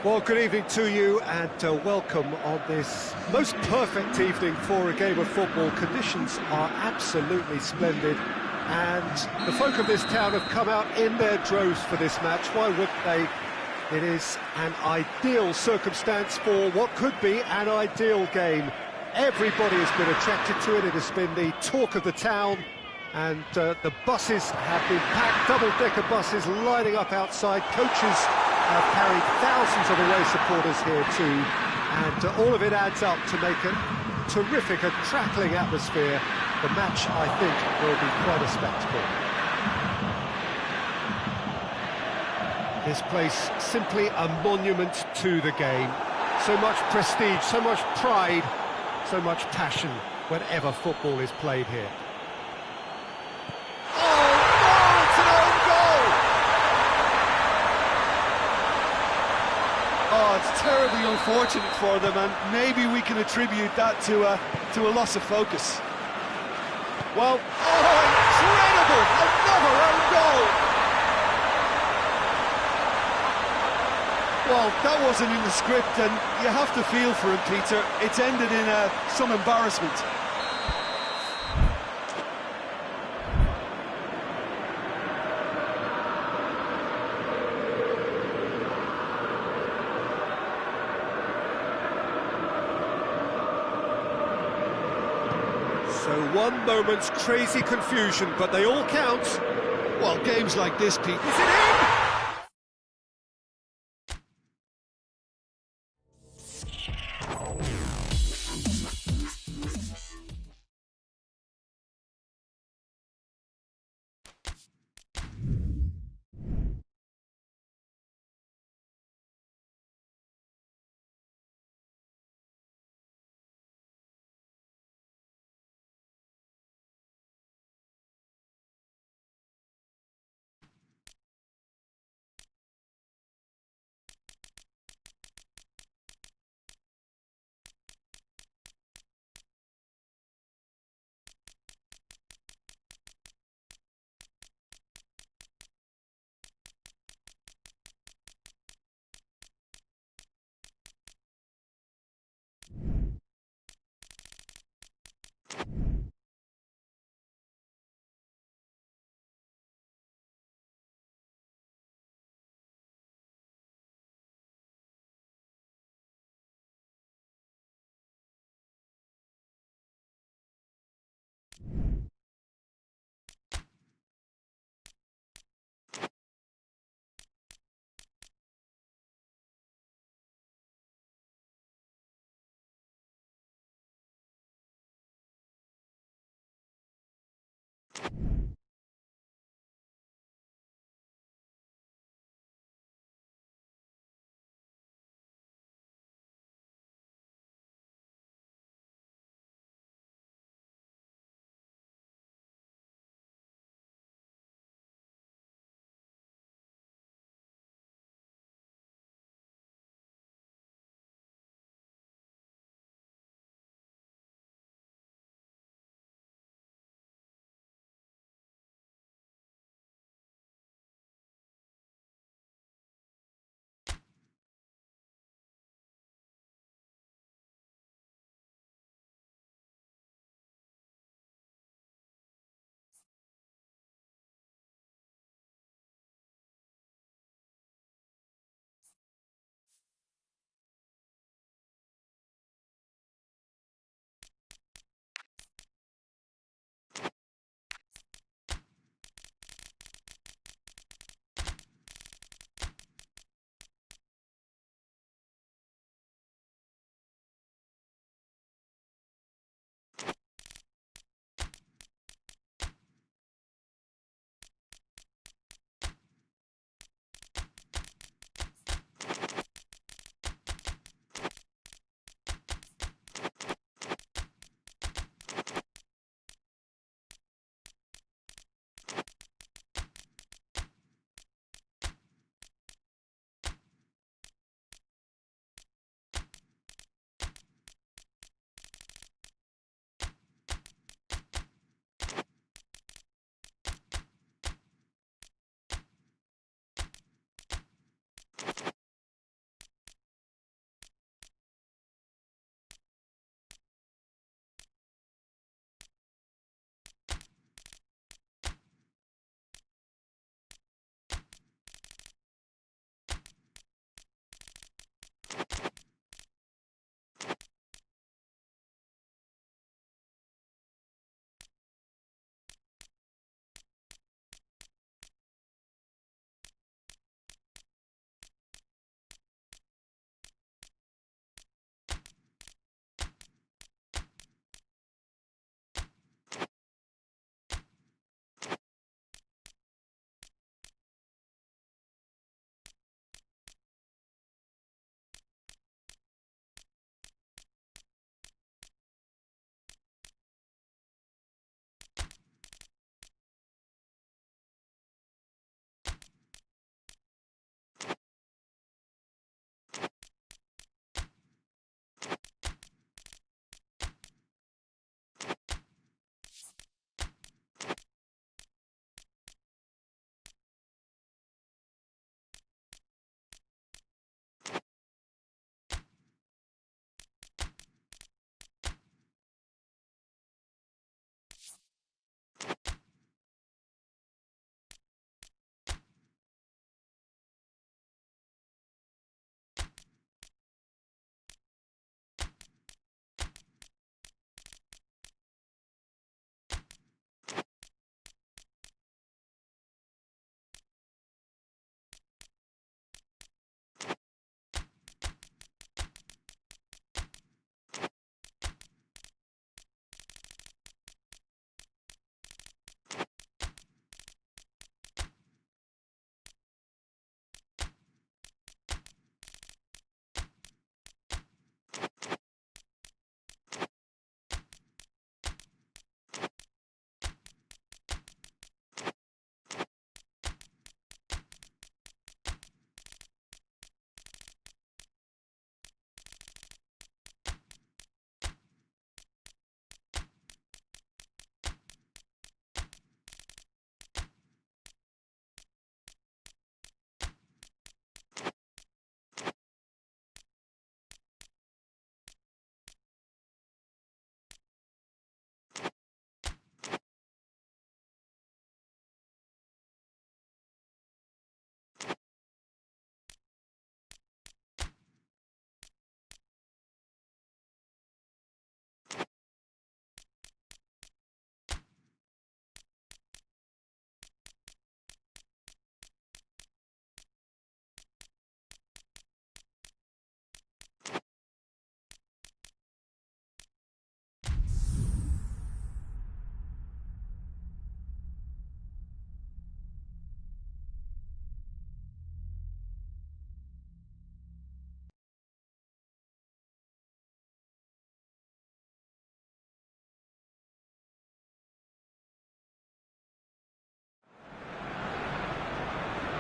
Well, good evening to you and welcome on this most perfect evening for a game of football. Conditions are absolutely splendid and the folk of this town have come out in their droves for this match. Why wouldn't they? It is an ideal circumstance for what could be an ideal game. Everybody has been attracted to it. It has been the talk of the town, and the buses have been packed, double-decker buses lining up outside. Coaches have carried thousands of away supporters here too, and all of it adds up to make a terrific, crackling atmosphere. The match, I think, will be quite a spectacle. This place, simply a monument to the game. So much prestige, so much pride, so much passion whenever football is played here. Oh, it's terribly unfortunate for them, and maybe we can attribute that to a loss of focus. Well, oh, incredible! Another own goal! Well, that wasn't in the script, and you have to feel for him, Peter. It's ended in some embarrassment. So one moment's crazy confusion, but they all count. Well, games like this, Pete... Is it in?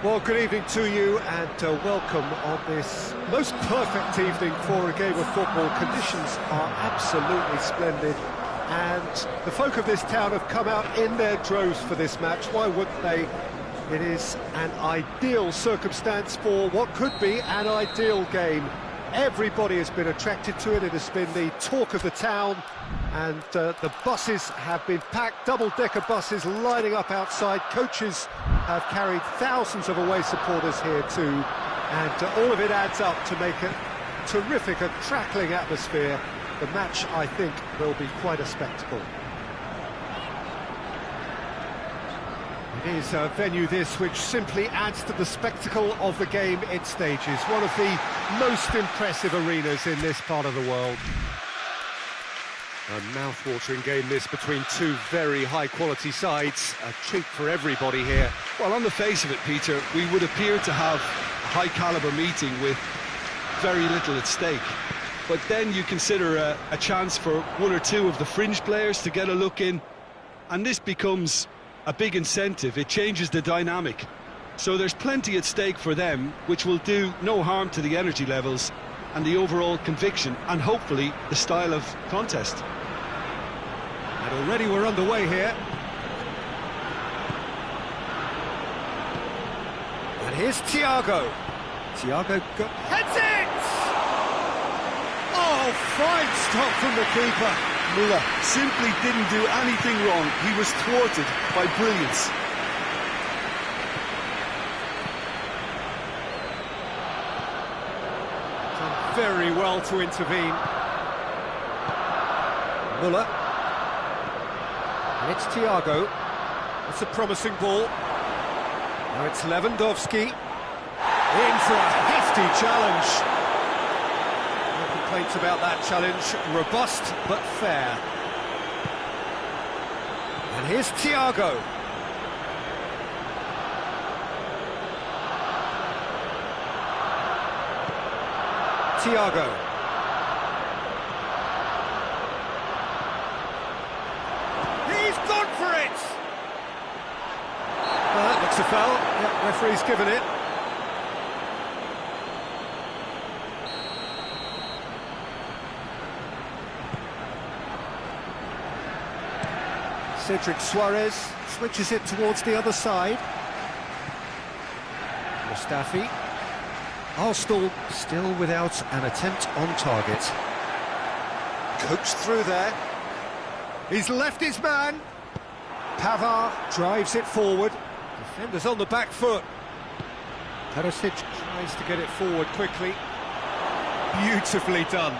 Well, good evening to you and welcome on this most perfect evening for a game of football. Conditions are absolutely splendid and the folk of this town have come out in their droves for this match. Why wouldn't they? It is an ideal circumstance for what could be an ideal game. Everybody has been attracted to it. It has been the talk of the town, and the buses have been packed, double-decker buses lining up outside. Coaches have carried thousands of away supporters here too, and all of it adds up to make a terrific, a crackling atmosphere. The match, I think, will be quite a spectacle. It is a venue this which simply adds to the spectacle of the game it stages. One of the most impressive arenas in this part of the world. A mouth-watering game this between two very high-quality sides. A treat for everybody here. Well, on the face of it, Peter, we would appear to have a high-caliber meeting with very little at stake. But then you consider a chance for one or two of the fringe players to get a look in, and this becomes a big incentive. It changes the dynamic. So there's plenty at stake for them, which will do no harm to the energy levels and the overall conviction, and hopefully the style of contest. And already we're underway here. And here's Thiago. Thiago heads it! Oh, fine stop from the keeper. Muller simply didn't do anything wrong. He was thwarted by brilliance. Done very well to intervene. Muller. And it's Thiago. It's a promising ball. Now it's Lewandowski. In for a hefty challenge. No complaints about that challenge. Robust but fair. And here's Thiago. Thiago. He's gone for it! Well, that looks a foul. Yep, referee's given it. Cedric Suarez switches it towards the other side. Mustafi. Arsenal still without an attempt on target. Coached through there. He's left his man. Pavard drives it forward. Defenders on the back foot. Perisic tries to get it forward quickly. Beautifully done.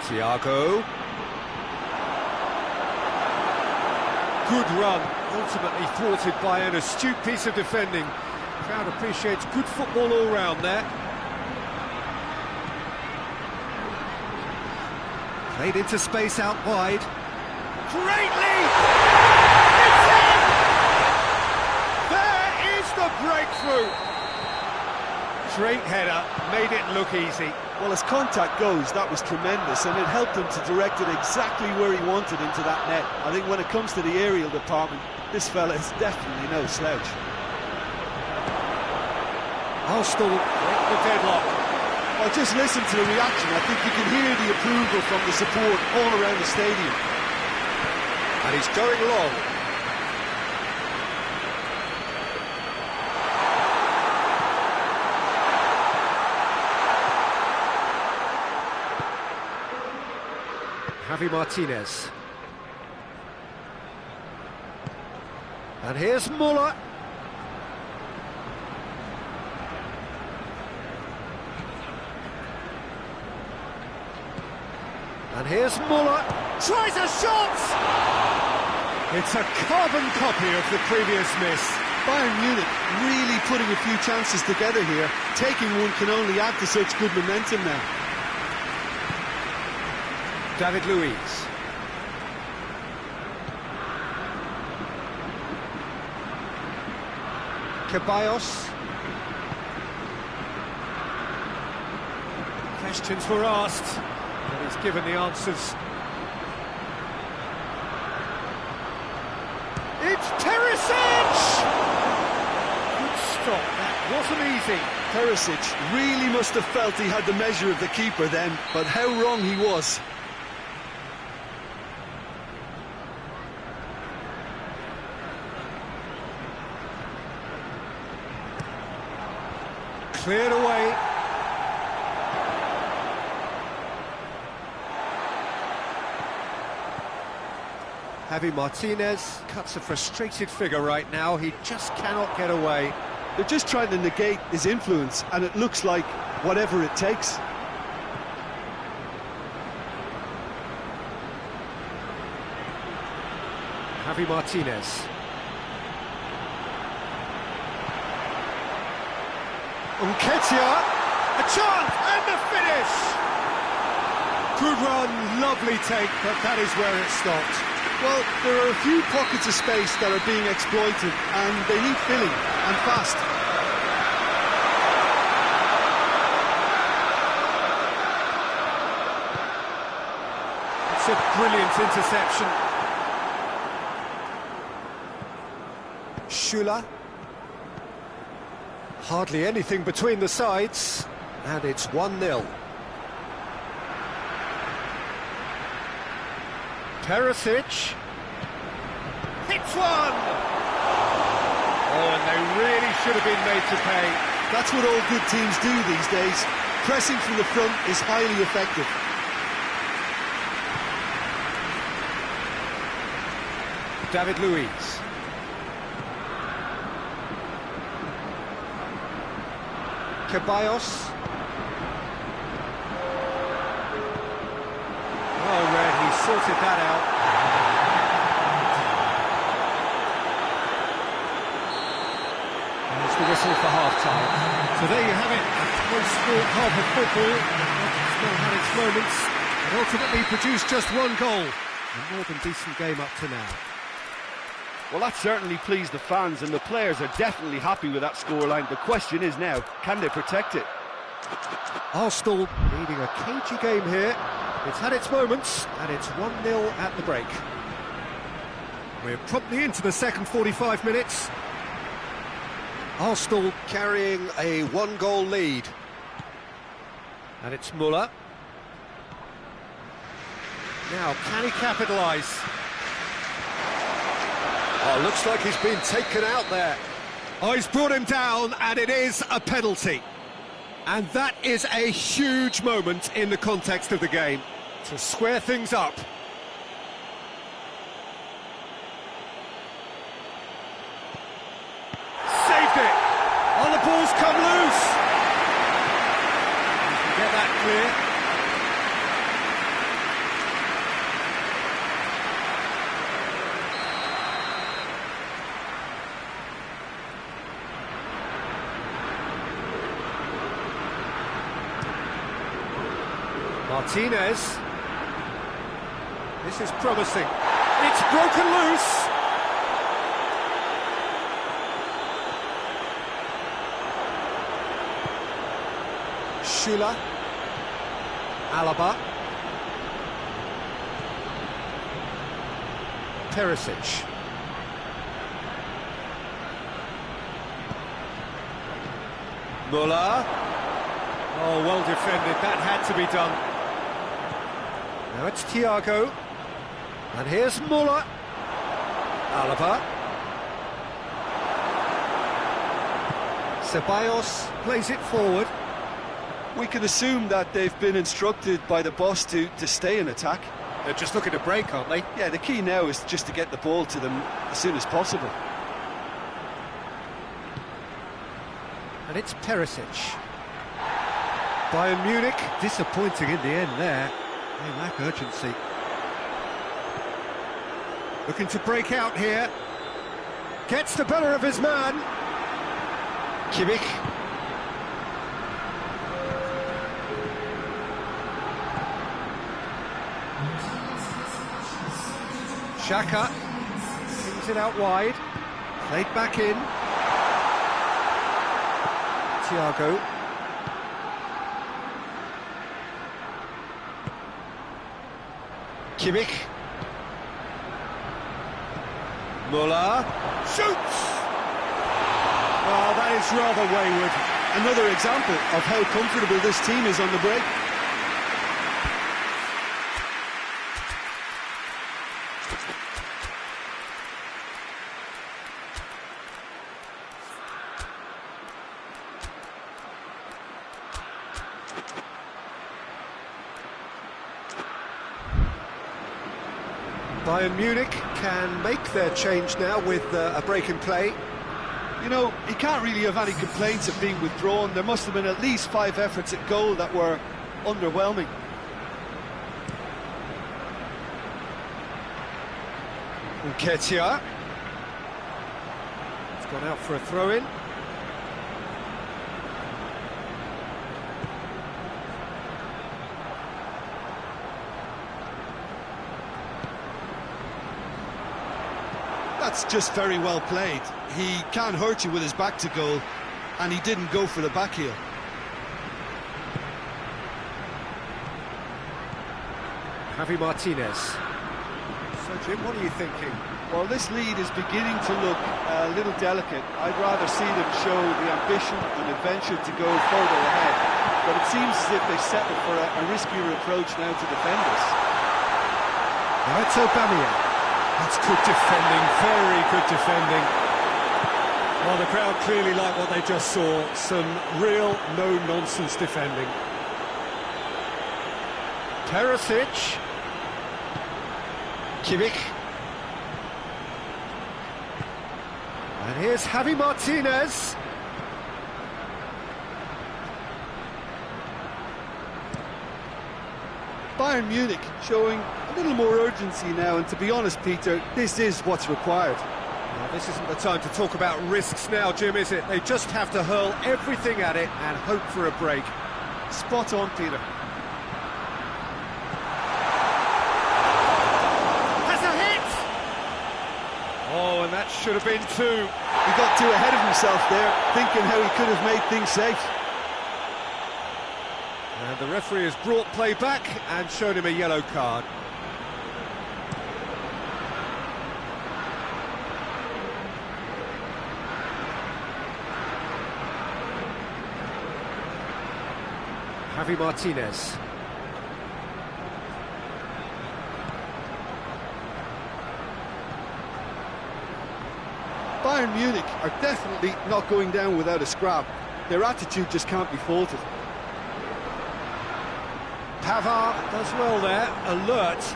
Thiago. Good run, ultimately thwarted by an astute piece of defending. Crowd appreciates good football all round there. Played into space out wide. Great lead! It's in! There is the breakthrough! Straight header, made it look easy. Well, as contact goes, that was tremendous, and it helped him to direct it exactly where he wanted into that net. I think when it comes to the aerial department, this fella is definitely no slouch. Arsenal break the deadlock. Well, just listen to the reaction. I think you can hear the approval from the support all around the stadium. And he's going long. Javi Martinez. And here's Muller. And here's Muller. Tries a shot! It's a carbon copy of the previous miss. Bayern Munich really putting a few chances together here. Taking one can only add to such good momentum now. David Luiz. Ceballos. Questions were asked, but he's given the answers. It's Perisic! wasn't easy. Perisic really must have felt he had the measure of the keeper then, but how wrong he was. Cleared away. Javi Martinez cuts a frustrated figure right now. He just cannot get away. They're just trying to negate his influence, and it looks like whatever it takes. Javi Martinez. Nketiah, a chance, and the finish! Good run, lovely take, but that is where it stopped. Well, there are a few pockets of space that are being exploited, and they need filling, and fast. It's a brilliant interception. Schüller. Hardly anything between the sides, and it's 1-0. Perisic hits one! Oh, and they really should have been made to pay. That's what all good teams do these days. Pressing from the front is highly effective. David Luiz. Ceballos. Oh, Red, he sorted that out. There's the whistle for half-time. So there you have it, a close-fought half of football. It's still had its moments, and ultimately produced just one goal. A more than decent game up to now. Well, that certainly pleased the fans, and the players are definitely happy with that scoreline. The question is now, can they protect it? Arsenal leading a cagey game here. It's had its moments, and it's 1-0 at the break. We're promptly into the second 45 minutes. Arsenal carrying a one-goal lead. And it's Muller. Now, can he capitalise? Oh, looks like he's been taken out there. Oh, he's brought him down, and it is a penalty. And that is a huge moment in the context of the game to square things up. Saved it! Oh, the ball's come loose! You can get that clear. Martinez. This is promising. It's broken loose. Schüller. Alaba. Perisic. Muller. Oh, well defended. That had to be done. Now it's Thiago, and here's Muller. Alaba. Ceballos plays it forward. We can assume that they've been instructed by the boss to stay in attack. They're just looking to break, aren't they? Yeah, the key now is just to get the ball to them as soon as possible. And it's Perisic. Bayern Munich, disappointing in the end there. They lack urgency. Looking to break out here. Gets the better of his man. Kimmich. Xhaka. Brings it out wide. Played back in. Thiago. Kimmich. Muller shoots! Oh, that is rather wayward. Another example of how comfortable this team is on the break. Bayern Munich can make their change now with a break in play. You know, he can't really have any complaints of being withdrawn. There must have been at least 5 efforts at goal that were underwhelming. Nketiah. It's gone out for a throw-in. That's just very well played. He can hurt you with his back to goal, and he didn't go for the back heel. Javi Martinez. So, Jim, what are you thinking? Well, this lead is beginning to look a little delicate. I'd rather see them show the ambition and adventure to go further ahead. But it seems as if they've settled for a riskier approach now to defend this. Now it's Aubameyang. That's good defending, very good defending. Well, the crowd clearly like what they just saw. Some real no-nonsense defending. Perisic. Kimmich. And here's Javi Martinez. Bayern Munich showing a little more urgency now, and to be honest, Peter, this is what's required. Well, this isn't the time to talk about risks now, Jim, is it? They just have to hurl everything at it and hope for a break. Spot on, Peter. Has a hit! Oh, and that should have been 2. He got too ahead of himself there, thinking how he could have made things safe. And the referee has brought play back and shown him a yellow card. Javi Martinez. Bayern Munich are definitely not going down without a scrap. Their attitude just can't be faulted. Pavard does well there, alert.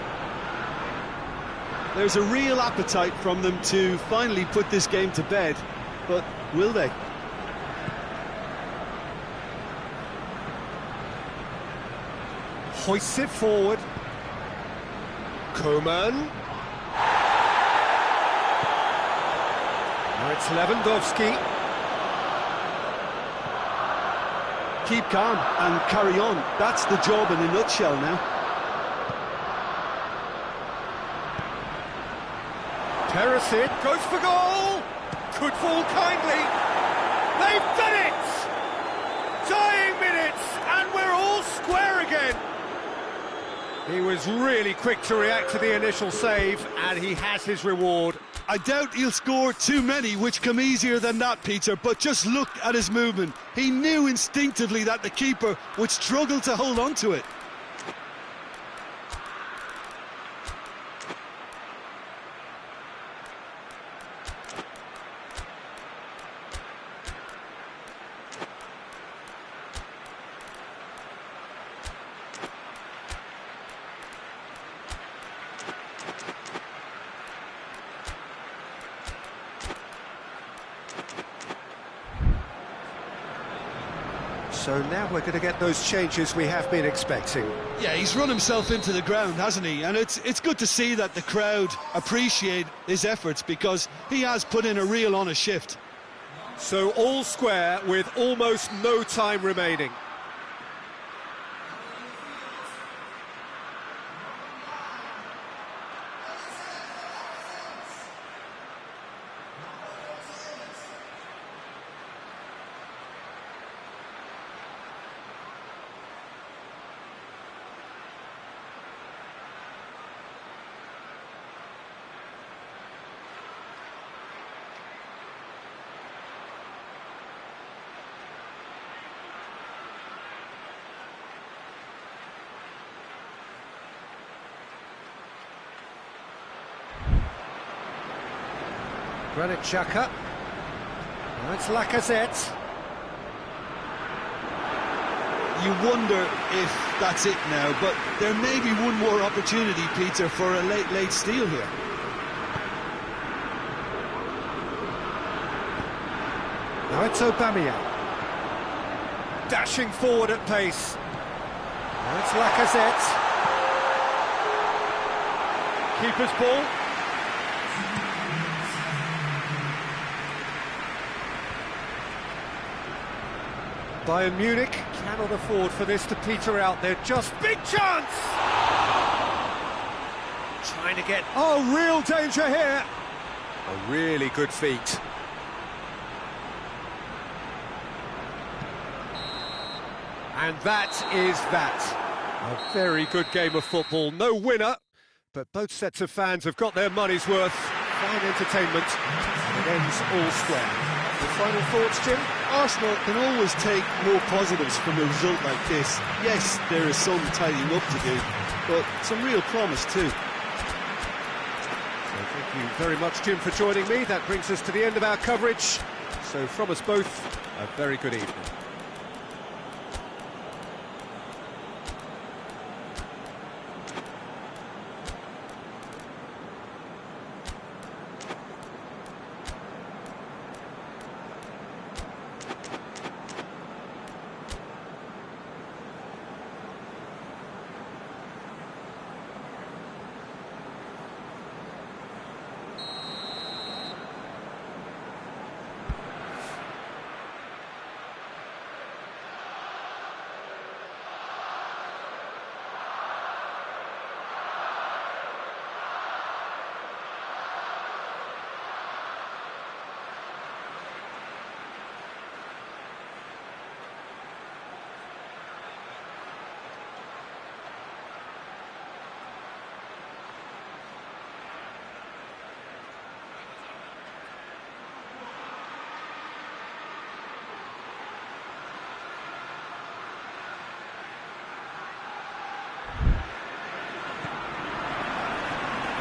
There's a real appetite from them to finally put this game to bed, but will they? Hoists it forward. Coman. Now it's Lewandowski. Keep calm and carry on. That's the job in a nutshell now. Perisic goes for goal. Could fall kindly. They've done it! Dying minutes, and we're all square again. He was really quick to react to the initial save, and he has his reward. I doubt he'll score too many, which come easier than that, Peter, but just look at his movement. He knew instinctively that the keeper would struggle to hold on to it. So now we're going to get those changes we have been expecting. Yeah, he's run himself into the ground, hasn't he? And it's good to see that the crowd appreciate his efforts, because he has put in a real honest shift. So all square with almost no time remaining. Granit Xhaka. Now it's Lacazette. You wonder if that's it now, but there may be one more opportunity, Peter, for a late steal here. Now it's Aubameyang. Dashing forward at pace. Now it's Lacazette. Keeper's ball. Bayern Munich cannot afford for this to peter out. They're just big chance! Trying to get... Oh, real danger here! A really good feat. And that is that. A very good game of football. No winner, but both sets of fans have got their money's worth. Fine entertainment. It ends all square. The final thoughts, Jim? Arsenal can always take more positives from a result like this. Yes, there is some tidying up to do, but some real promise too. So thank you very much, Jim, for joining me. That brings us to the end of our coverage. So from us both, a very good evening.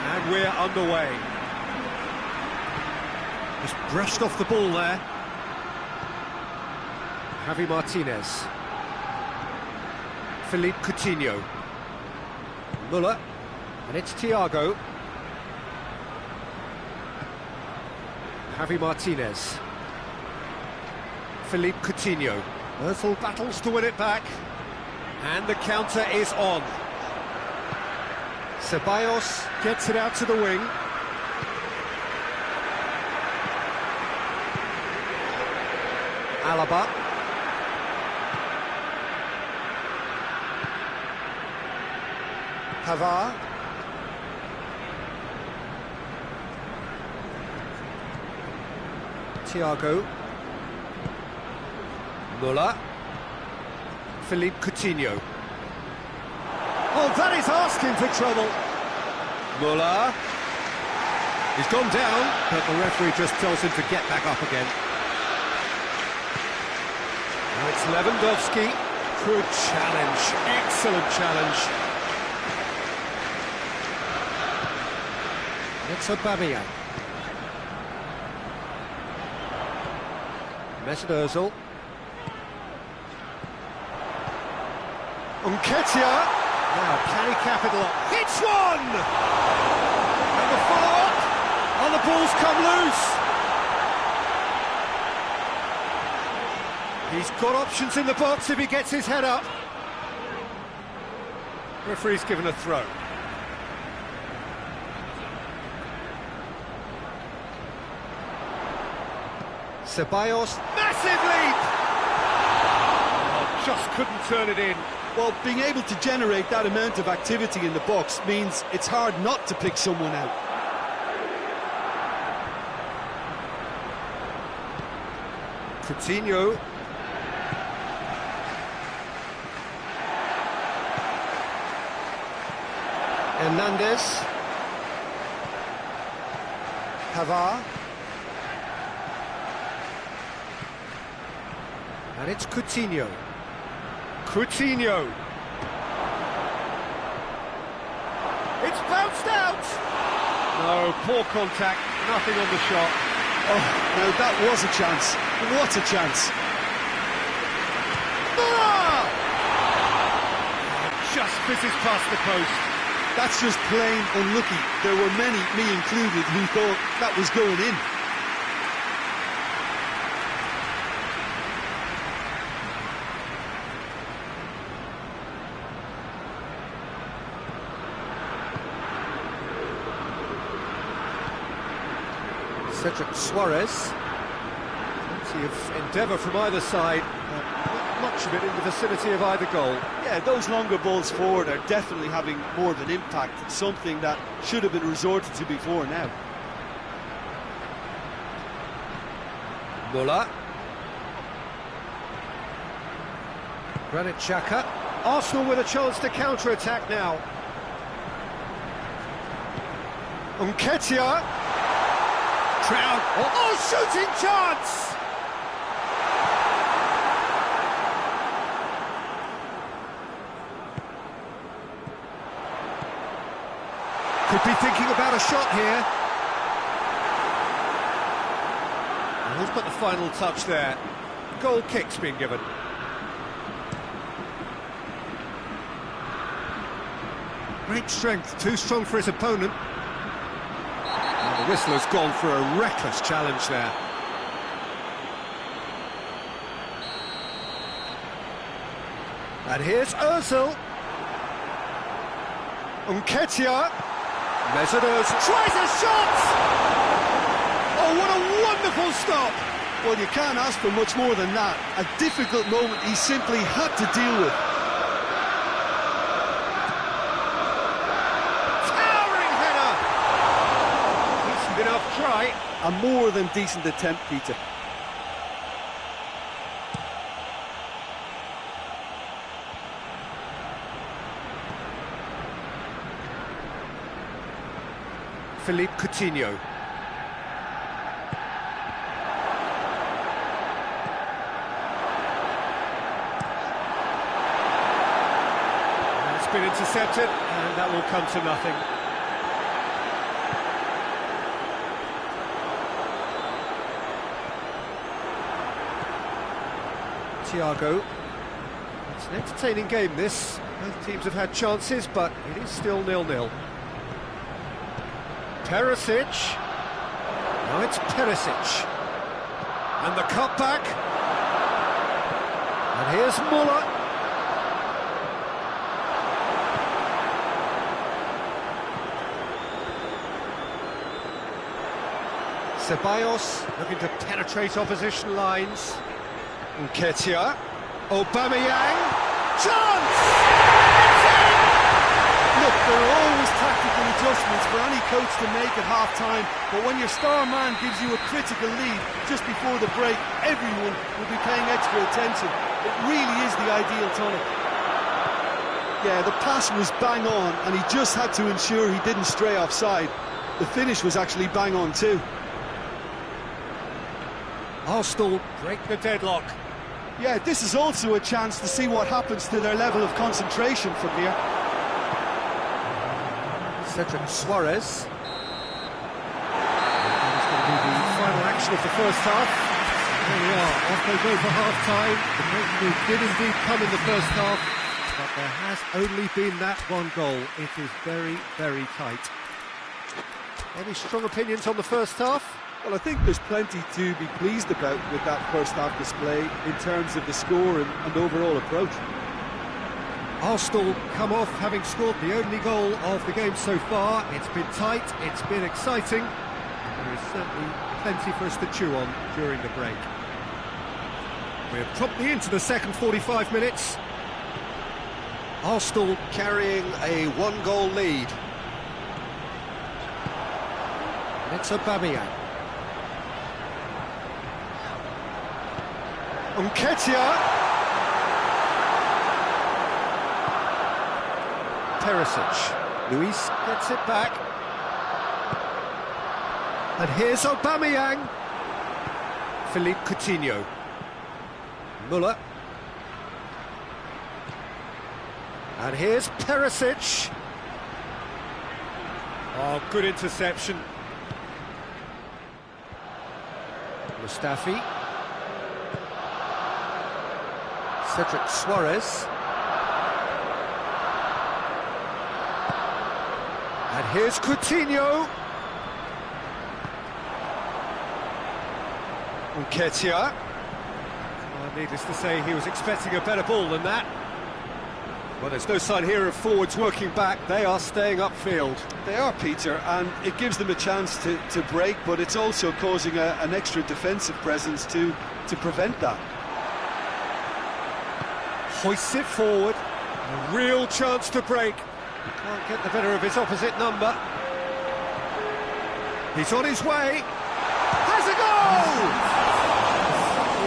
And we're underway. Just brushed off the ball there. Javi Martinez. Philippe Coutinho. Müller. And it's Thiago. Javi Martinez. Philippe Coutinho. Özil battles to win it back. And the counter is on. Ceballos gets it out to the wing. Alaba. Pavard. Thiago. Müller. Philippe Coutinho. Oh, that is asking for trouble. Müller. He's gone down, but the referee just tells him to get back up again. Now it's Lewandowski. Good challenge. Excellent challenge. It's Aubameyang. Mesut Özil. Nketiah. Now, can he capitalise? Hits one! And the follow-up, and the ball's come loose. He's got options in the box if he gets his head up. Referee's given a throw. Ceballos, massive leap! Oh, just couldn't turn it in. Well, being able to generate that amount of activity in the box means it's hard not to pick someone out. Coutinho. Hernandez. Pavard. And it's Coutinho. Coutinho. It's bounced out! No, poor contact, nothing on the shot. Oh, now that was a chance. What a chance. Muller! Just misses past the post. That's just plain unlucky. There were many, me included, who thought that was going in. Cedric Suarez. Plenty of endeavour from either side. Not much of it in the vicinity of either goal. Yeah, those longer balls forward are definitely having more of an impact, something that should have been resorted to before now. Muller. Granit Xhaka. Arsenal with a chance to counter-attack now. Nketiah. Trout. Oh, shooting chance! Could be thinking about a shot here. And he's put the final touch there. Goal kick's been given. Great strength, too strong for his opponent. And the whistler's gone for a reckless challenge there. And here's Ozil. Nketiah. Mesut Ozil tries a shot! Oh, what a wonderful stop! Well, you can't ask for much more than that. A difficult moment he simply had to deal with. Towering header! Decent enough try. A more than decent attempt, Peter. Philippe Coutinho. It's been intercepted, and that will come to nothing. Thiago. It's an entertaining game, this. Both teams have had chances, but it is still 0-0. Perisic. Now it's Perisic. And the cutback. And here's Muller. Ceballos looking to penetrate opposition lines. Nketiah. Aubameyang. Chance! Look, there are always tactical adjustments for any coach to make at half-time, but when your star man gives you a critical lead just before the break, everyone will be paying extra attention. It really is the ideal tonic. Yeah, the pass was bang on, and he just had to ensure he didn't stray offside. The finish was actually bang on too. Arsenal break the deadlock. Yeah, this is also a chance to see what happens to their level of concentration from here. Cedric Suarez. That is going to be the final action of the first half. There we are, off they go for half-time. The breakthrough did indeed come in the first half, but there has only been that one goal. It is very, very tight. Any strong opinions on the first half? Well, I think there's plenty to be pleased about with that first half display in terms of the score and overall approach. Arsenal come off having scored the only goal of the game so far. It's been tight, it's been exciting. There is certainly plenty for us to chew on during the break. We're promptly into the second 45 minutes. Arsenal carrying a one-goal lead. And it's Aubameyang. Nketiah. Perisic. Luis gets it back. And here's Aubameyang. Philippe Coutinho. Muller. And here's Perisic. Oh, good interception. Mustafi. Cedric Suarez. And here's Coutinho. Nketiah. Well, needless to say, he was expecting a better ball than that. Well, there's no sign here of forwards working back. They are staying upfield. They are, Peter, and it gives them a chance to break, but it's also causing an extra defensive presence to prevent that. Hoists it forward. A real chance to break. Can't get the better of his opposite number. He's on his way. Has a goal!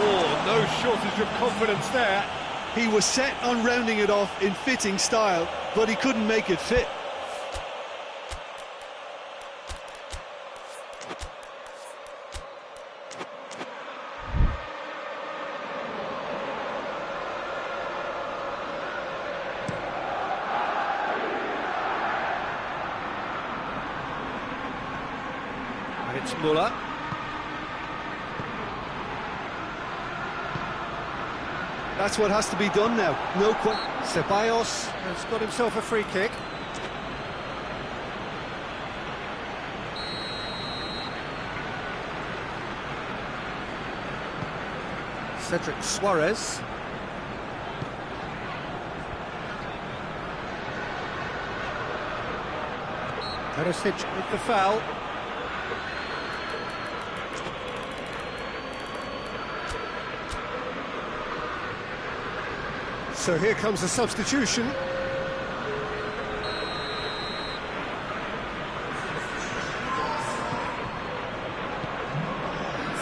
Oh, no shortage of confidence there. He was set on rounding it off in fitting style, but he couldn't make it fit. And it's Muller. That's what has to be done now. No Ceballos has got himself a free kick. Cedric Suarez. Perisic with the foul. So here comes a substitution.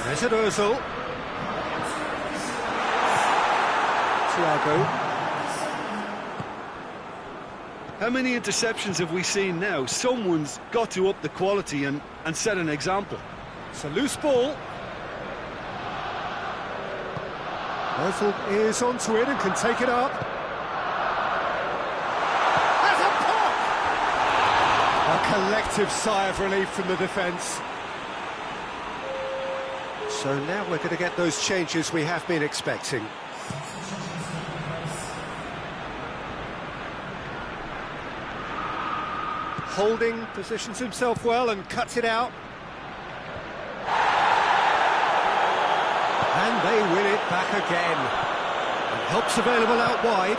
Mesut Ozil. Thiago. How many interceptions have we seen now? Someone's got to up the quality and set an example. It's a loose ball. Ozil is onto it and can take it up. Has a pop! A collective sigh of relief from the defence. So now we're going to get those changes we have been expecting. Holding positions himself well and cuts it out. And they win it back again. And help's available out wide.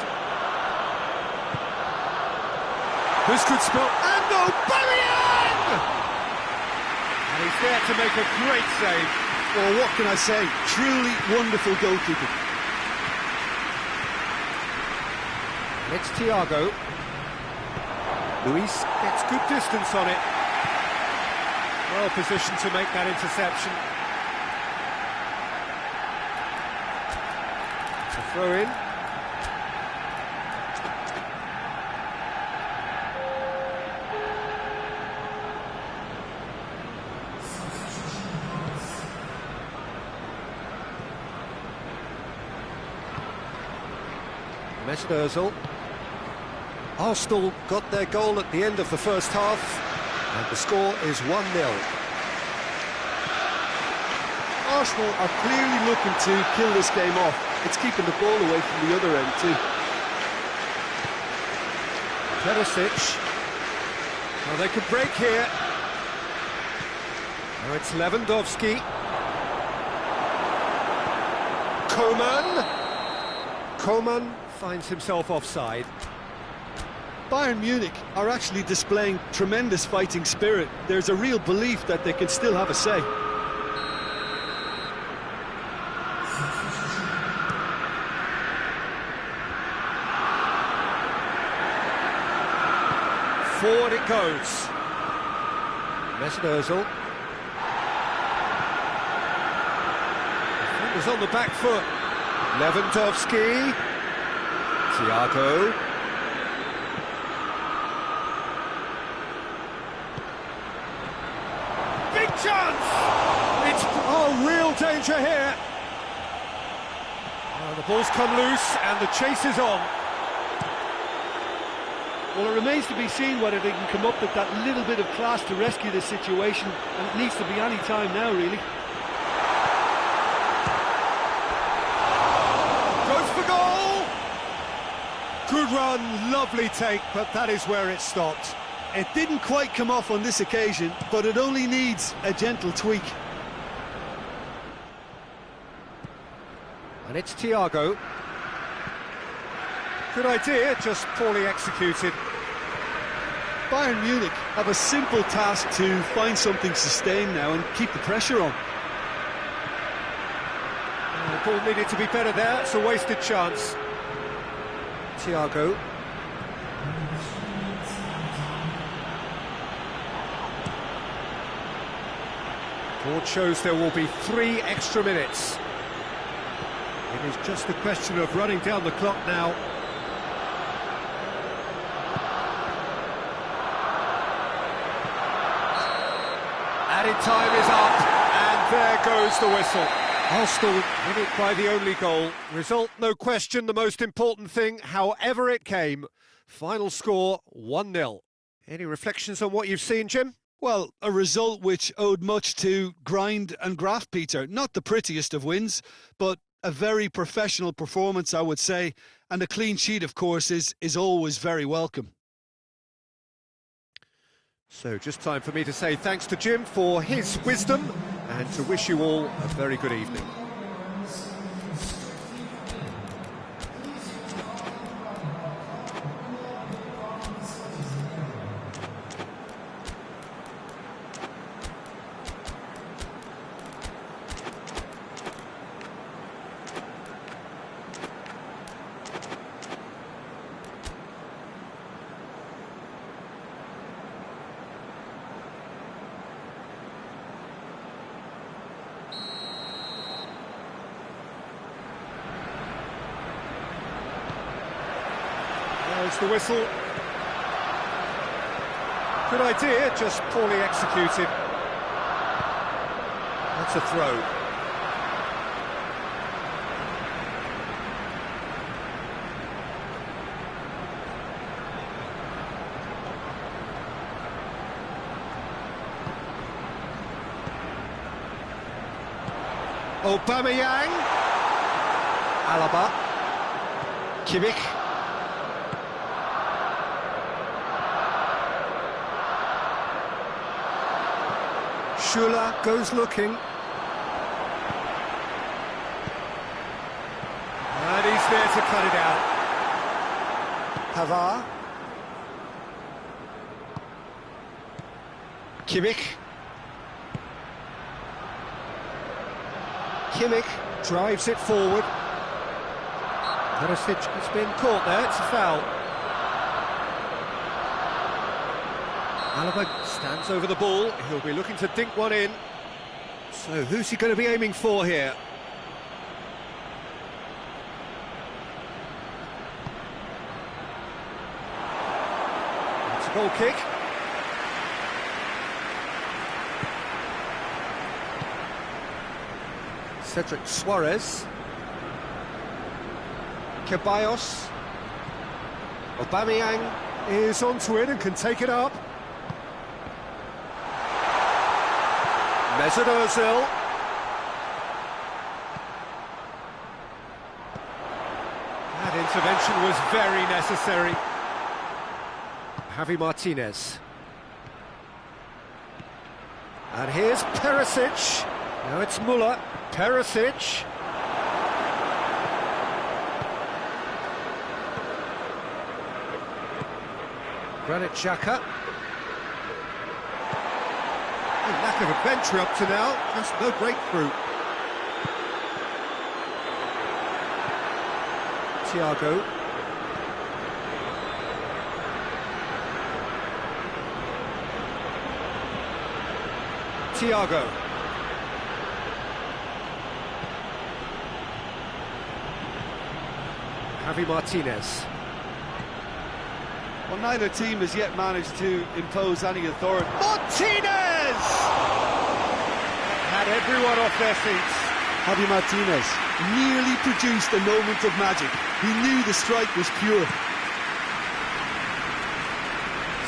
This could spell... And Aubameyang! And he's there to make a great save. Well, what can I say? Truly wonderful goalkeeping. It's Thiago. Luis gets good distance on it. Well positioned to make that interception. Throw in. Mesut Ozil. Arsenal got their goal at the end of the first half, and the score is 1-0. Arsenal are clearly looking to kill this game off. It's keeping the ball away from the other end too. Perisic. Well, they could break here. Now it's Lewandowski. Coman finds himself offside. Bayern Munich are actually displaying tremendous fighting spirit. There's a real belief that they can still have a say. Forward it goes. Mesut Ozil. Defenders on the back foot. Lewandowski. Thiago. Big chance! It's real danger here. Well, the ball's come loose and the chase is on. Well, it remains to be seen whether they can come up with that little bit of class to rescue this situation, and it needs to be any time now, really. Good run, lovely take, but that is where it stopped. It didn't quite come off on this occasion, but it only needs a gentle tweak. And it's Thiago. Good idea, just poorly executed. Bayern Munich have a simple task to find something sustained now and keep the pressure on. The ball needed to be better there, it's a wasted chance. Thiago. Board shows there will be 3 extra minutes. It is just a question of running down the clock now. Added time is up, and there goes the whistle. Arsenal win it by the only goal. Result, no question, the most important thing, however it came. Final score, 1-0. Any reflections on what you've seen, Jim? Well, a result which owed much to grind and graft, Peter. Not the prettiest of wins, but a very professional performance, I would say. And a clean sheet, of course, is always very welcome. So just time for me to say thanks to Jim for his wisdom and to wish you all a very good evening. There's the whistle. Good idea, just poorly executed. That's a throw. Aubameyang. Alaba. Kimmich. Schüller goes looking. And he's there to cut it out. Pavard. Kimmich. Kimmich drives it forward. Perisic has been caught there, it's a foul. Alaba stands over the ball, he'll be looking to dink one in. So who's he going to be aiming for here? It's a goal kick. Cedric Suarez. Ceballos. Aubameyang is onto it and can take it up. Mesut Ozil. That intervention was very necessary. Javi Martinez. And here's Perisic. Now it's Müller. Perisic. Granit Xhaka. Lack of adventure up to now, just no breakthrough. Thiago. Thiago. Javi Martinez. Well, neither team has yet managed to impose any authority. Martinez! Had everyone off their seats. Javi Martinez nearly produced a moment of magic. He knew the strike was pure.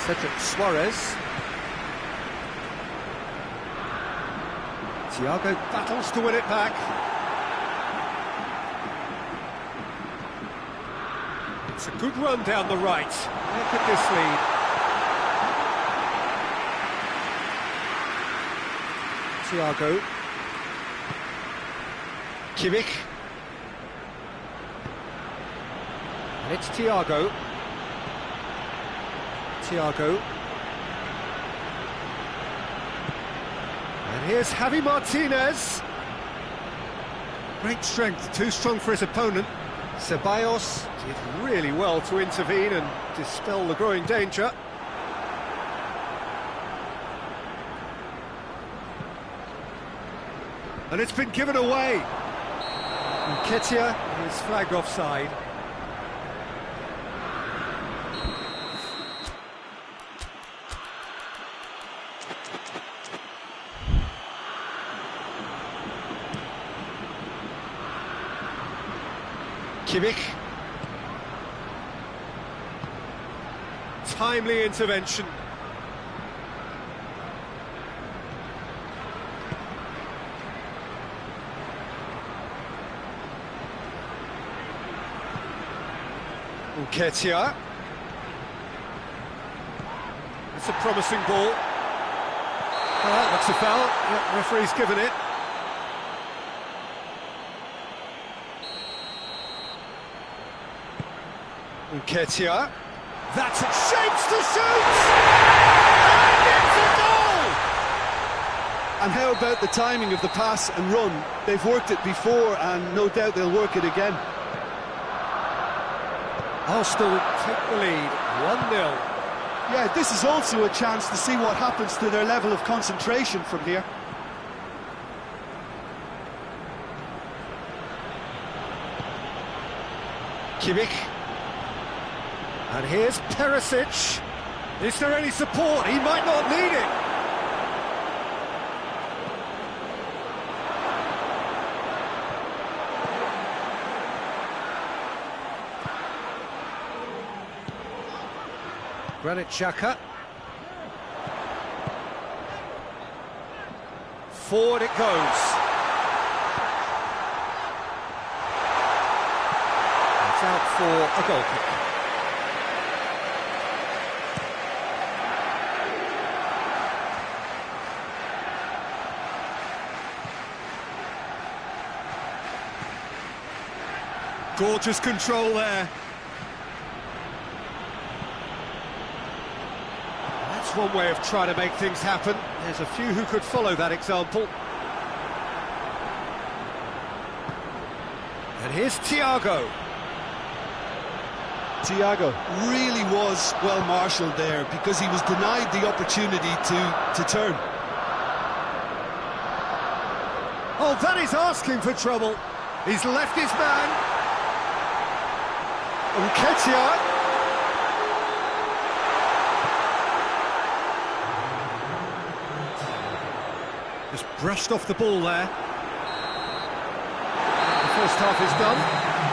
Cedric Suarez. Thiago battles to win it back. It's a good run down the right. Look at this lead. Thiago. Kimmich. And it's Thiago. Thiago. And here's Javi Martinez. Great strength, too strong for his opponent. Ceballos did really well to intervene and dispel the growing danger. And it's been given away. Nketiah is flagged offside. Kimmich. Timely intervention. Nketiah. It's a promising ball. Oh, that's a foul. Yeah, referee's given it. Nketiah. That's it. Shapes to shoot! And it's a goal! And how about the timing of the pass and run? They've worked it before and no doubt they'll work it again. Arsenal take the lead, 1-0. Yeah, this is also a chance to see what happens to their level of concentration from here. Kimmich. And here's Perisic. Is there any support? He might not need it. Granit Xhaka. Forward it goes. It's out for a goal kick. Gorgeous control there. That's one way of trying to make things happen. There's a few who could follow that example. And here's Thiago. Thiago really was well marshalled there because he was denied the opportunity to turn. Oh, that is asking for trouble. He's left his man. Nketiah. Just brushed off the ball there. The first half is done.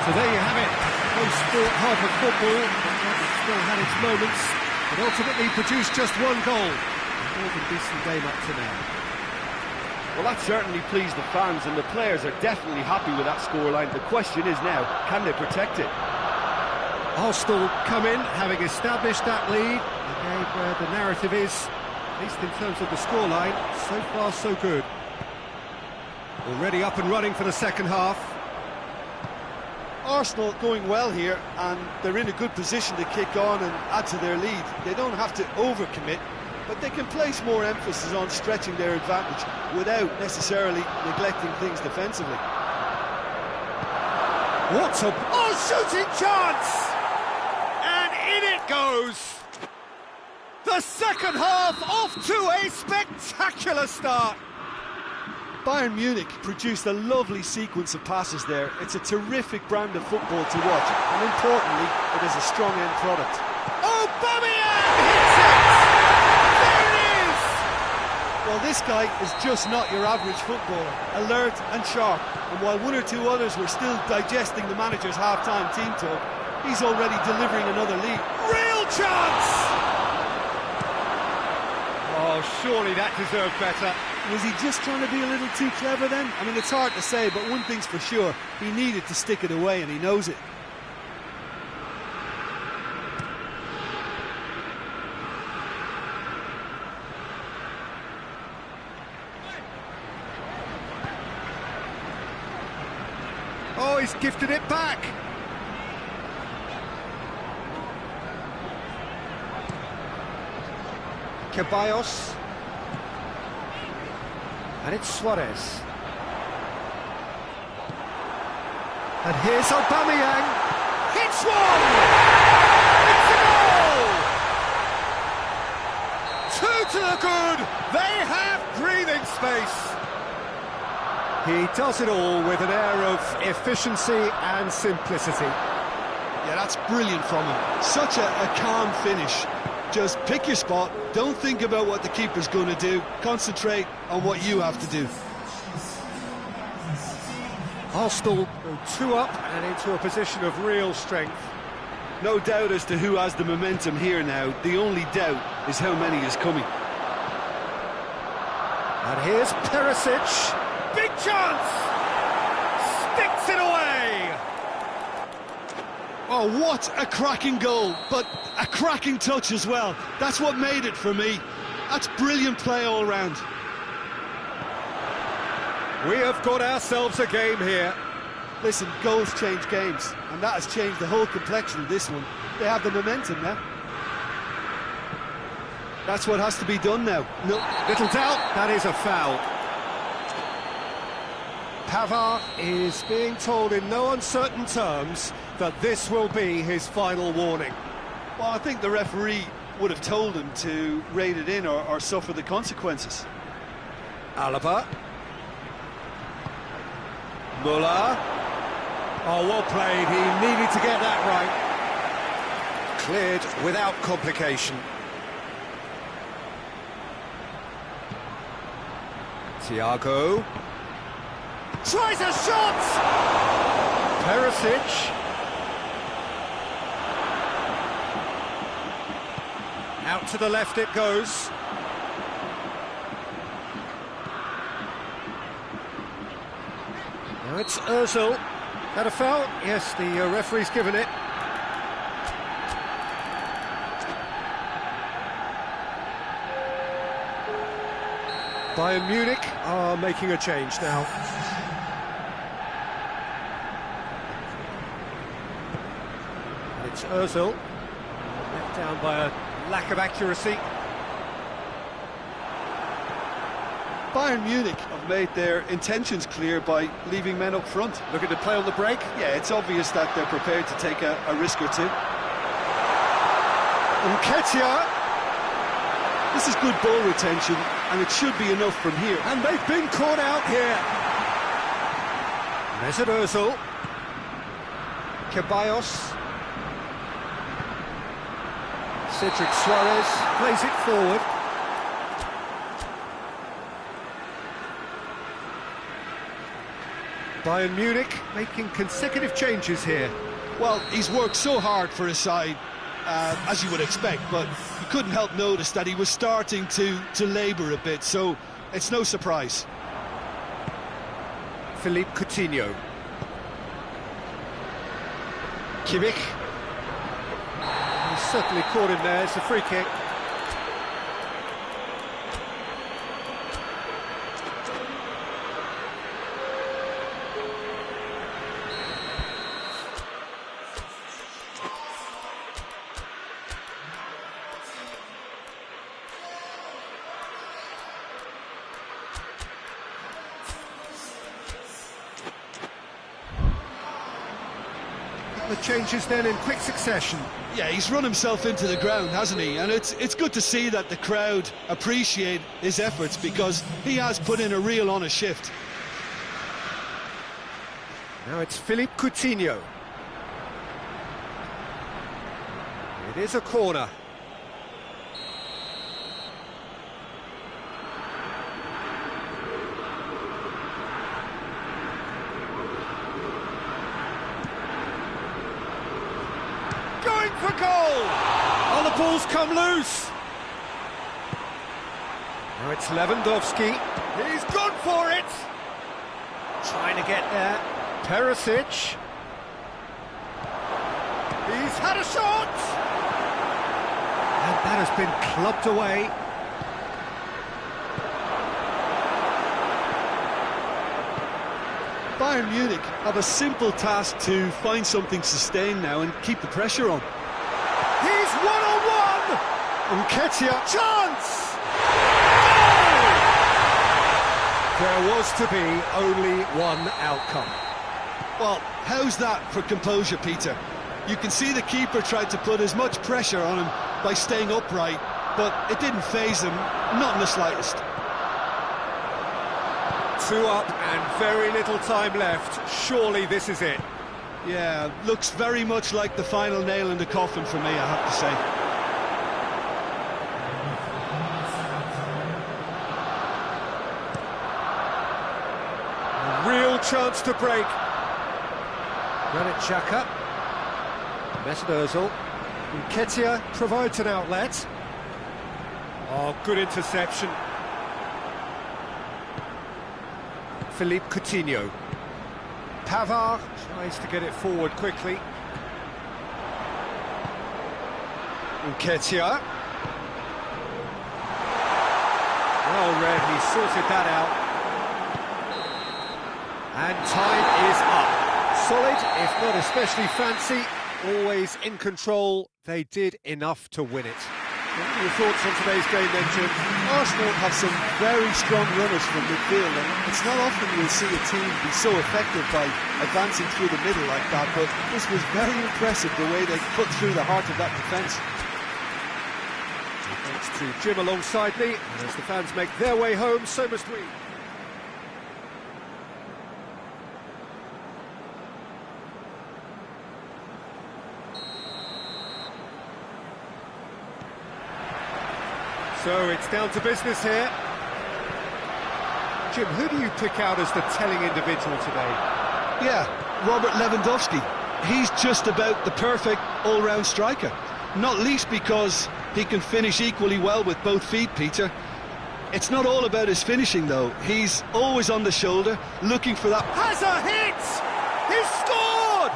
So there you have it. Close sport, half of football. It still had its moments, but ultimately produced just one goal. More than decent game up to now. Well, that certainly pleased the fans, and the players are definitely happy with that scoreline. The question is now, can they protect it? Arsenal come in, having established that lead. The game where the narrative is, at least in terms of the scoreline, so far so good. Already up and running for the second half. Arsenal going well here, and they're in a good position to kick on and add to their lead. They don't have to overcommit, but they can place more emphasis on stretching their advantage without necessarily neglecting things defensively. What a... Oh, shooting chance! And in it goes! The second half off to a spectacular start! Bayern Munich produced a lovely sequence of passes there. It's a terrific brand of football to watch, and importantly, it is a strong end product. Aubameyang hits it! There it is! Well, this guy is just not your average footballer, alert and sharp, and while one or two others were still digesting the manager's half-time team talk, he's already delivering another lead. Real chance! Oh, surely that deserved better. Was he just trying to be a little too clever then? I mean, it's hard to say, but one thing's for sure, he needed to stick it away and he knows it. Oh, he's gifted it back. Ceballos. And it's Suarez. And here's Aubameyang. Hits one! It's a goal! Two to the good. They have breathing space. He does it all with an air of efficiency and simplicity. Yeah, that's brilliant from him. Such a calm finish. Just pick your spot, don't think about what the keeper's going to do, concentrate on what you have to do. Arsenal go 2 up and into a position of real strength. No doubt as to who has the momentum here now. The only doubt is how many is coming. And here's Perisic. Big chance! Sticks it away! Oh, what a cracking goal, but a cracking touch as well. That's what made it for me. That's brilliant play all round. We have got ourselves a game here. Listen, goals change games, and that has changed the whole complexion of this one. They have the momentum now. That's what has to be done now. No, little doubt, that is a foul. Pavard is being told in no uncertain terms that this will be his final warning. Well, I think the referee would have told him to rein it in or suffer the consequences. Alaba. Muller. Oh, well played. He needed to get that right. Cleared without complication. Thiago. Tries a shot! Perisic. Out to the left it goes. Now it's Ozil. That a foul? Yes, the referee's given it. Bayern Munich are making a change now. It's Ozil. Let down by a lack of accuracy. Bayern Munich have made their intentions clear by leaving men up front. Looking to play on the break. Yeah, it's obvious that they're prepared to take a risk or two. Nketiah. This is good ball retention, and it should be enough from here. And they've been caught out here. Mesut Ozil. Ceballos. Cedric Suarez plays it forward. Bayern Munich making consecutive changes here. Well, he's worked so hard for his side, as you would expect, but you couldn't help notice that he was starting to labour a bit, so it's no surprise. Philippe Coutinho. Kimmich. He's certainly caught him there, it's a free kick. The changes then in quick succession. Yeah, he's run himself into the ground, hasn't he? And it's good to see that the crowd appreciate his efforts, because he has put in a real honest shift. Now it's Philippe Coutinho. It is a corner. Going for goal! Oh, the ball's come loose. Now it's Lewandowski. He's gone for it. Trying to get there. Perisic. He's had a shot. And that has been clubbed away. Bayern Munich have a simple task to find something sustained now and keep the pressure on. He's one-on-one! Nketiah, chance! There was to be only one outcome. Well, how's that for composure, Peter? You can see the keeper tried to put as much pressure on him by staying upright, but it didn't faze him, not in the slightest. 2 up and very little time left. Surely this is it. Yeah, looks very much like the final nail in the coffin for me, I have to say. A real chance to break. Granit Xhaka. Mesut Ozil. Nketiah provides an outlet. Oh, good interception. Philippe Coutinho. Pavard tries to get it forward quickly. Nketiah. Well read, he sorted that out. And time is up. Solid, if not especially fancy, always in control. They did enough to win it. What are your thoughts on today's game then, Jim? Arsenal have some very strong runners from midfield, and it's not often you'll see a team be so effective by advancing through the middle like that, but this was very impressive the way they cut through the heart of that defence. Thanks to Jim alongside me, and as the fans make their way home, so must we. So it's down to business here. Jim, who do you pick out as the telling individual today? Yeah, Robert Lewandowski. He's just about the perfect all-round striker. Not least because he can finish equally well with both feet, Peter. It's not all about his finishing, though. He's always on the shoulder, looking for that... Has a hit! He's scored!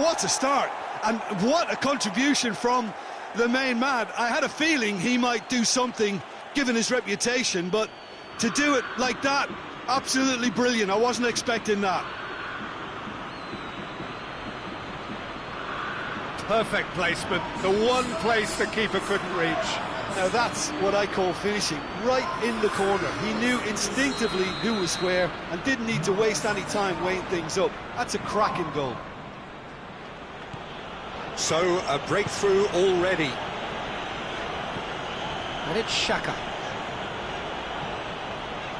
What a start! And what a contribution from the main man. I had a feeling he might do something, given his reputation, but to do it like that, absolutely brilliant. I wasn't expecting that. Perfect placement, the one place the keeper couldn't reach. Now that's what I call finishing, right in the corner. He knew instinctively who was where and didn't need to waste any time weighing things up. That's a cracking goal. So, a breakthrough already. And it's Xhaka.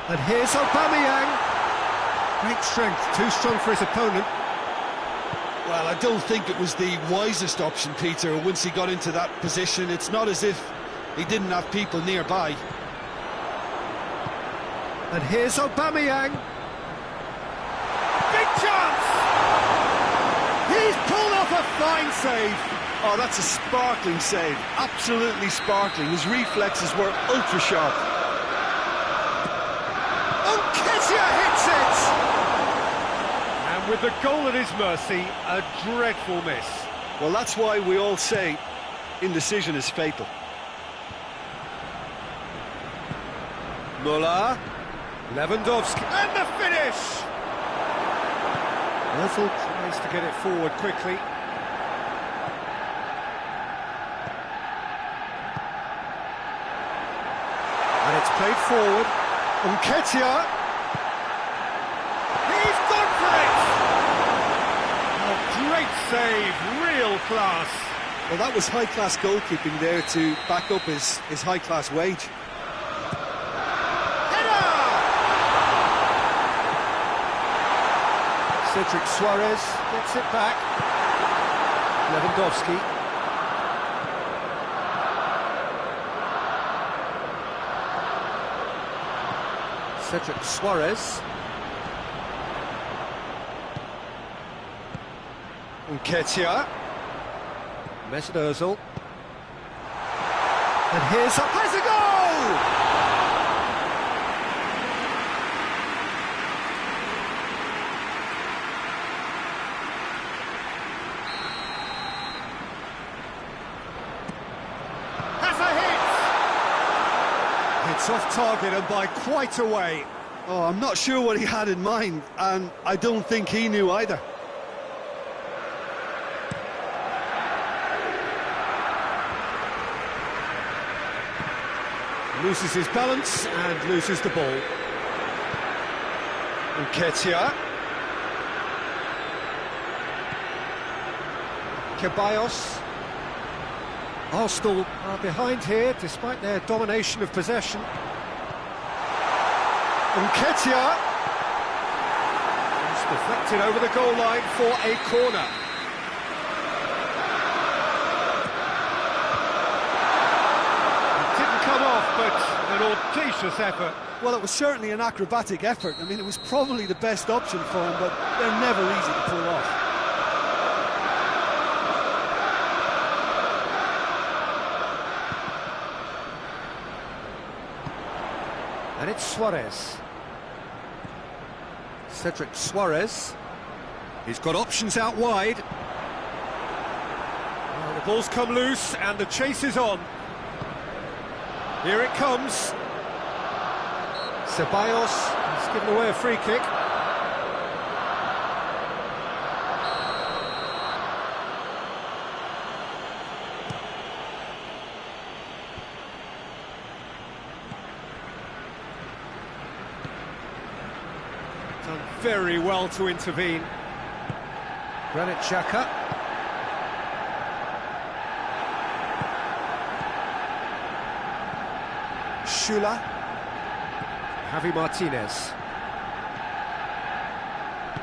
And here's Aubameyang. Great strength, too strong for his opponent. Well, I don't think it was the wisest option, Peter, once he got into that position. It's not as if he didn't have people nearby. And here's Aubameyang. Big chance! He's pulled off a fine save. Oh, that's a sparkling save. Absolutely sparkling. His reflexes were ultra sharp. Nketiah hits it! And with the goal at his mercy, a dreadful miss. Well, that's why we all say indecision is fatal. Müller, Lewandowski, and the finish! Ozil tries to get it forward quickly. And it's played forward. Nketiah. He's gone for it! A great save, real class. Well, that was high-class goalkeeping there to back up his high-class wage. Cedric Suarez gets it back. Lewandowski. Cedric Suarez. Nketiah. Mesut Ozil. And here's up. Has a goal! It's off target and by quite a way. Oh, I'm not sure what he had in mind, and I don't think he knew either. Loses his balance and loses the ball. Nketiah. Ceballos. Arsenal are behind here despite their domination of possession. Nketiah. It's deflected over the goal line for a corner. It didn't come off, but an audacious effort. Well, it was certainly an acrobatic effort. I mean, it was probably the best option for him, but they're never easy to pull off. And it's Suarez. Cedric Suarez. He's got options out wide. Well, the ball's come loose and the chase is on. Here it comes. Ceballos has given away a free kick. Done very well to intervene. Granit Xhaka. Schüller. Javi Martinez.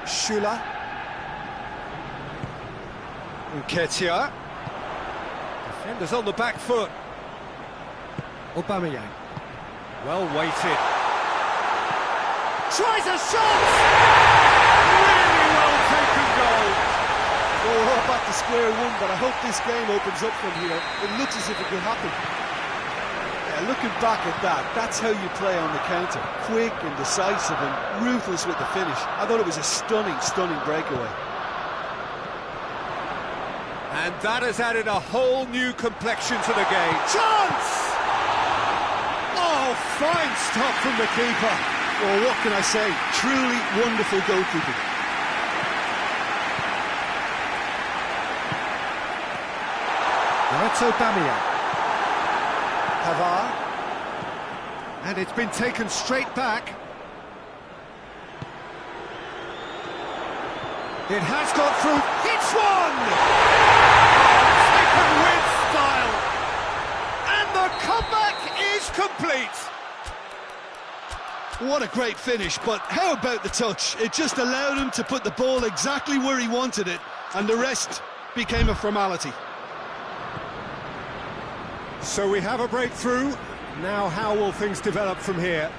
Schüller. Nketiah. Defenders on the back foot. Aubameyang. Well weighted. Tries a shot! Really well taken goal. Well, we're all back to square one, but I hope this game opens up from here. It looks as if it could happen. Yeah, looking back at that, that's how you play on the counter. Quick and decisive and ruthless with the finish. I thought it was a stunning, stunning breakaway. And that has added a whole new complexion to the game. Chance! Oh, fine stop from the keeper. Well, what can I say? Truly wonderful goalkeeping. Now it's Aubameyang. Pavard. And it's been taken straight back. It has got through. It's one! Taken with style. And the comeback is complete. What a great finish, but how about the touch? It just allowed him to put the ball exactly where he wanted it, and the rest became a formality. So we have a breakthrough. Now how will things develop from here?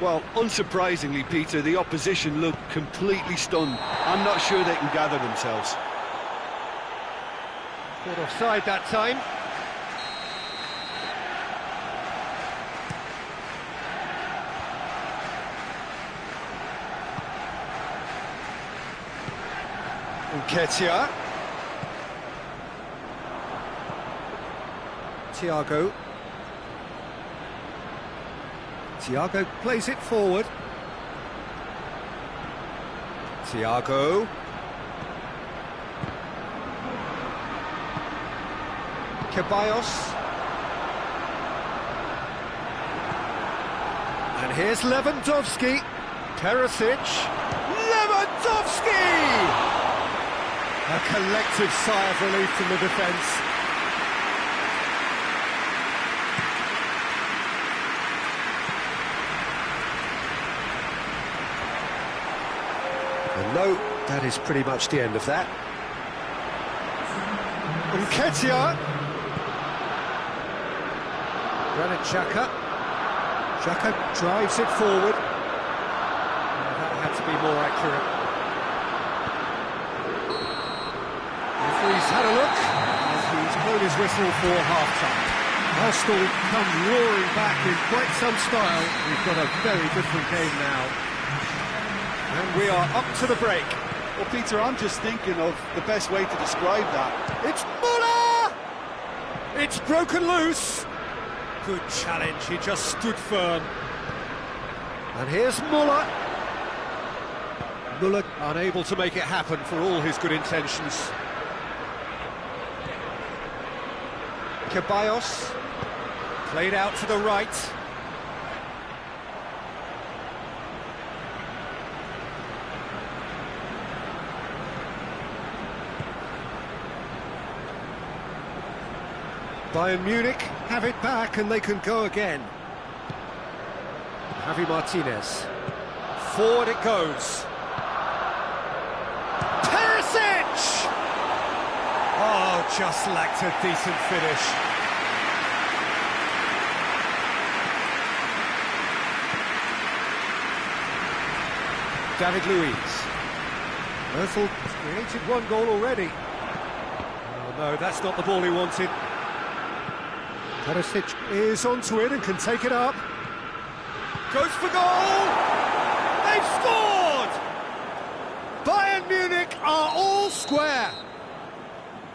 Well, unsurprisingly, Peter, the opposition look completely stunned. I'm not sure they can gather themselves. Caught offside that time. Nketiah. Thiago. Thiago plays it forward. Thiago. Ceballos. And here's Lewandowski. Perisic. Lewandowski! A collective sigh of relief from the defence. And no, that is pretty much the end of that. Nketiah. Granit Xhaka. Xhaka drives it forward. That had to be more accurate. Referee's had a look, and he's blown his whistle for half-time. Arsenal come roaring back in quite some style. We've got a very different game now. And we are up to the break. Well, Peter, I'm just thinking of the best way to describe that. It's Muller! It's broken loose. Good challenge, he just stood firm. And here's Muller. Muller unable to make it happen for all his good intentions. Ceballos, played out to the right. Bayern Munich have it back and they can go again. Javi Martinez. Forward it goes. Perisic! Oh, just lacked a decent finish. David Luiz. Özil created one goal already. Oh no, that's not the ball he wanted. Perisic is onto it and can take it up. Goes for goal! They've scored! Bayern Munich are all square.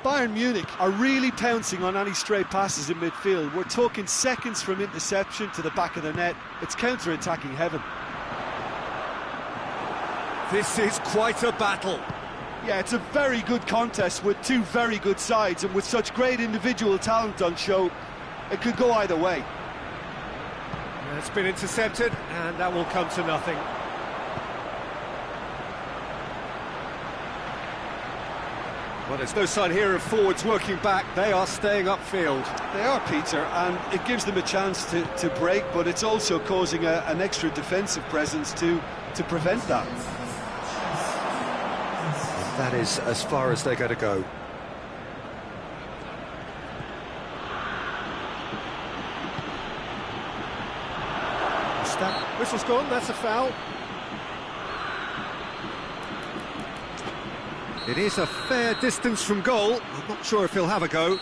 Bayern Munich are really pouncing on any stray passes in midfield. We're talking seconds from interception to the back of the net. It's counter-attacking heaven. This is quite a battle. Yeah, it's a very good contest with two very good sides, and with such great individual talent on show, it could go either way. It's been intercepted, and that will come to nothing. Well, there's no sign here of forwards working back. They are staying upfield. They are, Peter, and it gives them a chance to break, but it's also causing an extra defensive presence to prevent that. And that is as far as they're going to go. Whistle's gone, that's a foul. It is a fair distance from goal. I'm not sure if he'll have a go.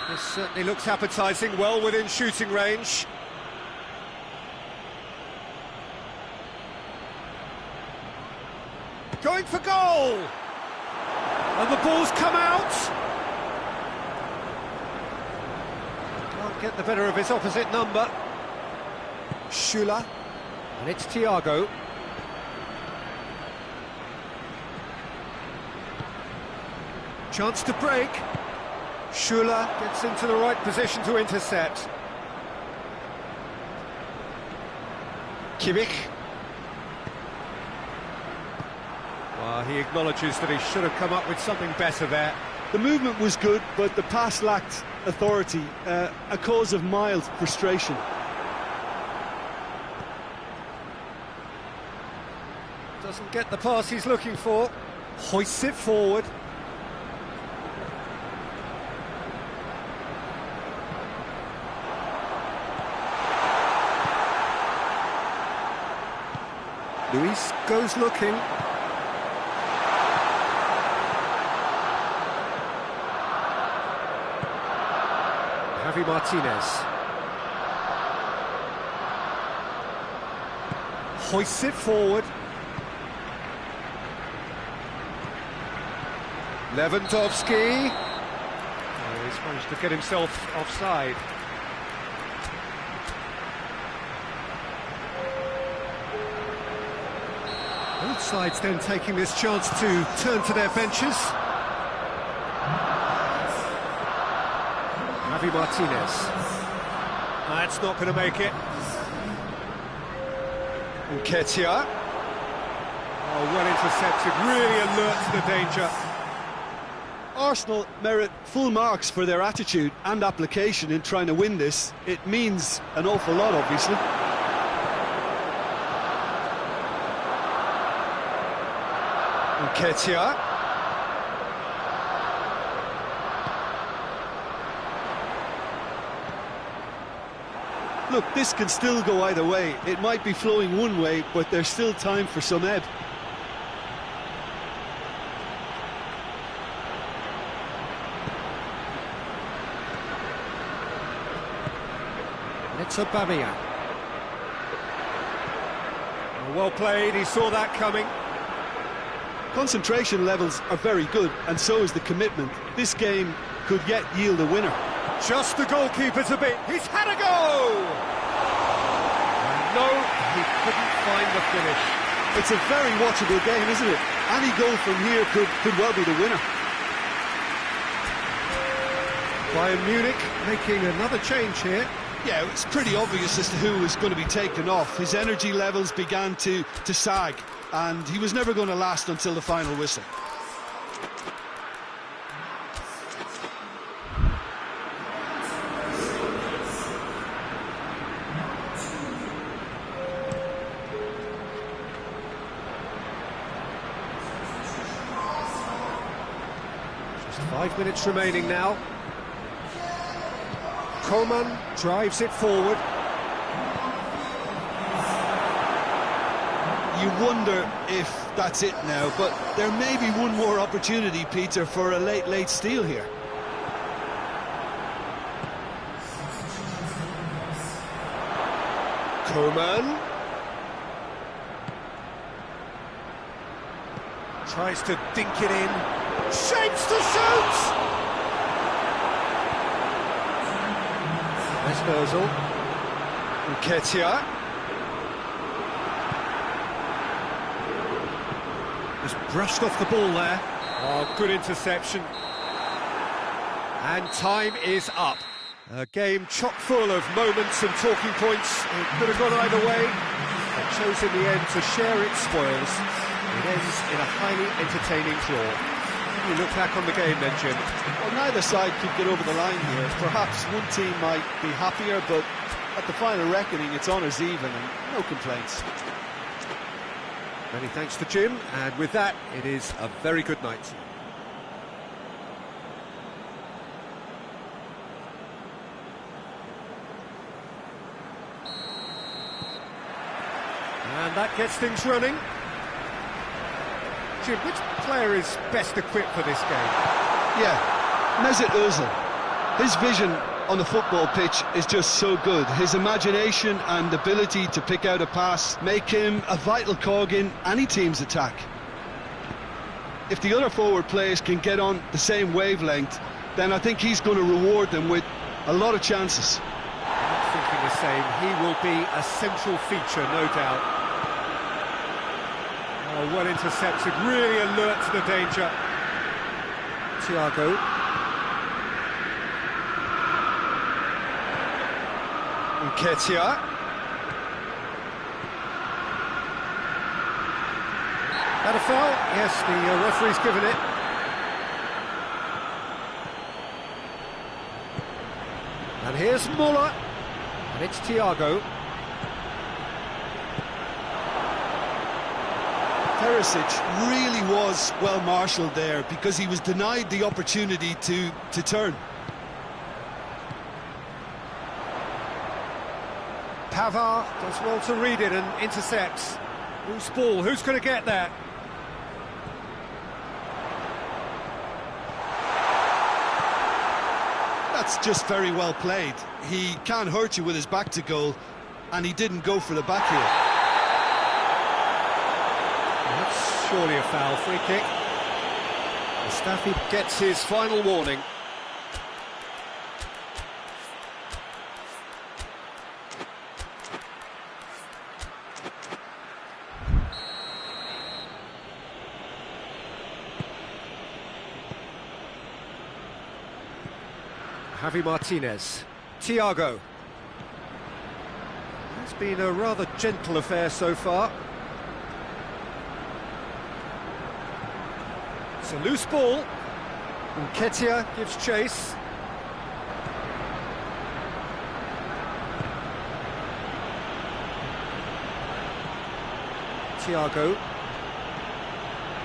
This certainly looks appetising, well within shooting range. Going for goal! And the ball's come out! Can't get the better of his opposite number. Schüller. And it's Thiago. Chance to break. Schüller gets into the right position to intercept. Kimmich. Well, he acknowledges that he should have come up with something better there. The movement was good, but the pass lacked authority, a cause of mild frustration. Doesn't get the pass he's looking for. Hoists it forward. Luis goes looking. Javi Martinez. Hoists it forward. Lewandowski. Oh, he's managed to get himself offside. Both sides then taking this chance to turn to their benches. Javi Martinez. That's not going to make it. Nketiah. Oh, well intercepted, really alert to the danger. Arsenal merit full marks for their attitude and application in trying to win this. It means an awful lot, obviously. Nketiah. Look, this can still go either way. It might be flowing one way, but there's still time for some ebb. It's Aubameyang. Well played, he saw that coming. Concentration levels are very good, and so is the commitment. This game could yet yield a winner. Just the goalkeeper to beat. He's had a go! And No, he couldn't find the finish. It's a very watchable game, isn't it? Any goal from here could well be the winner. Bayern Munich making another change here. Yeah, it's pretty obvious as to who was going to be taken off. His energy levels began to sag, and he was never going to last until the final whistle. Just 5 minutes remaining now. Coman drives it forward. You wonder if that's it now, but there may be one more opportunity, Peter, for a late steal here. Coman tries to dink it in, shapes to shoot! Nice Ozil. Nketiah. Just brushed off the ball there. Oh, good interception. And time is up. A game chock full of moments and talking points. It could have gone either way. It chose in the end to share its spoils. It ends in a highly entertaining draw. You look back on the game then, Jim. Well, neither side could get over the line here. Perhaps one team might be happier, but at the final reckoning, it's honours even and no complaints. Many thanks to Jim, and with that, it is a very good night. And that gets things running. Jim, which player is best equipped for this game? Yeah, Mesut Ozil. His vision on the football pitch is just so good. His imagination and ability to pick out a pass make him a vital cog in any team's attack. If the other forward players can get on the same wavelength, then I think he's going to reward them with a lot of chances. I'm not thinking the same. He will be a central feature, no doubt. Oh, well intercepted, really alert to the danger. Thiago. Nketiah. That a foul? Yes, the referee's given it. And here's Muller. And it's Thiago. Perisic really was well marshalled there because he was denied the opportunity to turn. Pavard does well to read it and intercepts. Loose ball, who's going to get there? That's just very well played. He can't hurt you with his back to goal, and he didn't go for the back heel. That's surely a foul. Free kick. Mustafi gets his final warning. Javi Martinez. Thiago. It's been a rather gentle affair so far. It's a loose ball. Nketiah gives chase. Thiago.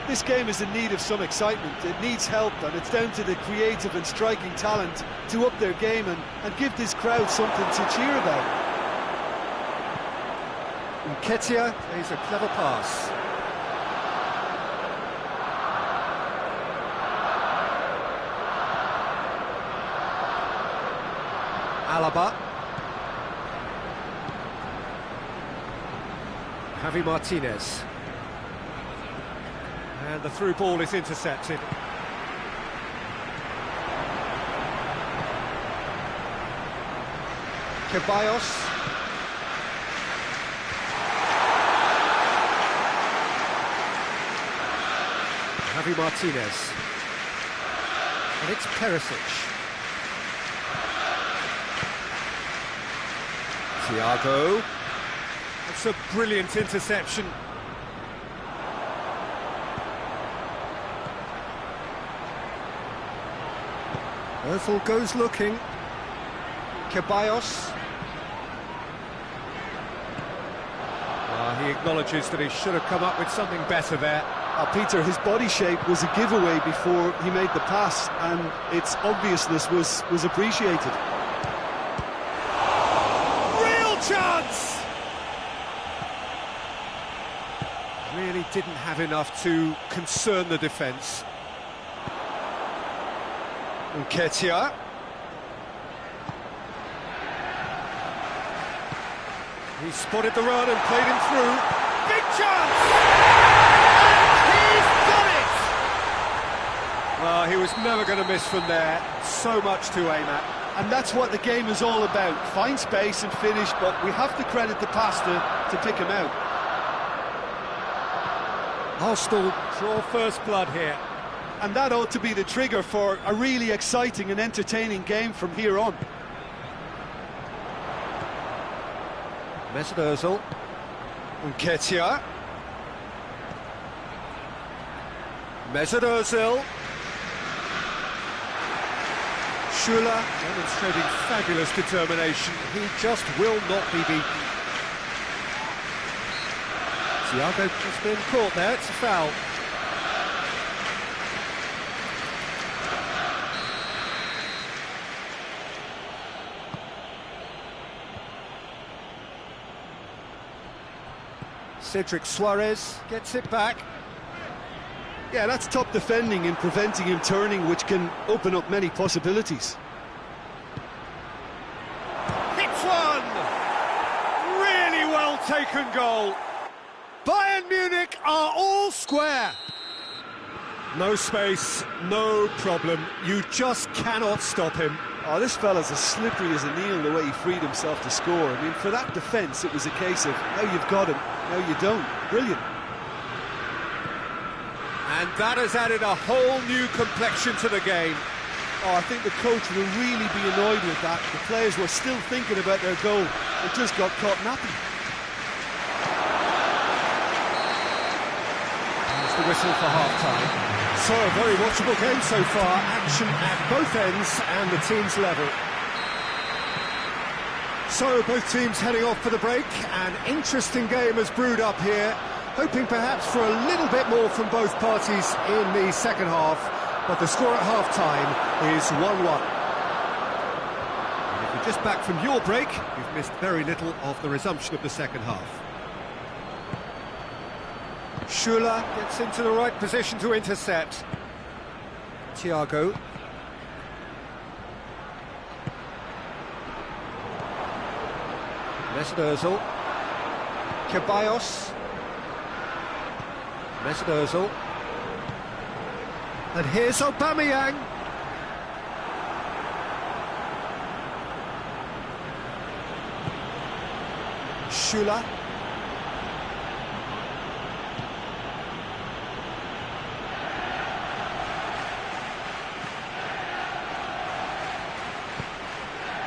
This game is in need of some excitement. It needs help, and it's down to the creative and striking talent to up their game and give this crowd something to cheer about. Nketiah plays a clever pass. Alaba. Javi Martinez. And the through ball is intercepted. Ceballos. Javi Martinez. And it's Perisic. Thiago. It's a brilliant interception. Ozil goes looking. Ceballos. He acknowledges that he should have come up with something better there. Peter, his body shape was a giveaway before he made the pass, and its obviousness was appreciated. Real chance! Really didn't have enough to concern the defence. Nketiah. He spotted the run and played him through. Big chance! And he's done it! Well, he was never going to miss from there. So much to aim at. And that's what the game is all about. Find space and finish, but we have to credit the pass to pick him out. Arsenal draw first blood here. And that ought to be the trigger for a really exciting and entertaining game from here on. Mesut Ozil. Nketiah. Mesut Ozil. Schüller demonstrating fabulous determination. He just will not be beaten. Thiago has been caught there, it's a foul. Cedric Suarez gets it back. Yeah, that's top defending and preventing him turning, which can open up many possibilities. Hits one! Really well taken goal. Bayern Munich are all square. No space, no problem. You just cannot stop him. Oh, this fella's as slippery as an eel the way he freed himself to score. I mean, for that defence, it was a case of, now you've got him, now you don't. Brilliant. And that has added a whole new complexion to the game. Oh, I think the coach will really be annoyed with that. The players were still thinking about their goal. They just got caught napping. There's the whistle for half-time. So, a very watchable game so far. Action at both ends and the teams level. So, both teams heading off for the break. An interesting game has brewed up here. Hoping perhaps for a little bit more from both parties in the second half. But the score at half-time is 1-1. And if you're just back from your break, you've missed very little of the resumption of the second half. Schüller gets into the right position to intercept. Thiago. Mesut Ozil. Ceballos. Mesut Ozil. And here's Aubameyang. Schüller.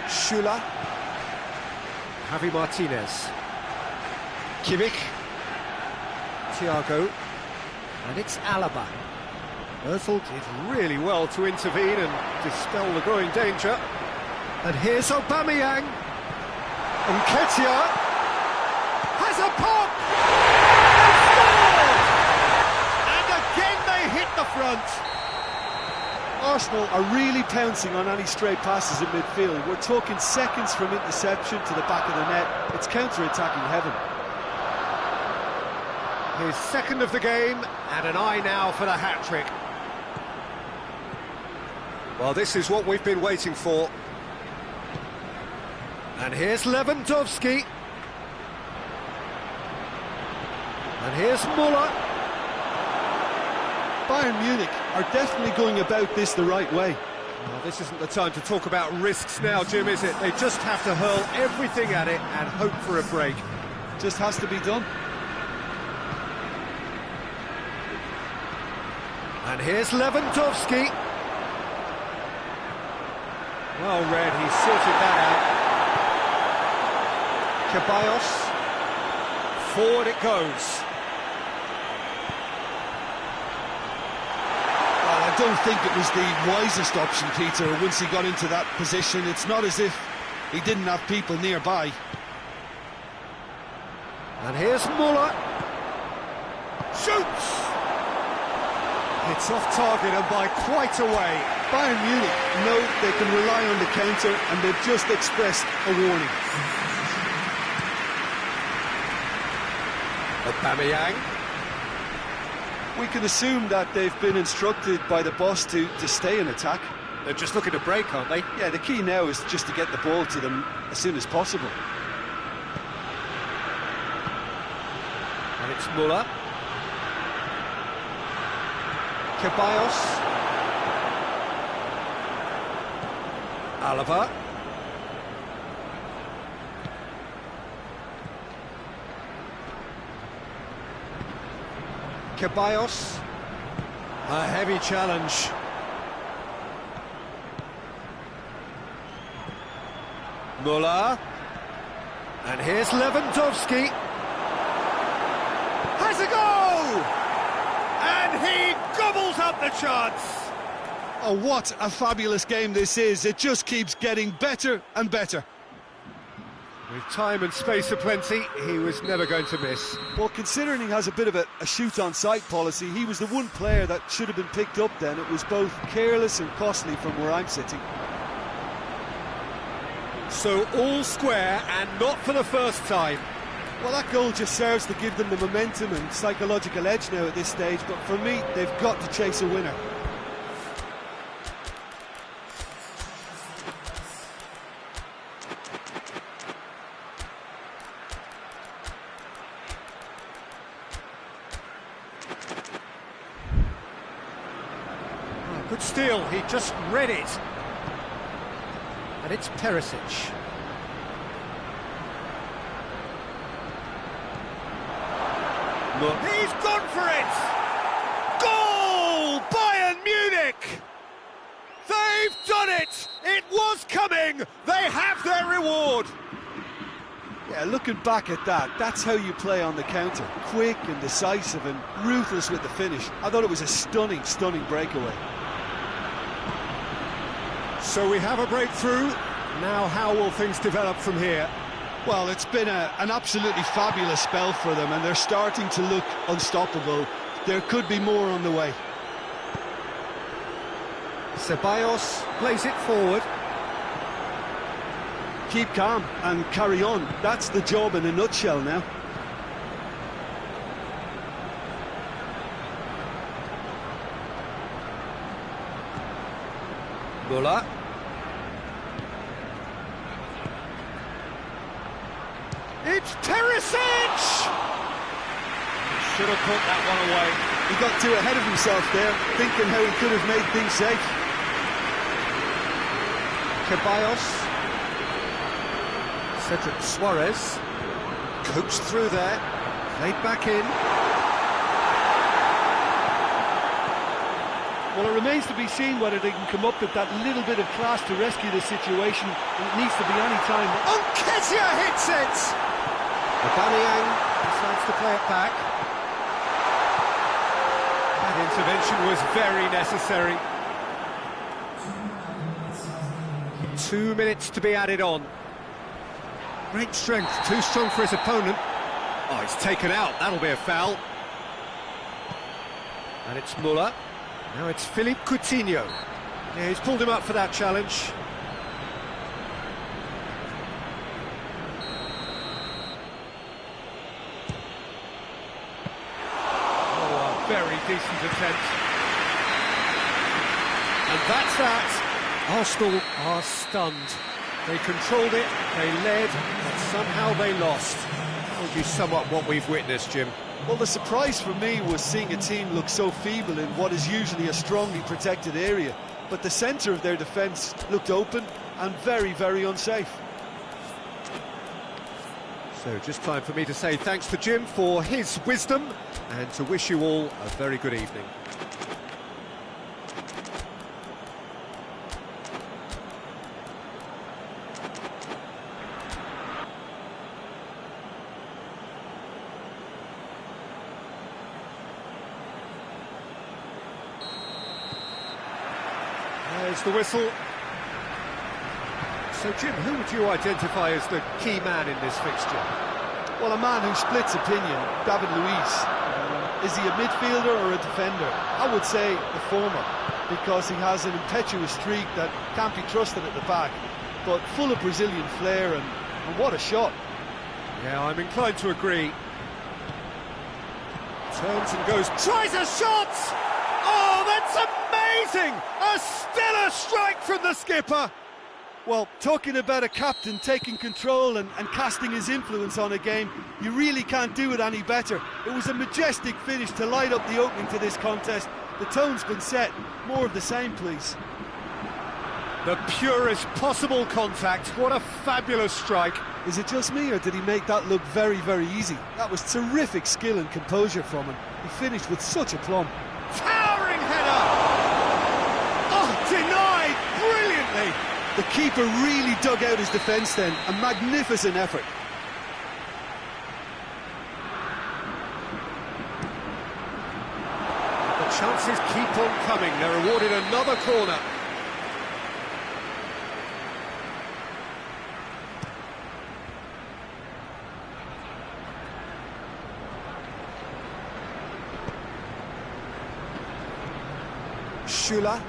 Schüller. Javi Martinez. Kimmich. Thiago. And it's Alaba. Ozil did really well to intervene and dispel the growing danger. And here's Aubameyang. Nketiah has a pop! They scored! And again they hit the front. Arsenal are really pouncing on any stray passes in midfield. We're talking seconds from interception to the back of the net. It's counter-attacking heaven. His second of the game, and an eye now for the hat-trick. Well, this is what we've been waiting for. And here's Lewandowski. And here's Muller. Bayern Munich are definitely going about this the right way. Well, this isn't the time to talk about risks now, Jim, is it? They just have to hurl everything at it and hope for a break. Just has to be done. And here's Lewandowski. Well read, he sorted that out. Ceballos. Forward it goes. Well, I don't think it was the wisest option, Peter, once he got into that position. It's not as if he didn't have people nearby. And here's Muller. Shoots! It's off target and by quite a way. Bayern Munich know they can rely on the counter, and they've just expressed a warning. Aubameyang. We can assume that they've been instructed by the boss to stay in attack. They're just looking to break, aren't they? Yeah, the key now is just to get the ball to them as soon as possible. And it's Muller. Ceballos. Alaba. Ceballos. A heavy challenge. Muller. And here's Lewandowski. Has a go! And he gobbles up the chance! Oh, what a fabulous game this is. It just keeps getting better and better. With time and space aplenty, he was never going to miss. Well, considering he has a bit of a shoot-on-sight policy, he was the one player that should have been picked up then. It was both careless and costly from where I'm sitting. So all square, and not for the first time. Well, that goal just serves to give them the momentum and psychological edge now at this stage, but for me, they've got to chase a winner. Oh, good steal, he just read it. And it's Perisic. Look. He's gone for it! Goal! Bayern Munich! They've done it! It was coming! They have their reward! Yeah, looking back at that, that's how you play on the counter. Quick and decisive and ruthless with the finish. I thought it was a stunning, stunning breakaway. So we have a breakthrough. Now how will things develop from here? Well, it's been an absolutely fabulous spell for them, and they're starting to look unstoppable. There could be more on the way. Ceballos plays it forward. Keep calm and carry on. That's the job in a nutshell now. Muller. It's Perisic! Should have put that one away. He got too ahead of himself there, thinking how he could have made things safe. Ceballos. Cedric Suarez. Coached through there. Played back in. Well, it remains to be seen whether they can come up with that little bit of class to rescue the situation. It needs to be any time. Nketiah hits it! Aubameyang decides to play it back. That intervention was very necessary. 2 minutes to be added on. Great strength, too strong for his opponent. Oh, he's taken out, that'll be a foul. And it's Muller. Now it's Philippe Coutinho. Yeah, he's pulled him up for that challenge. Oh, a very decent attempt. And that's that. Arsenal are stunned. They controlled it, they led, and somehow they lost. How would you sum up what we've witnessed, Jim? Well, the surprise for me was seeing a team look so feeble in what is usually a strongly protected area. But the centre of their defence looked open and very, very unsafe. So just time for me to say thanks to Jim for his wisdom and to wish you all a very good evening. There's the whistle. So, Jim, who would you identify as the key man in this fixture? Well, a man who splits opinion, David Luiz. Is he a midfielder or a defender? I would say the former, because he has an impetuous streak that can't be trusted at the back, but full of Brazilian flair, and what a shot. Yeah, I'm inclined to agree. Turns and goes, tries a shot! Oh, that's amazing! A stellar strike from the skipper! Well, talking about a captain taking control and casting his influence on a game, you really can't do it any better. It was a majestic finish to light up the opening to this contest. The tone's been set. More of the same, please. The purest possible contact. What a fabulous strike. Is it just me, or did he make that look very, very easy? That was terrific skill and composure from him. He finished with such aplomb. Towering header! Oh, denied brilliantly! The keeper really dug out his defence then. A magnificent effort. The chances keep on coming. They're awarded another corner. Schüller.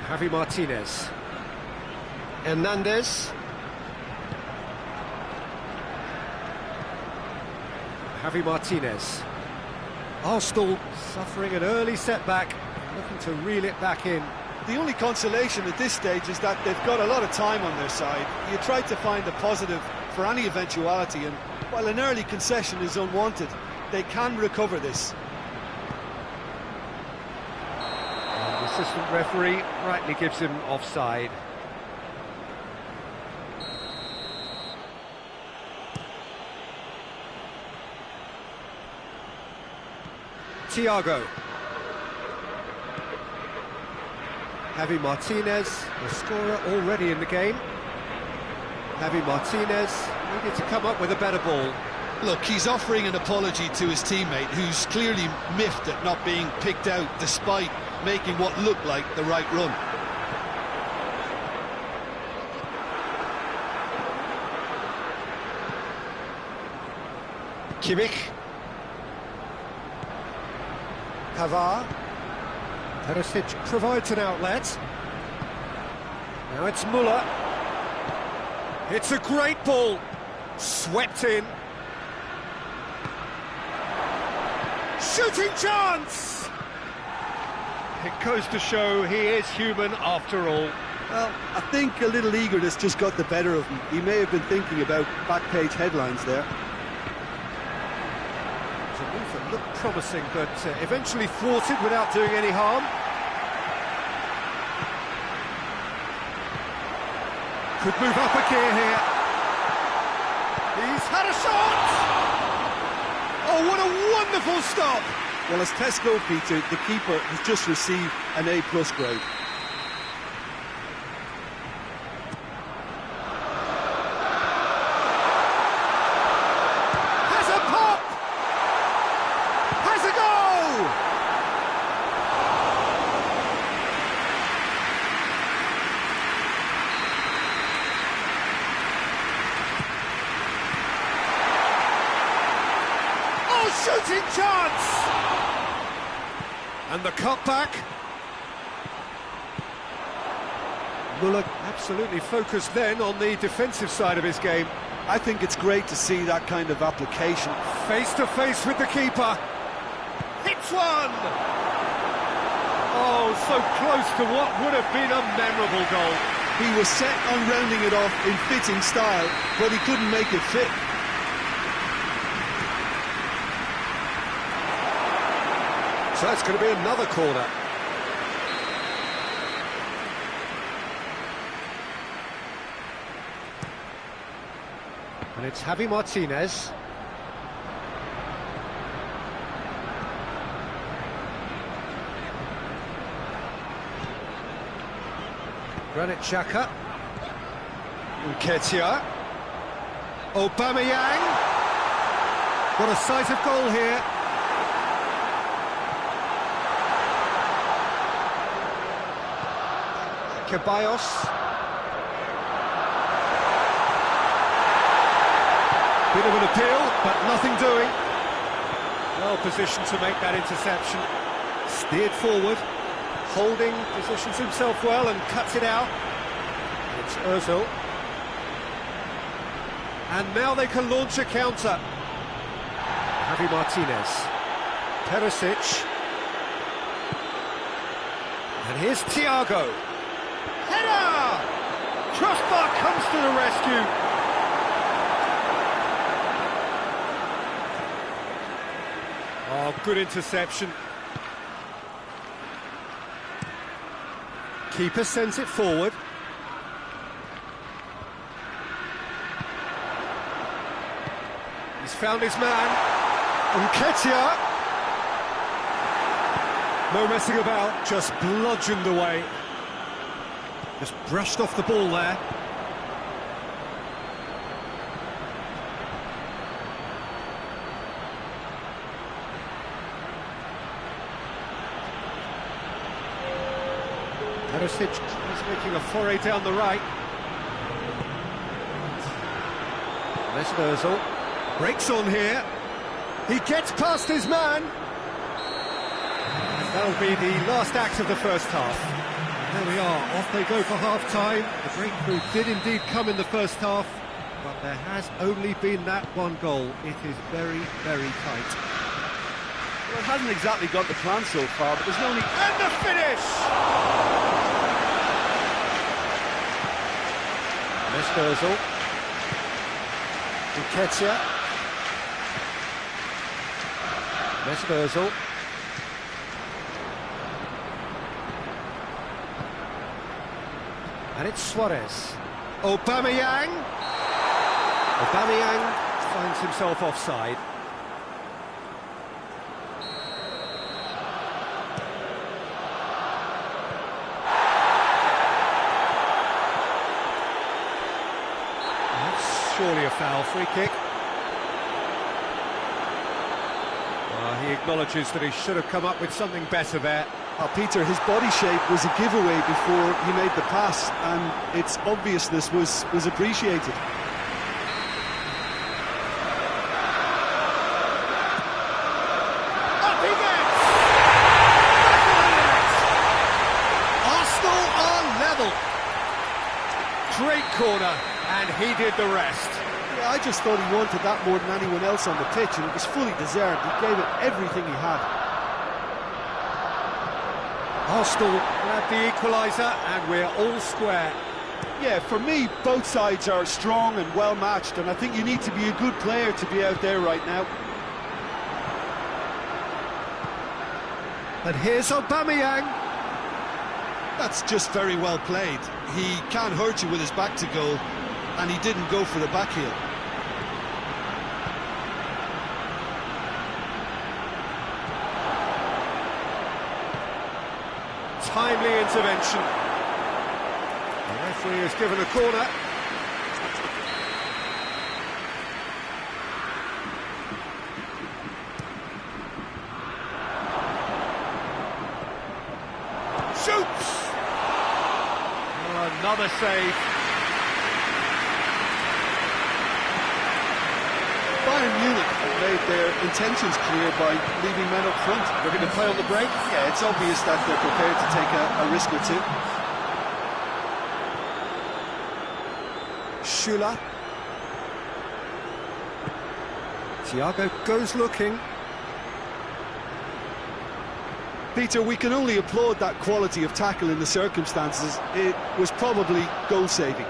Javi Martinez. Hernandez. Javi Martinez. Arsenal suffering an early setback, looking to reel it back in. The only consolation at this stage is that they've got a lot of time on their side. You try to find a positive for any eventuality, and while an early concession is unwanted, they can recover this. The assistant referee rightly gives him offside. Thiago. Javi Martinez, the scorer already in the game. Javi Martinez needed to come up with a better ball. Look, he's offering an apology to his teammate, who's clearly miffed at not being picked out despite making what looked like the right run. Kimmich. Pavard. Perisic provides an outlet. Now it's Müller. It's a great ball. Swept in. Shooting chance! It goes to show he is human after all. Well, I think a little eagerness just got the better of him. He may have been thinking about back-page headlines there. It's a move that looked promising, but eventually thwarted without doing any harm. Could move up a gear here. He's had a shot! Oh, what a wonderful stop! Well, as tests go, Peter, the keeper has just received an A+ grade. Has a pop! Has a goal! Oh, shooting chance! And the cutback. Müller absolutely focused then on the defensive side of his game. I think it's great to see that kind of application. Face to face with the keeper. Hits one! Oh, so close to what would have been a memorable goal. He was set on rounding it off in fitting style, but he couldn't make it fit. So that's going to be another corner. And it's Javi Martinez. Granit Xhaka. Nketiah. Aubameyang. Got a sight of goal here. Ceballos. Bit of an appeal, but nothing doing. Well positioned to make that interception. Steered forward, holding, positions himself well and cuts it out. It's Ozil. And now they can launch a counter. Javi Martinez. Perisic. And here's Thiago. Header! Crossbar comes to the rescue. Oh, good interception. Keeper sends it forward. He's found his man. Nketiah. No messing about, just bludgeoned away. Just brushed off the ball there. Perisic is making a foray down the right. There's Ozil. Breaks on here. He gets past his man. And that'll be the last act of the first half. And there we are, off they go for half-time. The breakthrough did indeed come in the first half, but there has only been that one goal. It is very, very tight. Well, it hasn't exactly got the plan so far, but there's no need... And the finish! Mesut Ozil. Nketiah. Mesut Ozil. And it's Suarez. Aubameyang. Aubameyang finds himself offside. Surely a foul, free kick. He acknowledges that he should have come up with something better there. Peter, his body shape was a giveaway before he made the pass, and its obviousness was appreciated. Up he gets! Arsenal are level. Great corner, and he did the rest. Yeah, I just thought he wanted that more than anyone else on the pitch, and it was fully deserved. He gave it everything he had. Arsenal grab the equaliser, and we're all square. Yeah, for me, both sides are strong and well matched, and I think you need to be a good player to be out there right now. And here's Aubameyang. That's just very well played. He can't hurt you with his back to goal, and he didn't go for the back heel. Timely intervention. The referee has given a corner. Shoots! Oh, another save. Bayern Munich have made their intentions clear by leaving men up front. They're going to play on the break. Yeah, it's obvious that they're prepared to take a risk or two. Schüller. Thiago goes looking. Peter, we can only applaud that quality of tackle in the circumstances. It was probably goal-saving.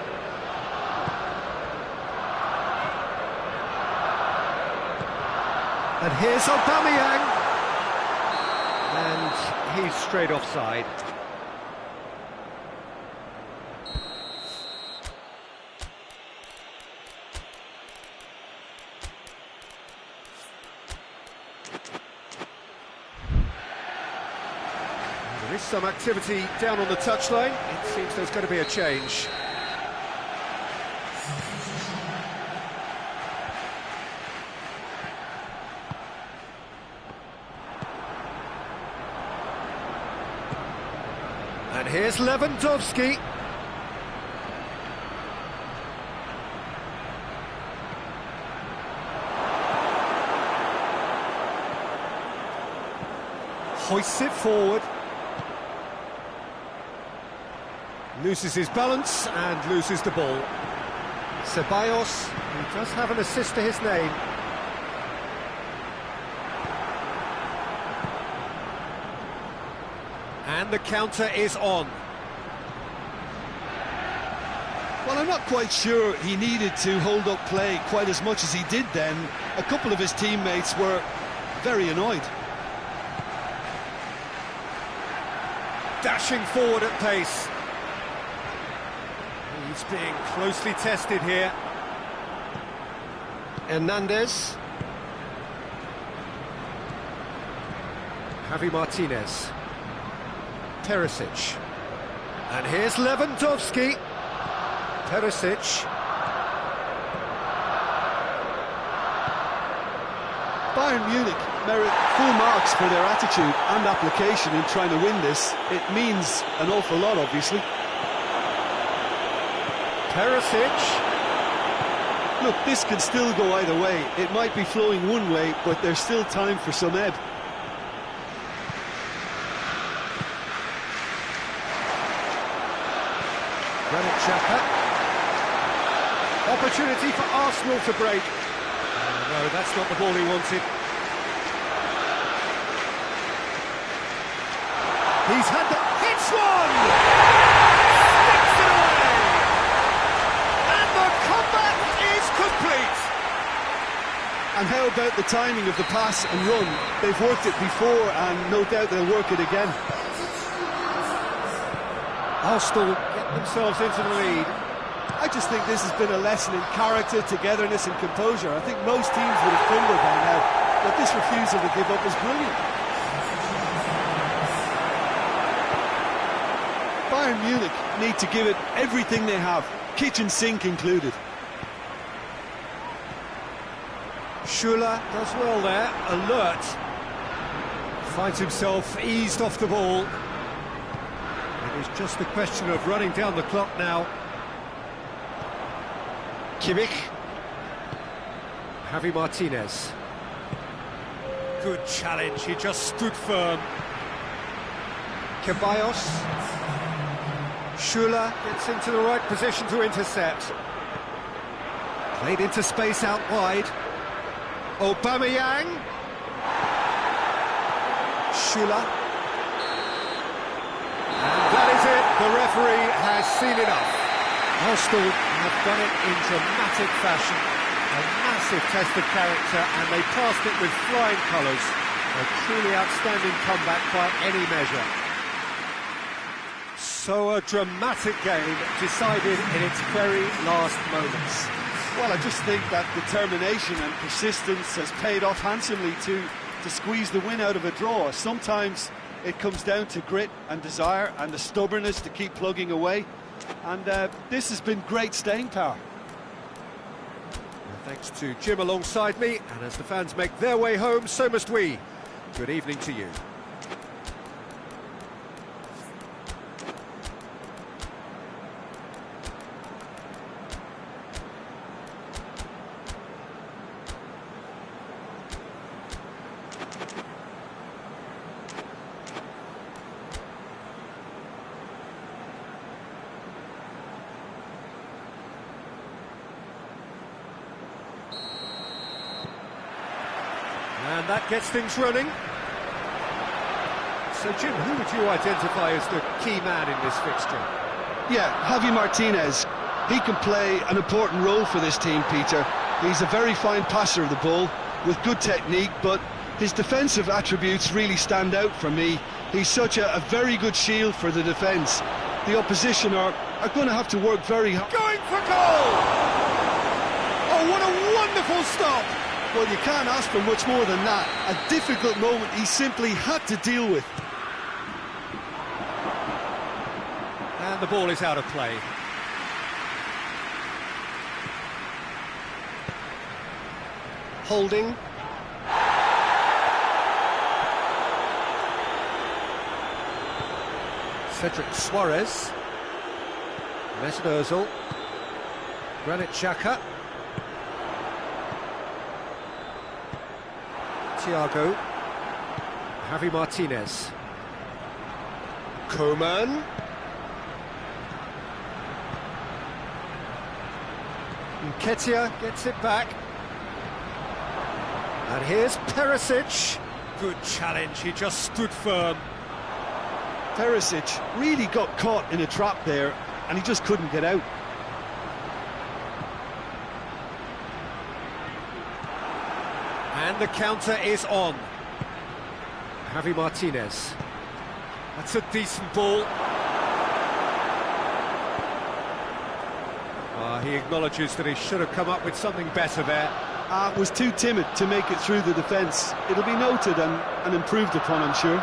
And here's Aubameyang. And he's straight offside. There is some activity down on the touchline. It seems there's going to be a change. And here's Lewandowski. hoists it forward. Loses his balance and loses the ball. Ceballos, who does have an assist to his name. And the counter is on. Well, I'm not quite sure he needed to hold up play quite as much as he did then. A couple of his teammates were very annoyed. Dashing forward at pace. He's being closely tested here. Hernandez. Javi Martinez. Perisic. And here's Lewandowski. Perisic. Bayern Munich merit full marks for their attitude and application in trying to win this. It means an awful lot, obviously. Perisic. Look, this can still go either way. It might be flowing one way, but there's still time for some ebb. Granit Xhaka. Opportunity for Arsenal to break. No, that's not the ball he wanted. He's had the... Hits one! Sticks it away! And the comeback is complete! And how about the timing of the pass and run? They've worked it before and no doubt they'll work it again. Arsenal get themselves into the lead. I just think this has been a lesson in character, togetherness and composure. I think most teams would have crumbled by now, but this refusal to give up is brilliant. Bayern Munich need to give it everything they have, kitchen sink included. Schüller does well there, alert. Finds himself eased off the ball. It is just a question of running down the clock now. Kimmich. Javi Martinez. Good challenge, he just stood firm. Ceballos. Schüller gets into the right position to intercept. Played into space out wide. Aubameyang. Schüller. And that is it, the referee has seen enough. Arsenal have done it in dramatic fashion, a massive test of character, and they passed it with flying colours. A truly outstanding comeback by any measure. So a dramatic game decided in its very last moments. Well, I just think that determination and persistence has paid off handsomely to squeeze the win out of a draw. Sometimes it comes down to grit and desire and the stubbornness to keep plugging away. And this has been great staying power. Thanks to Jim alongside me, and as the fans make their way home, so must we. Good evening to you. And that gets things running. So, Jim, who would you identify as the key man in this fixture? Yeah, Javi Martinez. He can play an important role for this team, Peter. He's a very fine passer of the ball with good technique, but his defensive attributes really stand out for me. He's such a very good shield for the defence. The opposition are going to have to work very hard. Going for goal! Oh, what a wonderful stop! Well, you can't ask for much more than that. A difficult moment he simply had to deal with. And the ball is out of play. Holding. Cedric Suarez. Mesut Ozil. Granit Xhaka. Thiago. Javi Martinez. Koeman. Nketiah gets it back. And here's Perisic. Good challenge, he just stood firm. Perisic really got caught in a trap there, and he just couldn't get out. And the counter is on. Javi Martinez. That's a decent ball. He acknowledges that he should have come up with something better there. Was too timid to make it through the defence. It'll be noted and improved upon, I'm sure.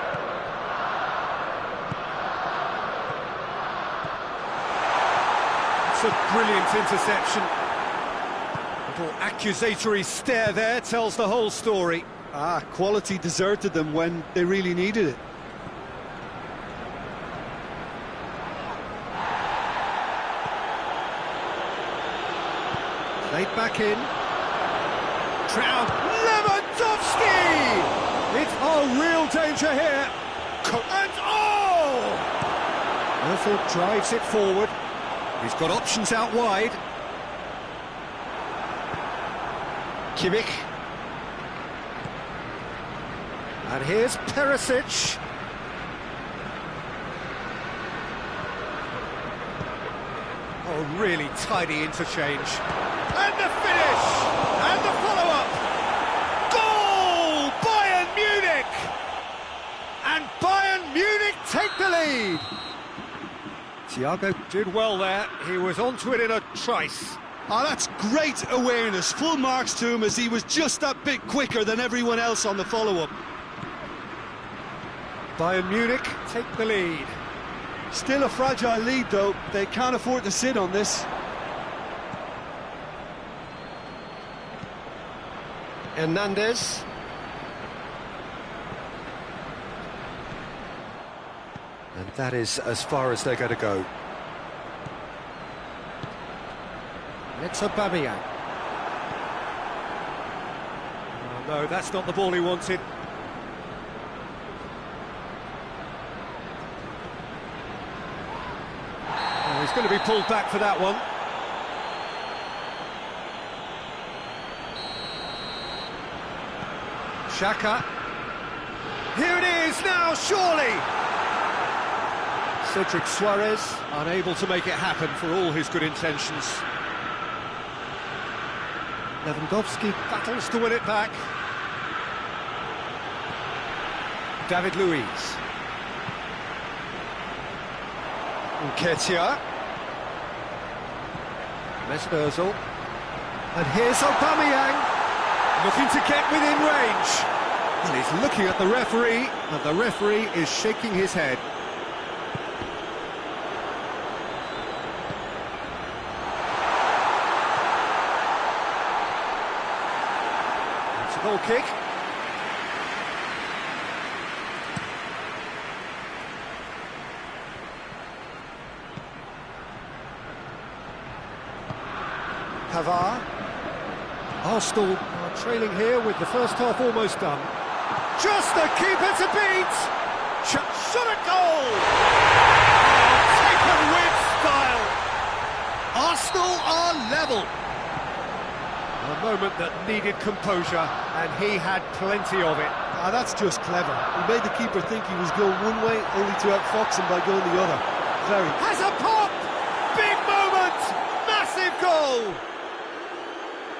It's a brilliant interception. Little accusatory stare there tells the whole story. Quality deserted them when they really needed it. Played back in. Trout. Lewandowski! It's real danger here. And Erfurt drives it forward. He's got options out wide. Kimmich. And here's Perisic. Really tidy interchange. And the finish! And the follow-up! Goal! Bayern Munich! And Bayern Munich take the lead! Thiago did well there. He was onto it in a trice. That's great awareness. Full marks to him, as he was just that bit quicker than everyone else on the follow-up. Bayern Munich take the lead. Still a fragile lead, though. They can't afford to sit on this. Hernandez. And that is as far as they're going to go. It's Aubameyang. Oh, no, that's not the ball he wanted. He's going to be pulled back for that one. Xhaka. Here it is now, surely! Cedric Suarez unable to make it happen for all his good intentions. Lewandowski battles to win it back. David Luiz. Nketiah. Mesut Ozil. And here's Aubameyang, looking to get within range. And he's looking at the referee, and the referee is shaking his head. It's a goal kick. Pavard. Arsenal are trailing here with the first half almost done. Just the keeper to beat! Shot at goal! Taken with style! Arsenal are level! A moment that needed composure, and he had plenty of it. That's just clever. He made the keeper think he was going one way, only to outfox him by going the other. Very. Has a pop! Big moment! Massive goal!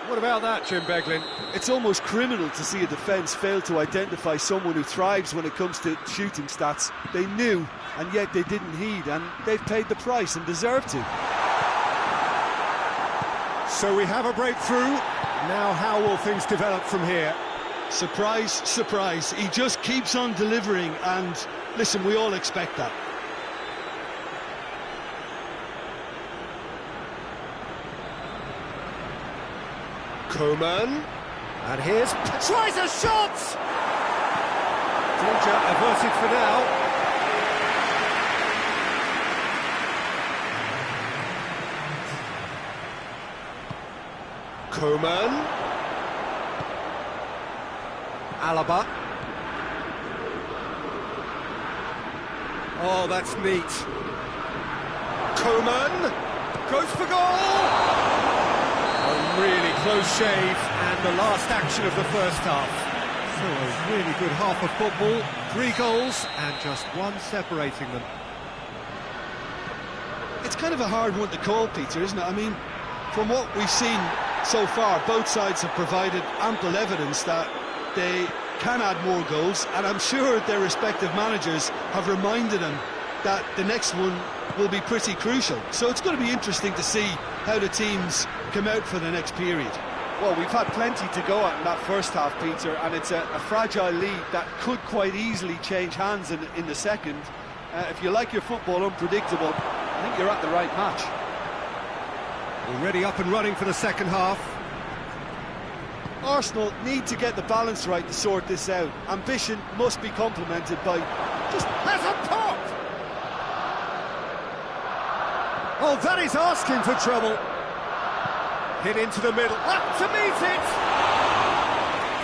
What about that, Jim Beglin? It's almost criminal to see a defence fail to identify someone who thrives when it comes to shooting stats. They knew, and yet they didn't heed, and they've paid the price and deserve to. So we have a breakthrough. Now how will things develop from here? Surprise, surprise. He just keeps on delivering, and listen, we all expect that. Koeman, and here's... tries a shot! Danger averted for now. Koeman. Alaba. Oh, that's neat. Koeman goes for goal! A really close shave, and the last action of the first half. So a really good half of football, 3 goals, and just one separating them. It's kind of a hard one to call, Peter, isn't it? I mean, from what we've seen so far, both sides have provided ample evidence that they can add more goals, and I'm sure their respective managers have reminded them that the next one will be pretty crucial. So it's going to be interesting to see how the teams come out for the next period. Well, we've had plenty to go at in that first half, Peter, and it's a fragile lead that could quite easily change hands in the second. If you like your football unpredictable, I think you're at the right match. Already up and running for the second half. Arsenal need to get the balance right to sort this out. Ambition must be complemented by just Has a pop! Oh, that is asking for trouble. Hit into the middle, up to meet it!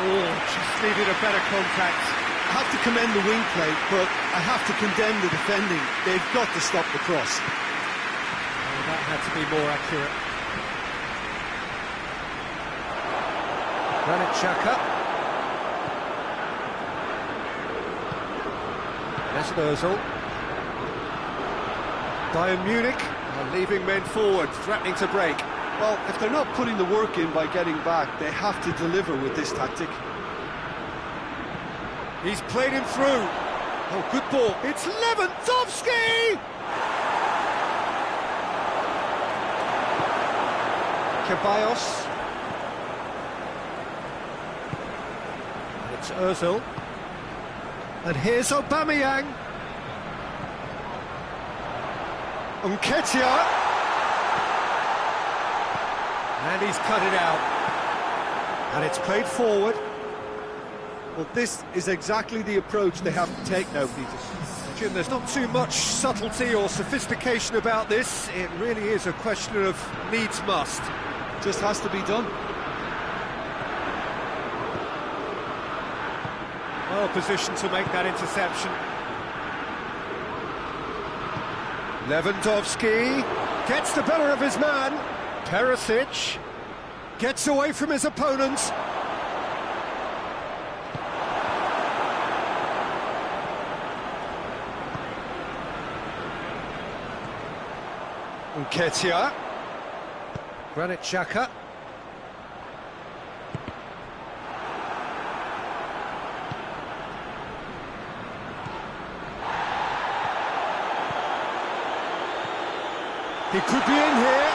Oh, just needed a better contact. I have to commend the wing play, but I have to condemn the defending. They've got to stop the cross. Oh, that had to be more accurate. Granit Xhaka. Mesut Ozil. Bayern Munich are leaving men forward, threatening to break. Well, if they're not putting the work in by getting back, they have to deliver with this tactic. He's played him through. Oh, good ball. It's Lewandowski! Ceballos. It's Ozil. And here's Aubameyang. Nketiah. And he's cut it out. And it's played forward. Well, this is exactly the approach they have to take now, Peter. Jim, there's not too much subtlety or sophistication about this. It really is a question of needs must. Just has to be done. Well positioned to make that interception. Lewandowski gets the better of his man. Perisic gets away from his opponents. Nketiah. Granit Xhaka. He could be in here.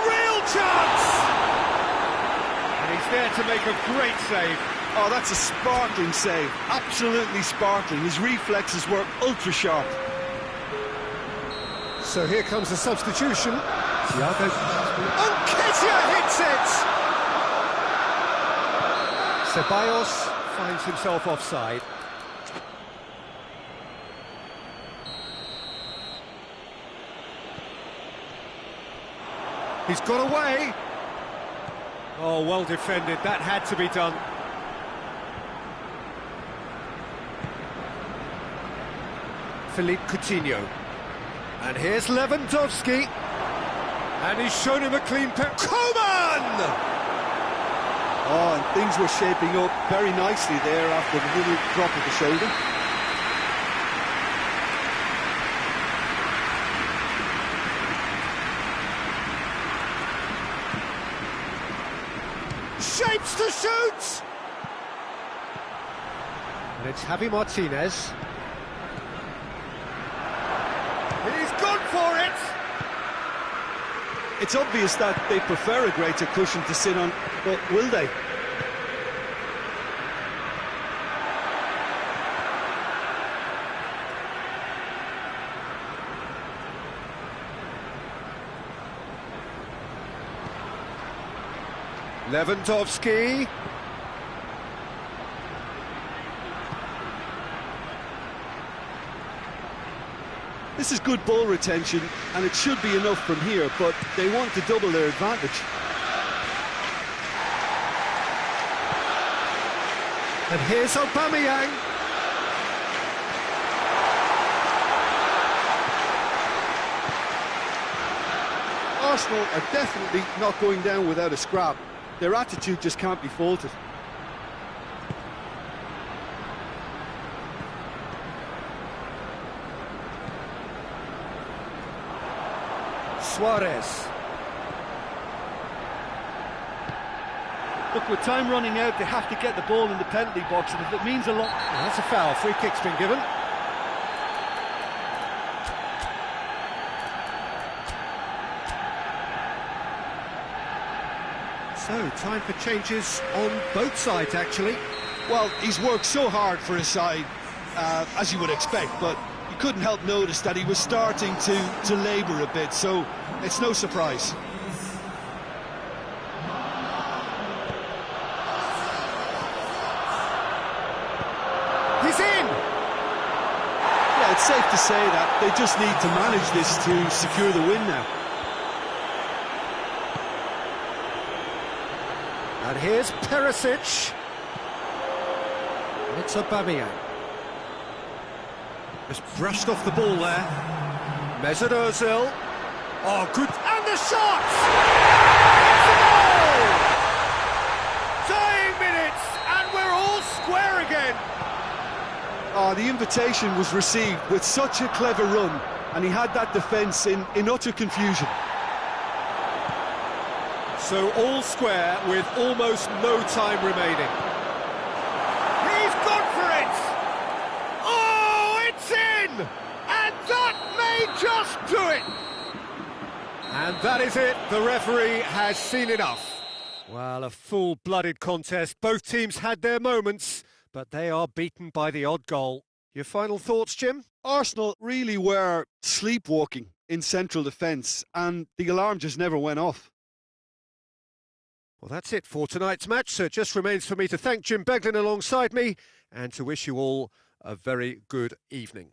Real chance! And he's there to make a great save. Oh, that's a sparkling save. Absolutely sparkling. His reflexes were ultra sharp. So here comes the substitution. Thiago. Nketiah hits it! Ceballos finds himself offside. He's got away. Oh, well defended. That had to be done. Philippe Coutinho. And here's Lewandowski. And he's shown him a clean pair. Koeman! Oh, and things were shaping up very nicely there after the little drop of the shoulder. Shapes to shoot! And it's Javi Martinez. He's gone for it! It's obvious that they prefer a greater cushion to sit on, but will they? Lewandowski. This is good ball retention, and it should be enough from here, but they want to double their advantage. And here's Aubameyang. Arsenal are definitely not going down without a scrap. Their attitude just can't be faulted. Suarez. Look, with time running out, they have to get the ball in the penalty box, and if it means a lot... Oh, that's a foul. Free kick's been given. So, time for changes on both sides, actually. Well, he's worked so hard for his side, as you would expect, but you couldn't help notice that he was starting to labour a bit, so it's no surprise. He's in! Yeah, it's safe to say that they just need to manage this to secure the win now. And here's Perisic. And it's Aubameyang. Just brushed off the ball there. Mesut Ozil. Oh, good. And the shot! It's a goal! Dying minutes, and we're all square again. Oh, the invitation was received with such a clever run, and he had that defence in utter confusion. So all square with almost no time remaining. He's gone for it! Oh, it's in! And that may just do it! And that is it. The referee has seen enough. Well, a full-blooded contest. Both teams had their moments, but they are beaten by the odd goal. Your final thoughts, Jim? Arsenal really were sleepwalking in central defence, and the alarm just never went off. Well, that's it for tonight's match, so it just remains for me to thank Jim Beglin alongside me and to wish you all a very good evening.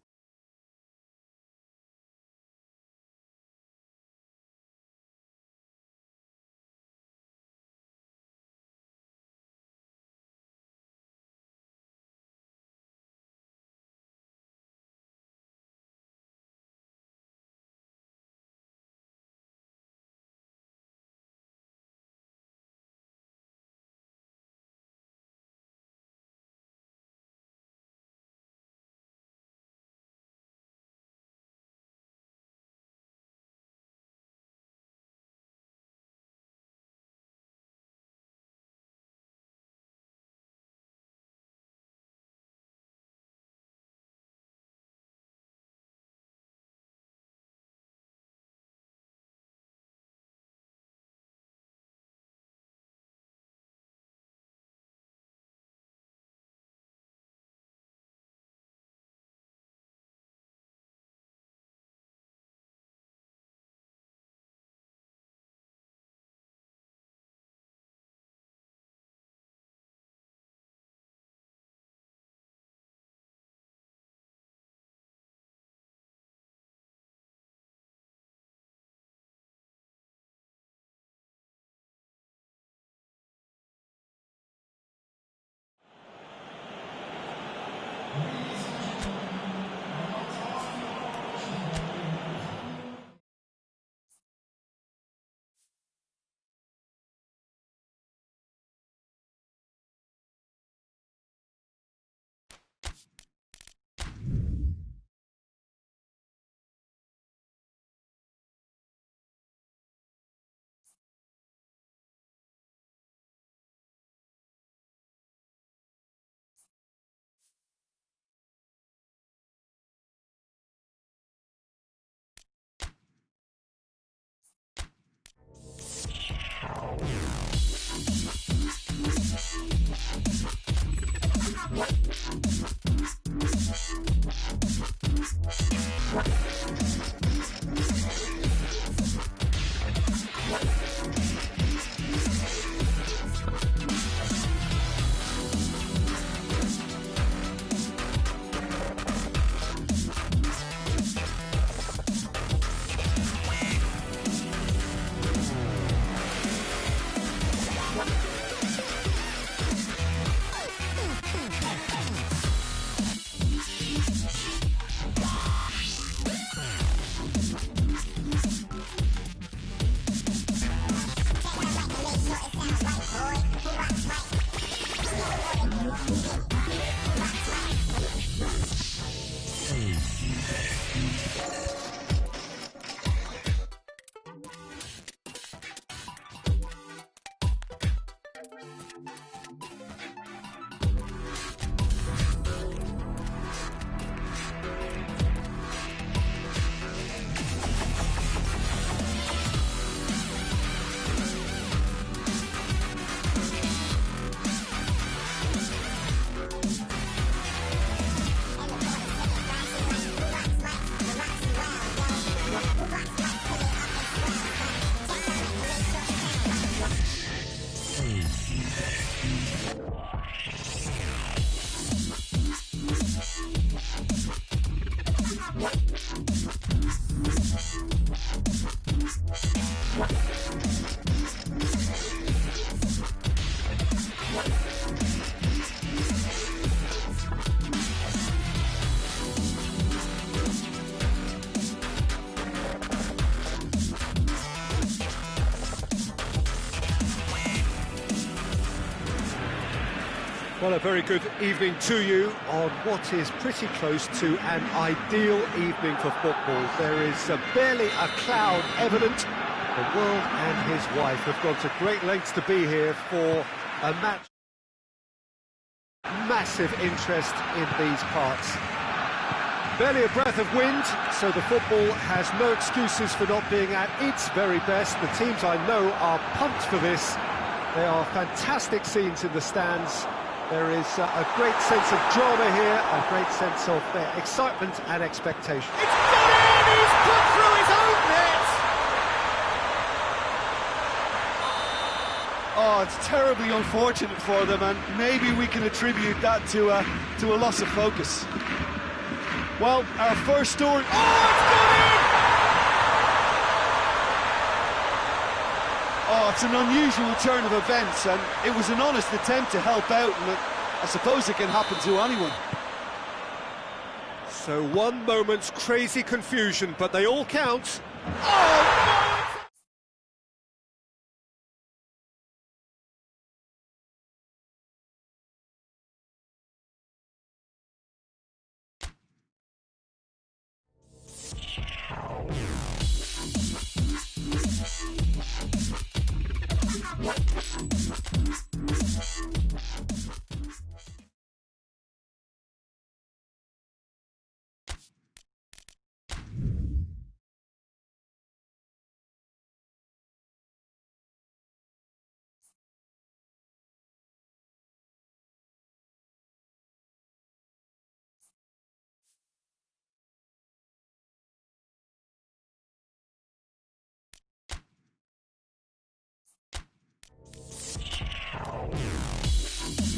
Well, a very good evening to you on what is pretty close to an ideal evening for football. There is barely a cloud evident. The world and his wife have gone to great lengths to be here for a match. Massive interest in these parts. Barely a breath of wind, so the football has no excuses for not being at its very best. The teams I know are pumped for this. There are fantastic scenes in the stands. There is a great sense of drama here, a great sense of excitement and expectation. It's got in! He's put through his own net! Oh, it's terribly unfortunate for them, and maybe we can attribute that to a loss of focus. Well, our first story... Oh, it's got in! Oh, it's an unusual turn of events, and it was an honest attempt to help out, and I suppose it can happen to anyone. So one moment's crazy confusion, but they all count. Oh, no!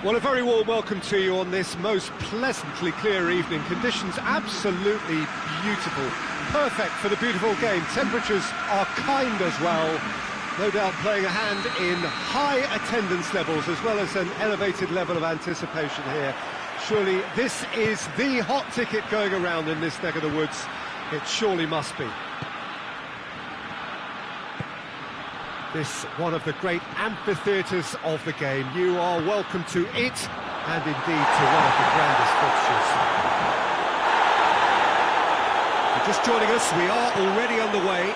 Well, a very warm welcome to you on this most pleasantly clear evening. Conditions absolutely beautiful. Perfect for the beautiful game. Temperatures are kind as well. No doubt playing a hand in high attendance levels as well as an elevated level of anticipation here. Surely this is the hot ticket going around in this neck of the woods. It surely must be. This one of the great amphitheatres of the game. You are welcome to it, and indeed to one of the grandest fixtures. If you're just joining us, we are already underway.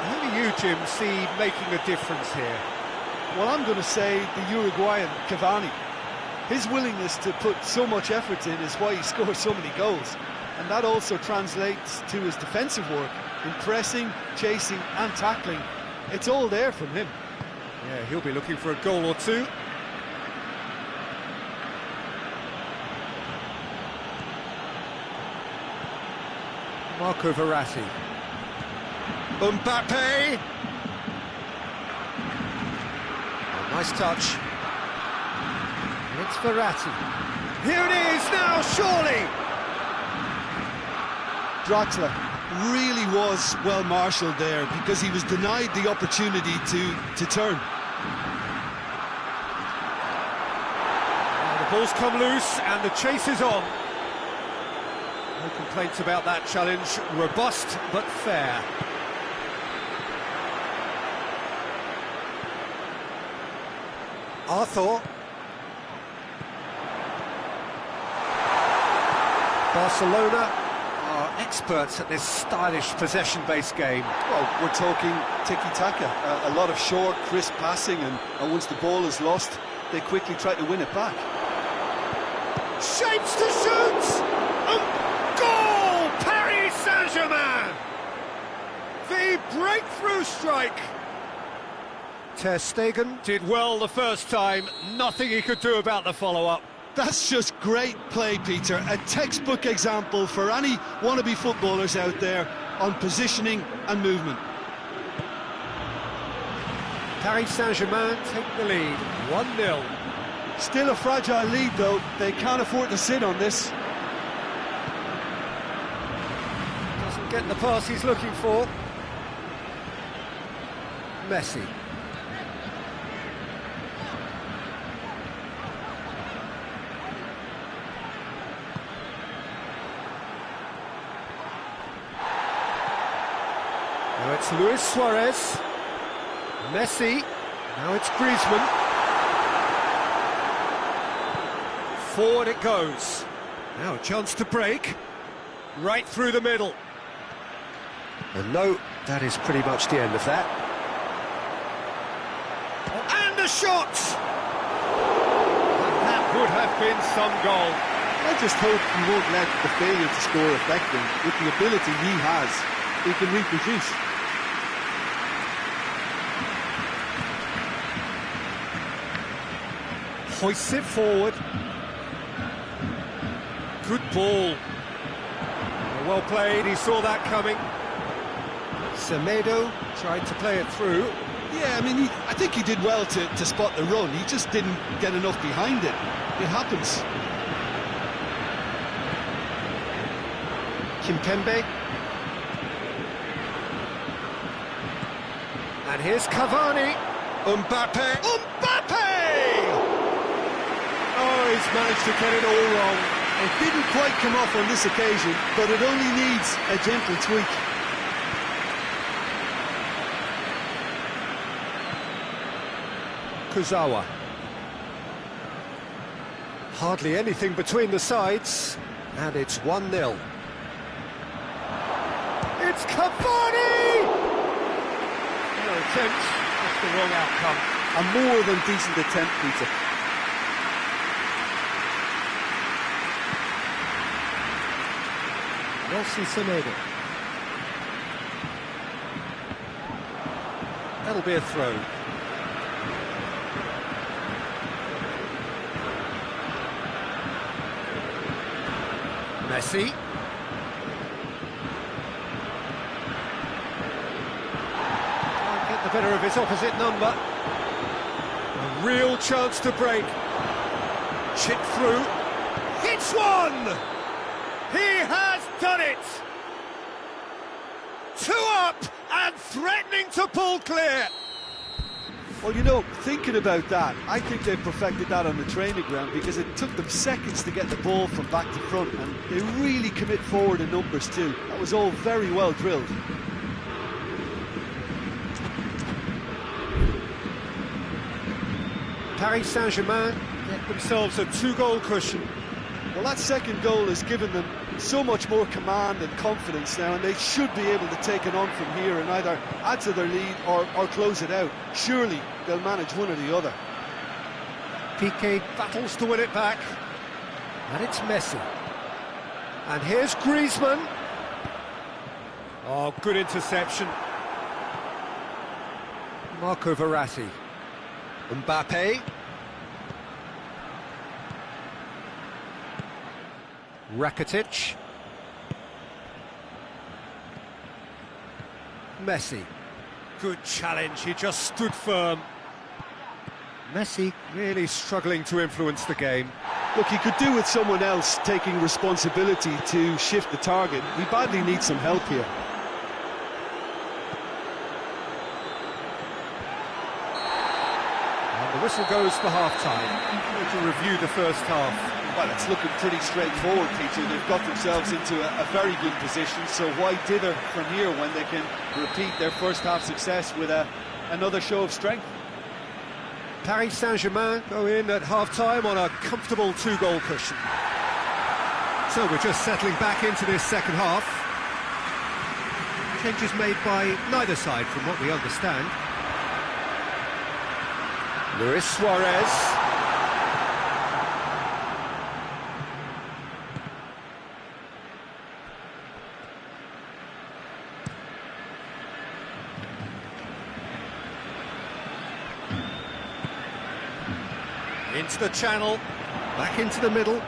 Who do you, Jim, see making a difference here? Well, I'm going to say the Uruguayan Cavani. His willingness to put so much effort in is why he scores so many goals. And that also translates to his defensive work, in pressing, chasing and tackling. It's all there from him. Yeah, he'll be looking for a goal or two. Marco Verratti. Mbappe! Oh, nice touch. And it's Verratti. Here it is now, surely! Draxler really was well marshalled there because he was denied the opportunity to turn. Now the ball's come loose and the chase is on. No complaints about that challenge. Robust but fair. Arthur. Barcelona are experts at this stylish possession-based game. Well, we're talking tiki-taka, a lot of short, crisp passing, and once the ball is lost, they quickly try to win it back. Shapes to shoot! Goal! Paris Saint-Germain! The breakthrough strike! Ter Stegen did well the first time, nothing he could do about the follow-up. That's just great play, Peter. A textbook example for any wannabe footballers out there on positioning and movement. Paris Saint-Germain take the lead, 1-0. Still a fragile lead, though. They can't afford to sit on this. Doesn't get the pass he's looking for. Messi. Now it's Luis Suarez, Messi, now it's Griezmann. Forward it goes. Now a chance to break, right through the middle. And no, that is pretty much the end of that. And a shot! And that would have been some goal. I just hope he won't let the failure to score affect him. With the ability he has, he can reproduce. Hoists it forward. Good ball. Well played, he saw that coming. Semedo tried to play it through. Yeah, I mean, I think he did well to spot the run. He just didn't get enough behind it. It happens. Kimpembe. And here's Cavani. Mbappe. Mbappe! Oh, he's managed to get it all wrong. It didn't quite come off on this occasion, but it only needs a gentle tweak. Kurzawa. Hardly anything between the sides, and it's 1-0. It's Cavani! No attempt, that's the wrong outcome. A more than decent attempt, Peter. Nelson Semedo. That'll be a throw. Messi. Can't get the better of his opposite number. Real chance to break. Chip through. Hits one! He has done it! 2 up and threatening to pull clear. Well, you know, thinking about that, I think they perfected that on the training ground because it took them seconds to get the ball from back to front, and they really commit forward in numbers too. That was all very well drilled. Paris Saint-Germain get themselves a 2-goal cushion. Well, that second goal has given them so much more command and confidence now, and they should be able to take it on from here and either add to their lead or close it out. Surely they'll manage one or the other. Piqué battles to win it back. And it's Messi. And here's Griezmann. Oh, good interception. Marco Verratti. Mbappe. Rakitic. Messi. Good challenge, he just stood firm. Messi really struggling to influence the game. Look, he could do with someone else taking responsibility to shift the target. He badly needs some help here. And the whistle goes for half-time. To review the first half. Well, it's looking pretty straightforward, Peter. They've got themselves into a very good position, so why dither from here when they can repeat their first half success with another show of strength? Paris Saint-Germain go in at half-time on a comfortable 2-goal cushion. So we're just settling back into this second half. Changes made by neither side from what we understand. Luis Suarez. Into the channel, back into the middle.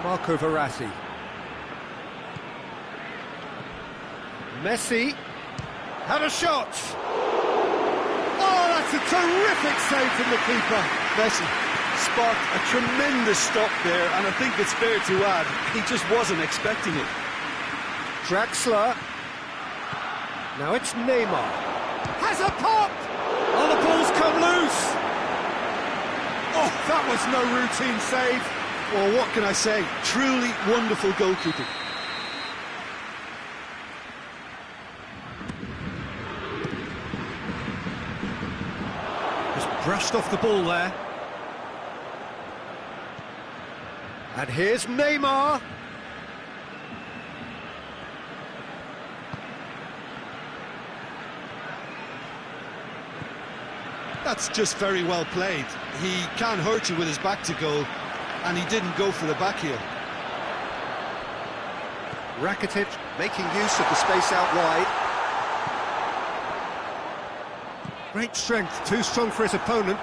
Marco Verratti. Messi had a shot. Oh, that's a terrific save from the keeper. Messi sparked a tremendous stop there, and I think it's fair to add, he just wasn't expecting it. Draxler. Now it's Neymar. Has a pop! Oh, the ball's come loose. Oh, that was no routine save. Well, what can I say? Truly wonderful goalkeeping. Just brushed off the ball there. And here's Neymar. That's just very well played. He can hurt you with his back to goal, and he didn't go for the back here. Rakitic making use of the space out wide. Great strength, too strong for his opponent.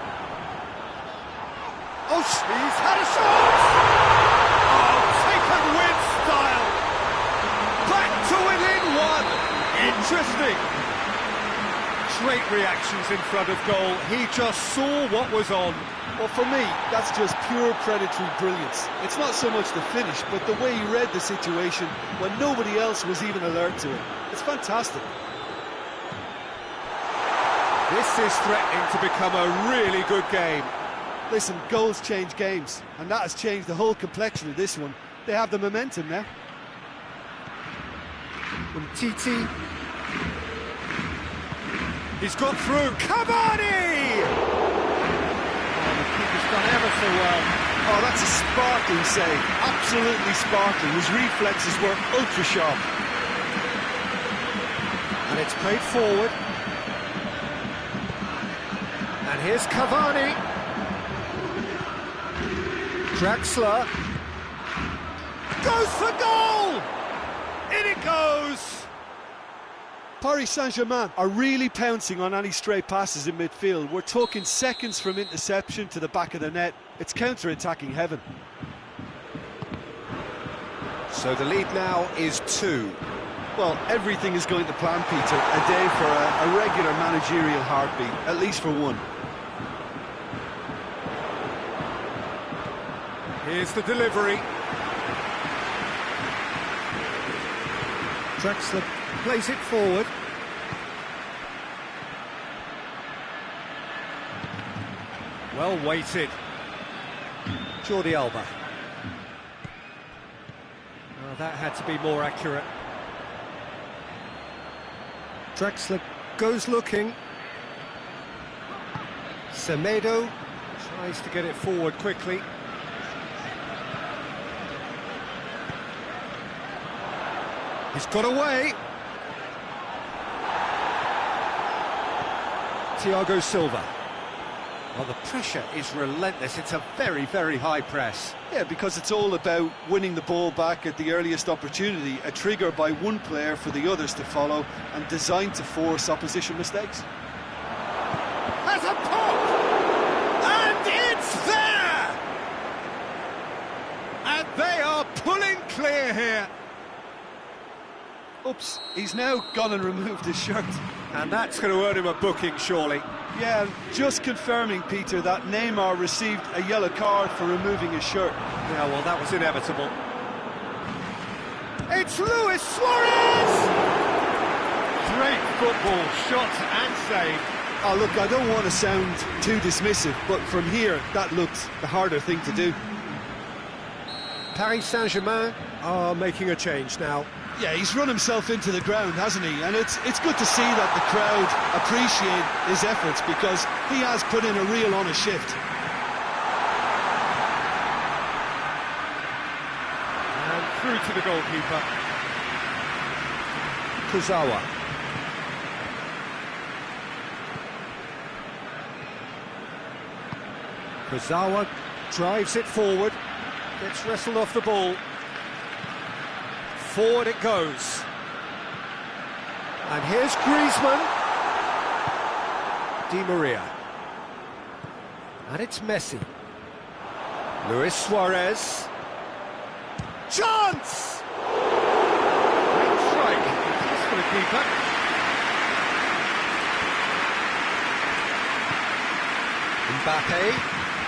Oh, he's had a shot! Oh, taken with style! Back to within 1! Interesting! Great reactions in front of goal. He just saw what was on. Well, for me, that's just pure predatory brilliance. It's not so much the finish, but the way he read the situation when nobody else was even alert to it. It's fantastic. This is threatening to become a really good game. Listen, goals change games, and that has changed the whole complexion of this one. They have the momentum now. Titi. He's got through. Cavani! Oh, the keeper's done ever so well. Oh, that's a sparkling save. Absolutely sparkling. His reflexes were ultra sharp. And it's played forward. And here's Cavani. Draxler. Goes for goal! In it goes! Paris Saint-Germain are really pouncing on any stray passes in midfield. We're talking seconds from interception to the back of the net. It's counter-attacking heaven. So the lead now is 2. Well, everything is going to plan, Peter. A day for a regular managerial heartbeat, at least for one. Here's the delivery. Draxler plays it forward. Well weighted. Jordi Alba. Oh, that had to be more accurate. Draxler goes looking. Semedo tries to get it forward quickly. He's got away. Thiago Silva. Well, the pressure is relentless. It's a very, very high press. Yeah, because it's all about winning the ball back at the earliest opportunity, a trigger by one player for the others to follow, and designed to force opposition mistakes. Has a pop! And it's there! And they are pulling clear here. Oops, he's now gone and removed his shirt. And that's going to earn him a booking, surely. Yeah, just confirming, Peter, that Neymar received a yellow card for removing his shirt. Yeah, well, that was inevitable. It's Luis Suarez! Great football, shot and save. Oh, look, I don't want to sound too dismissive, but from here, that looked the harder thing to do. Paris Saint-Germain are making a change now. Yeah, he's run himself into the ground, hasn't he? And it's good to see that the crowd appreciate his efforts, because he has put in a real honest shift. And through to the goalkeeper. Kurzawa. Kurzawa drives it forward, gets wrestled off the ball. Forward it goes. And here's Griezmann. Di Maria. And it's Messi. Luis Suarez. Chance! Great strike. That's for the keeper. Mbappe.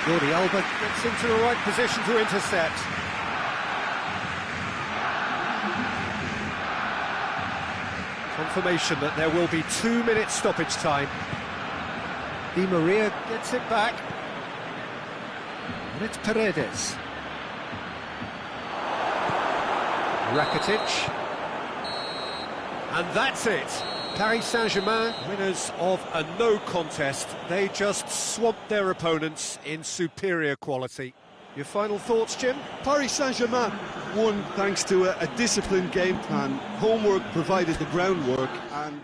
Jordi Alba gets into the right position to intercept. Confirmation that there will be 2 minutes stoppage time. Di Maria gets it back. And it's Paredes. Rakitic. And that's it. Paris Saint-Germain, winners of a no contest. They just swamped their opponents in superior quality. Your final thoughts, Jim? Paris Saint-Germain won thanks to a disciplined game plan. Homework provided the groundwork, and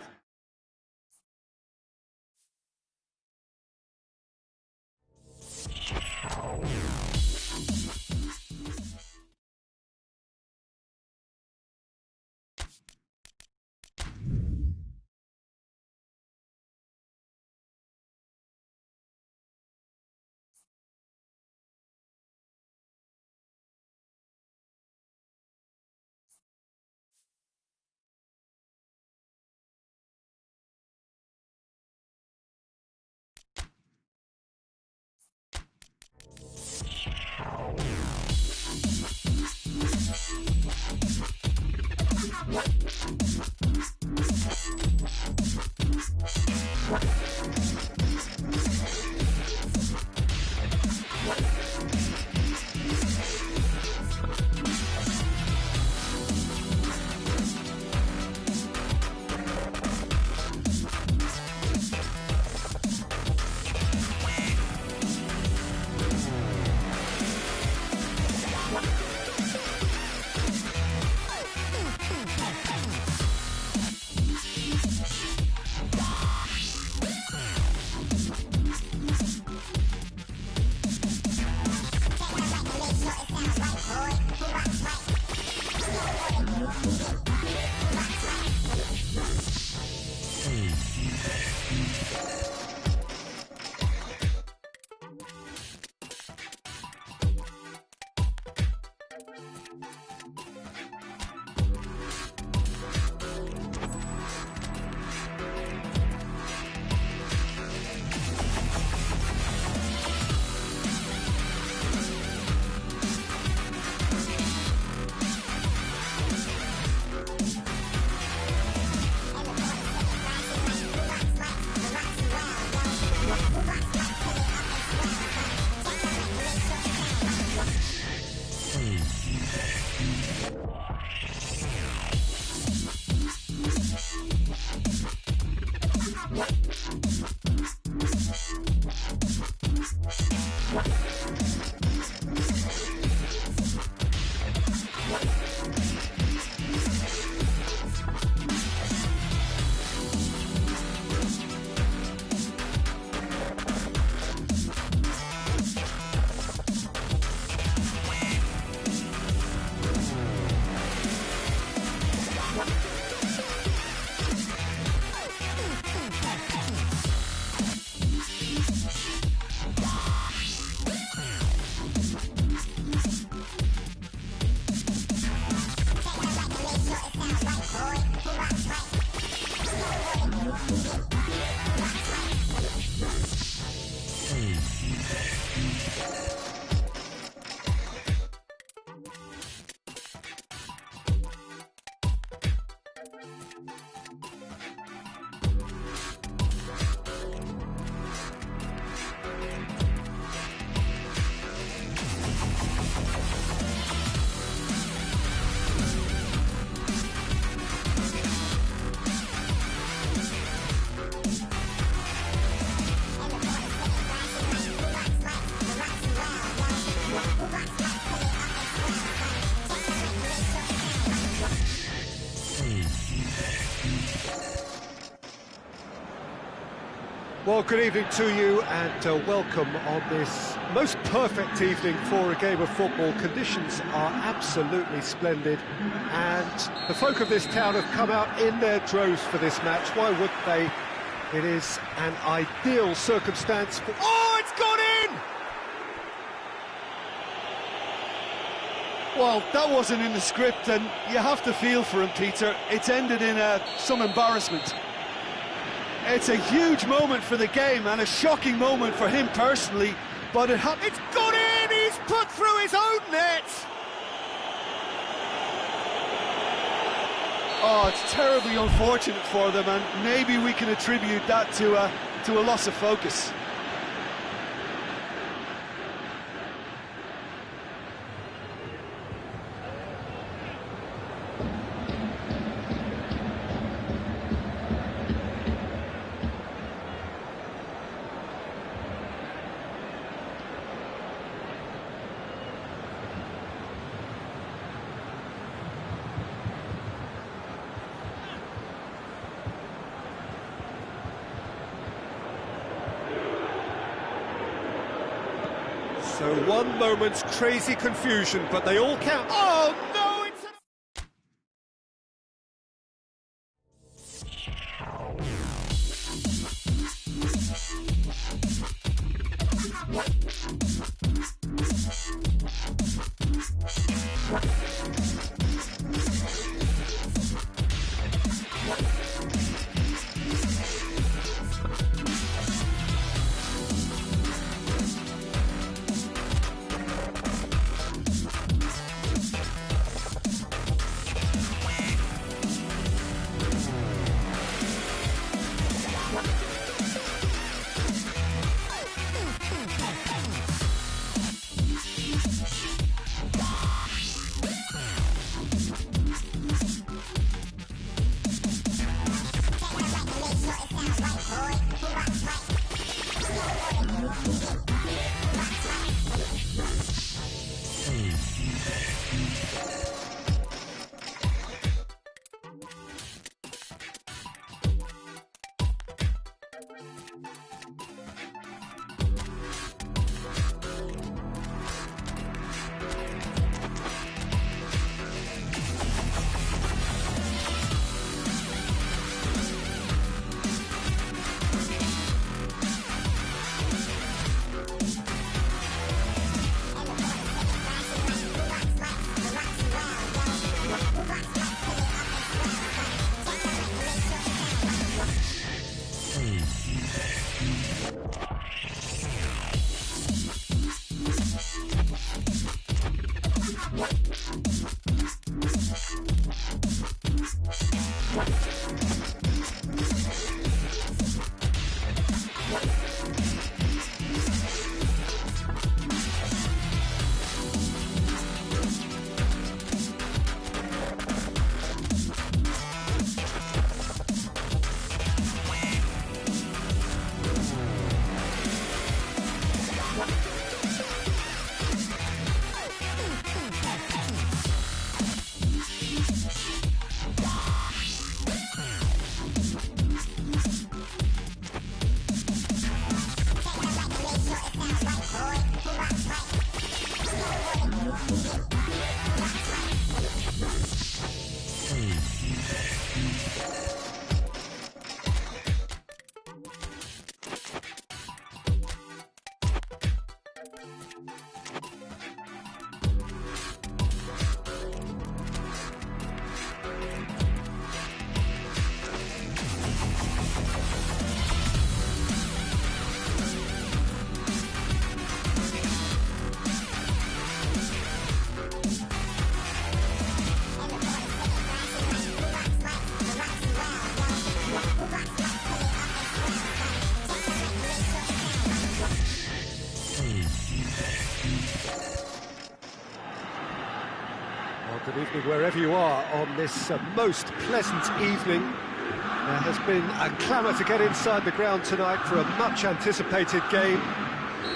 Well, good evening to you and welcome on this most perfect evening for a game of football. Conditions are absolutely splendid and the folk of this town have come out in their droves for this match. Why wouldn't they? It is an ideal circumstance for... Oh, it's gone in! Well, that wasn't in the script, and you have to feel for him, Peter. It's ended in some embarrassment. It's a huge moment for the game and a shocking moment for him personally, but it's gone in! He's put through his own net! Oh, it's terribly unfortunate for them, and maybe we can attribute that to a loss of focus. So one moment's crazy confusion, but they all count. Oh, no, it's... Good evening wherever you are on this most pleasant evening. There has been a clamour to get inside the ground tonight for a much-anticipated game.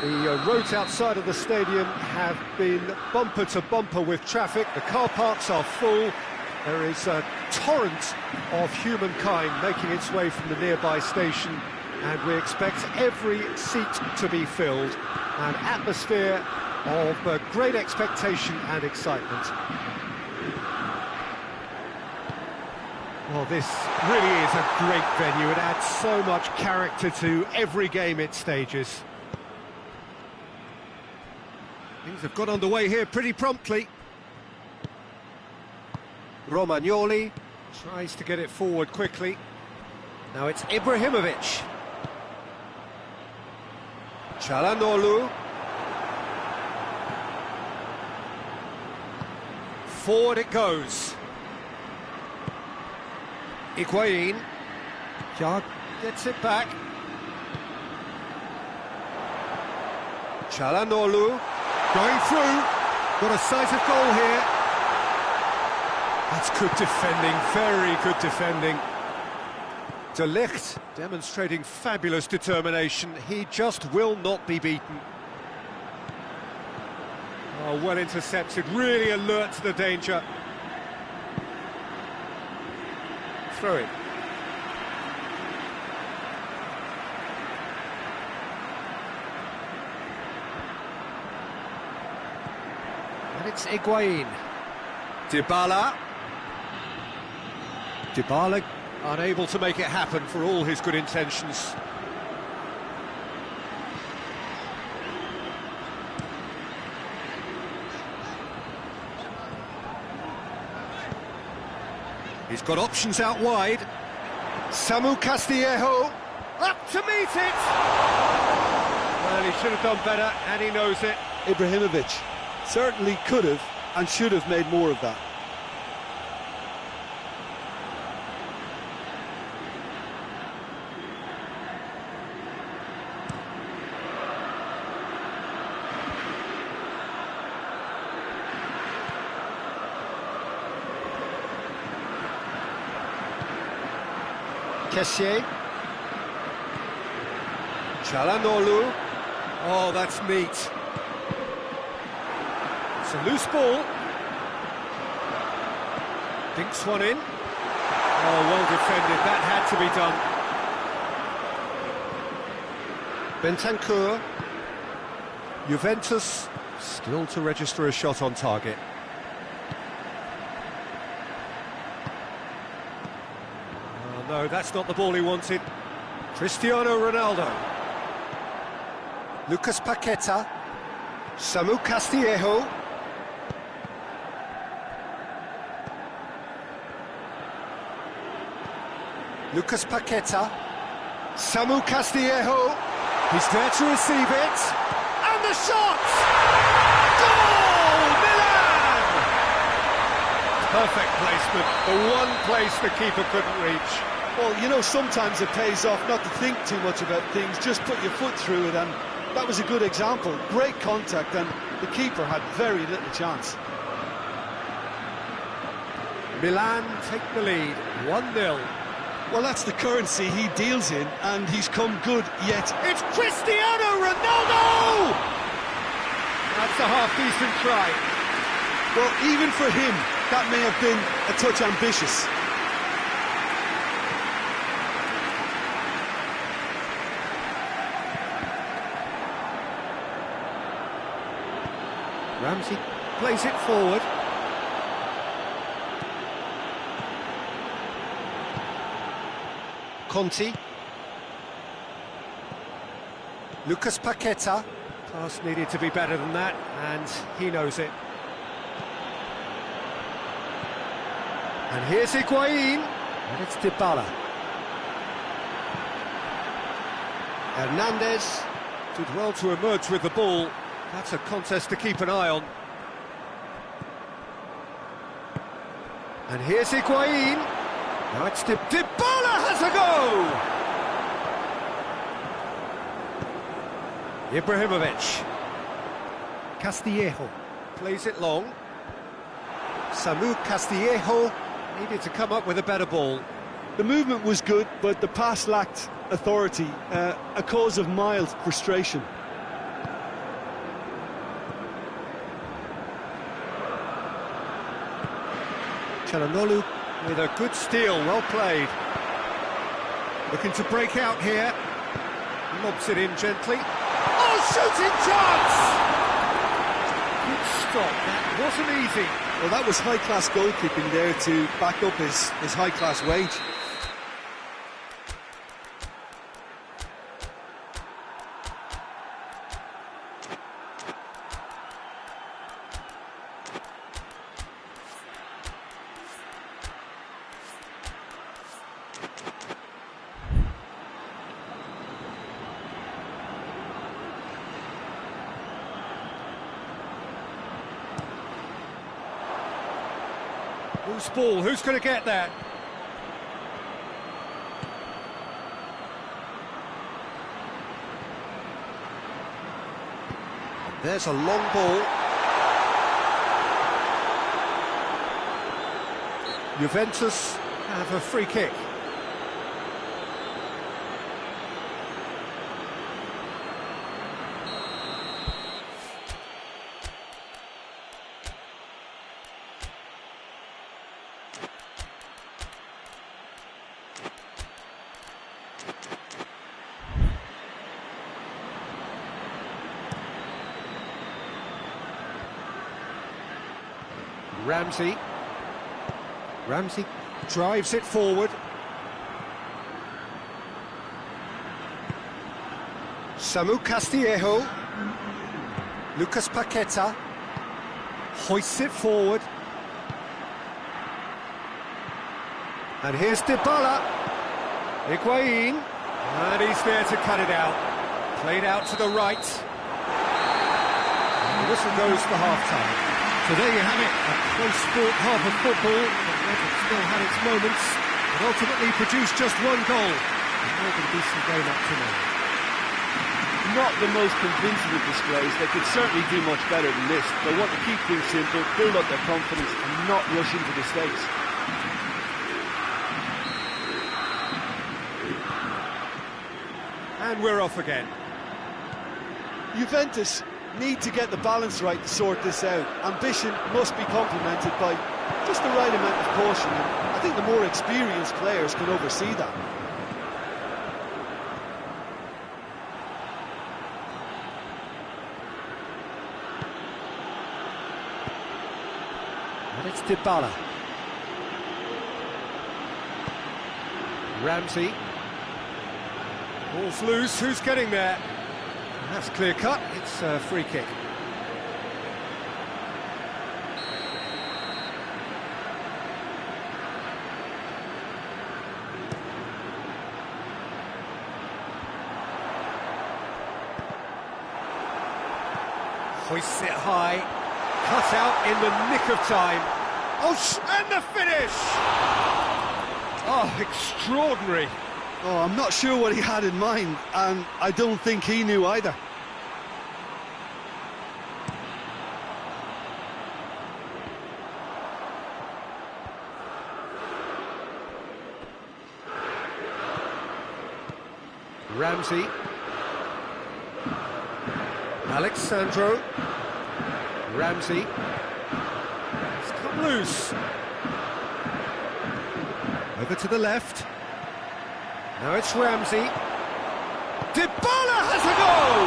The roads outside of the stadium have been bumper to bumper with traffic. The car parks are full. There is a torrent of humankind making its way from the nearby station, and we expect every seat to be filled. An atmosphere of great expectation and excitement. Well, this really is a great venue. It adds so much character to every game it stages. Things have got underway here pretty promptly. Romagnoli tries to get it forward quickly. Now it's Ibrahimovic. Çalhanoğlu. Forward it goes. Higuain. Jard gets it back. Çalhanoğlu going through. Got a sight of goal here. That's good defending, very good defending. De Ligt demonstrating fabulous determination. He just will not be beaten. Oh, well intercepted, really alert to the danger. Throw it. And it's Higuain. Dybala. Dybala unable to make it happen for all his good intentions. He's got options out wide. Samu Castillejo up to meet it. Well, he should have done better, and he knows it. Ibrahimovic certainly could have and should have made more of that. Kessié. Çalhanoğlu. Oh, that's neat. It's a loose ball. Dinks one in. Oh, well defended. That had to be done. Bentancur. Juventus still to register a shot on target. No, that's not the ball he wanted. Cristiano Ronaldo. Lucas Paqueta. Samu Castillejo. Lucas Paqueta. Samu Castillejo. He's there to receive it. And the shot! Goal! Milan! Perfect placement. The one place the keeper couldn't reach. Well, you know, sometimes it pays off not to think too much about things, just put your foot through it, and that was a good example. Great contact, and the keeper had very little chance. Milan take the lead, 1-0. Well, that's the currency he deals in, and he's come good yet. It's Cristiano Ronaldo! That's a half-decent try. Well, even for him, that may have been a touch ambitious. Ramsey plays it forward. Conti. Lucas Paqueta. Pass needed to be better than that, and he knows it. And here's Higuain. And it's Dybala. Hernandez did well to emerge with the ball. That's a contest to keep an eye on. And here's Higuain. Now it's Dybala has a go! Ibrahimovic. Castillejo plays it long. Samu Castillejo needed to come up with a better ball. The movement was good, but the pass lacked authority, a cause of mild frustration. Çalhanoğlu with a good steal, well played. Looking to break out here. Lobs it in gently. Oh, shooting chance! Good stop, that wasn't easy. Well, that was high-class goalkeeping there to back up his high-class wage. Loose ball, who's going to get that? There's a long ball. Juventus have a free kick. Ramsey drives it forward. Samu Castillejo. Lucas Paqueta hoists it forward. And here's Dybala. Higuain. And he's there to cut it out. Played out to the right. And the whistle goes for half-time. So there you have it, a close-fought half of football, but it still had its moments, but ultimately produced just one goal. And more than a decent game up to now. Not the most convincing of displays. They could certainly do much better than this. They want to keep things simple, build up their confidence and not rush into the stakes. And we're off again. Juventus need to get the balance right to sort this out. Ambition must be complemented by just the right amount of caution, and I think the more experienced players can oversee that. And it's Dybala. Ramsey. Ball's loose, who's getting there? That's clear cut, it's a free kick. Hoists it high, cut out in the nick of time. Oh, and the finish! Oh, extraordinary. Oh, I'm not sure what he had in mind, and I don't think he knew either. Ramsey. Alexandro. Ramsey. It's come loose. Over to the left. Now it's Ramsey. Dybala has a goal!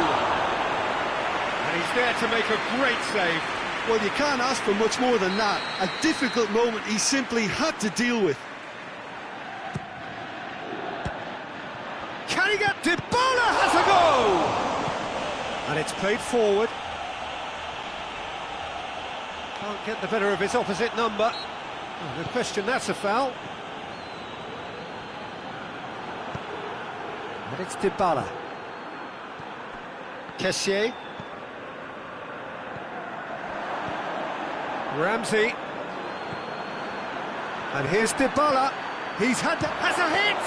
And he's there to make a great save. Well, you can't ask for much more than that. A difficult moment he simply had to deal with. Can he get... Dybala has a goal! And it's played forward. Can't get the better of his opposite number. Oh, no question, that's a foul. And it's Dybala. Kessié. Ramsey. And here's Dybala. Has a hit!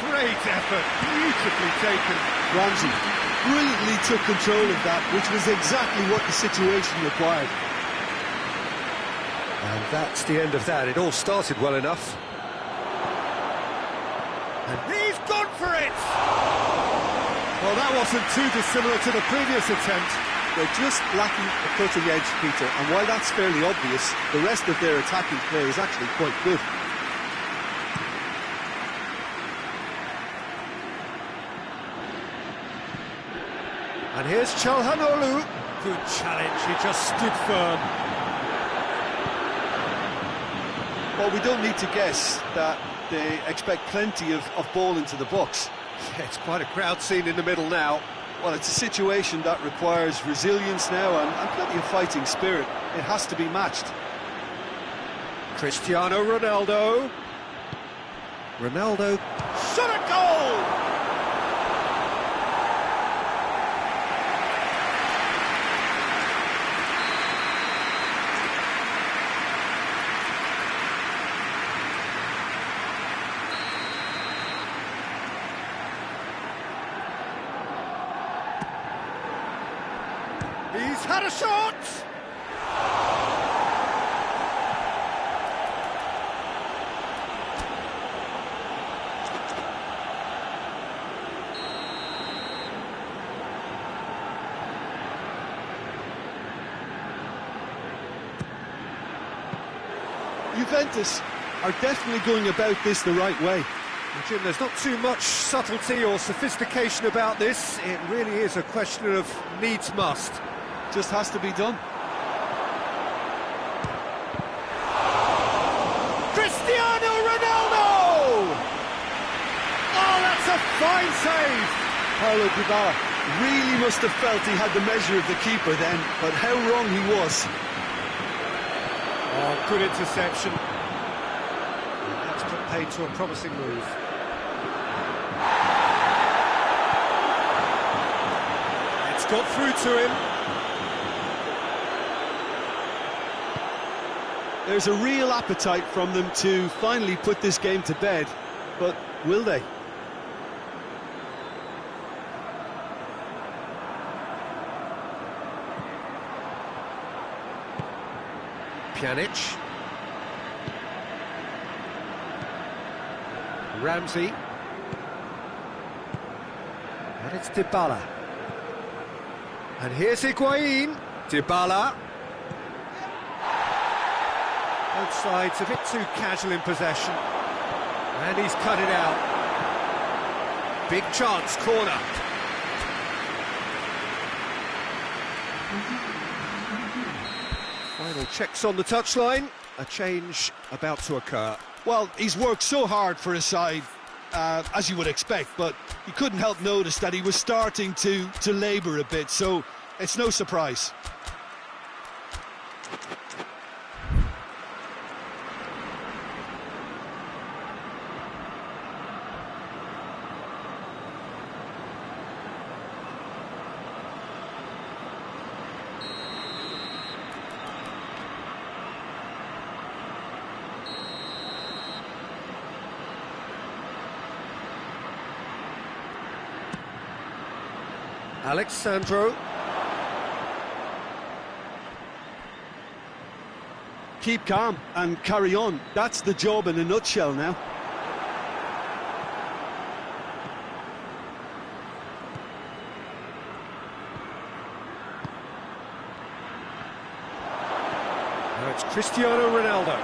Great effort, beautifully taken. Ramsey brilliantly took control of that, which was exactly what the situation required. And that's the end of that. It all started well enough. And he's gone for it! Well, that wasn't too dissimilar to the previous attempt. They're just lacking a cutting edge, Peter, and while that's fairly obvious, the rest of their attacking play is actually quite good. And here's Çalhanoğlu. Good challenge, he just stood firm. Well, we don't need to guess that they expect plenty of ball into the box. Yeah, it's quite a crowd scene in the middle now. Well, it's a situation that requires resilience now and plenty of fighting spirit. It has to be matched. Cristiano Ronaldo. Ronaldo. Shot a goal! He's had a shot! Juventus are definitely going about this the right way. Jim, there's not too much subtlety or sophistication about this. It really is a question of needs must. Just has to be done. Cristiano Ronaldo! Oh, that's a fine save! Paulo Dybala really must have felt he had the measure of the keeper then, but how wrong he was. Oh, good interception. That's put paid to a promising move. It's got through to him. There's a real appetite from them to finally put this game to bed, but will they? Pjanic. Ramsey. And it's Dybala. And here's Higuain. Dybala. Both sides a bit too casual in possession. And he's cut it out. Big chance, corner. Final checks on the touchline. A change about to occur. Well, he's worked so hard for his side, as you would expect, but you couldn't help notice that he was starting to labour a bit, so it's no surprise. Alex Sandro. Keep calm and carry on. That's the job in a nutshell now. Now it's Cristiano Ronaldo.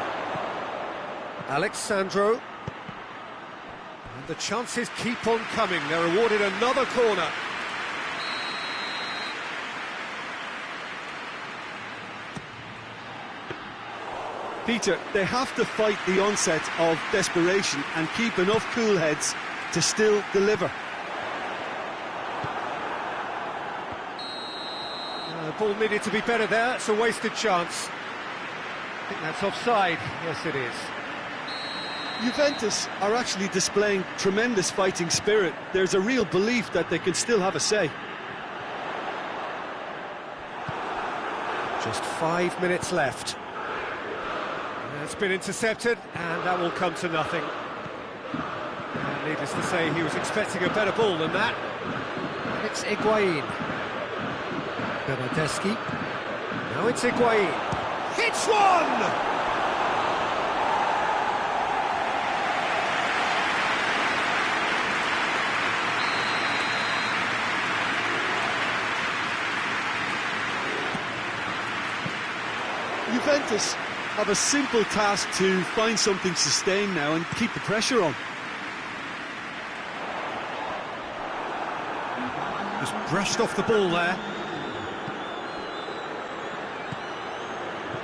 Alex Sandro. And the chances keep on coming. They're awarded another corner. Peter, they have to fight the onset of desperation and keep enough cool heads to still deliver. The ball needed to be better there. It's a wasted chance. I think that's offside. Yes, it is. Juventus are actually displaying tremendous fighting spirit. There's a real belief that they can still have a say. Just 5 minutes left. It's been intercepted, and that will come to nothing. And needless to say, he was expecting a better ball than that. And it's Higuain. Bernardeschi. Now it's Higuain. Hits one! Juventus have a simple task to find something sustained now and keep the pressure on. Just brushed off the ball there.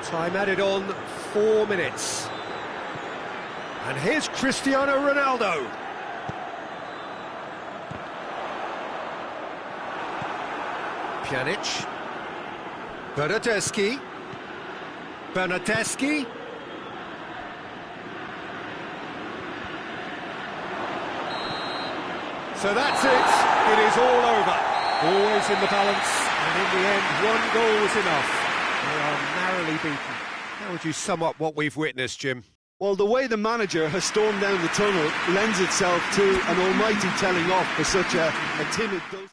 Time added on, 4 minutes. And here's Cristiano Ronaldo. Pjanic. Bernardeschi. Bernardeschi. So that's it. It is all over. Always in the balance, and in the end, one goal was enough. They are narrowly beaten. How would you sum up what we've witnessed, Jim? Well, the way the manager has stormed down the tunnel lends itself to an almighty telling off for such a timid ghost.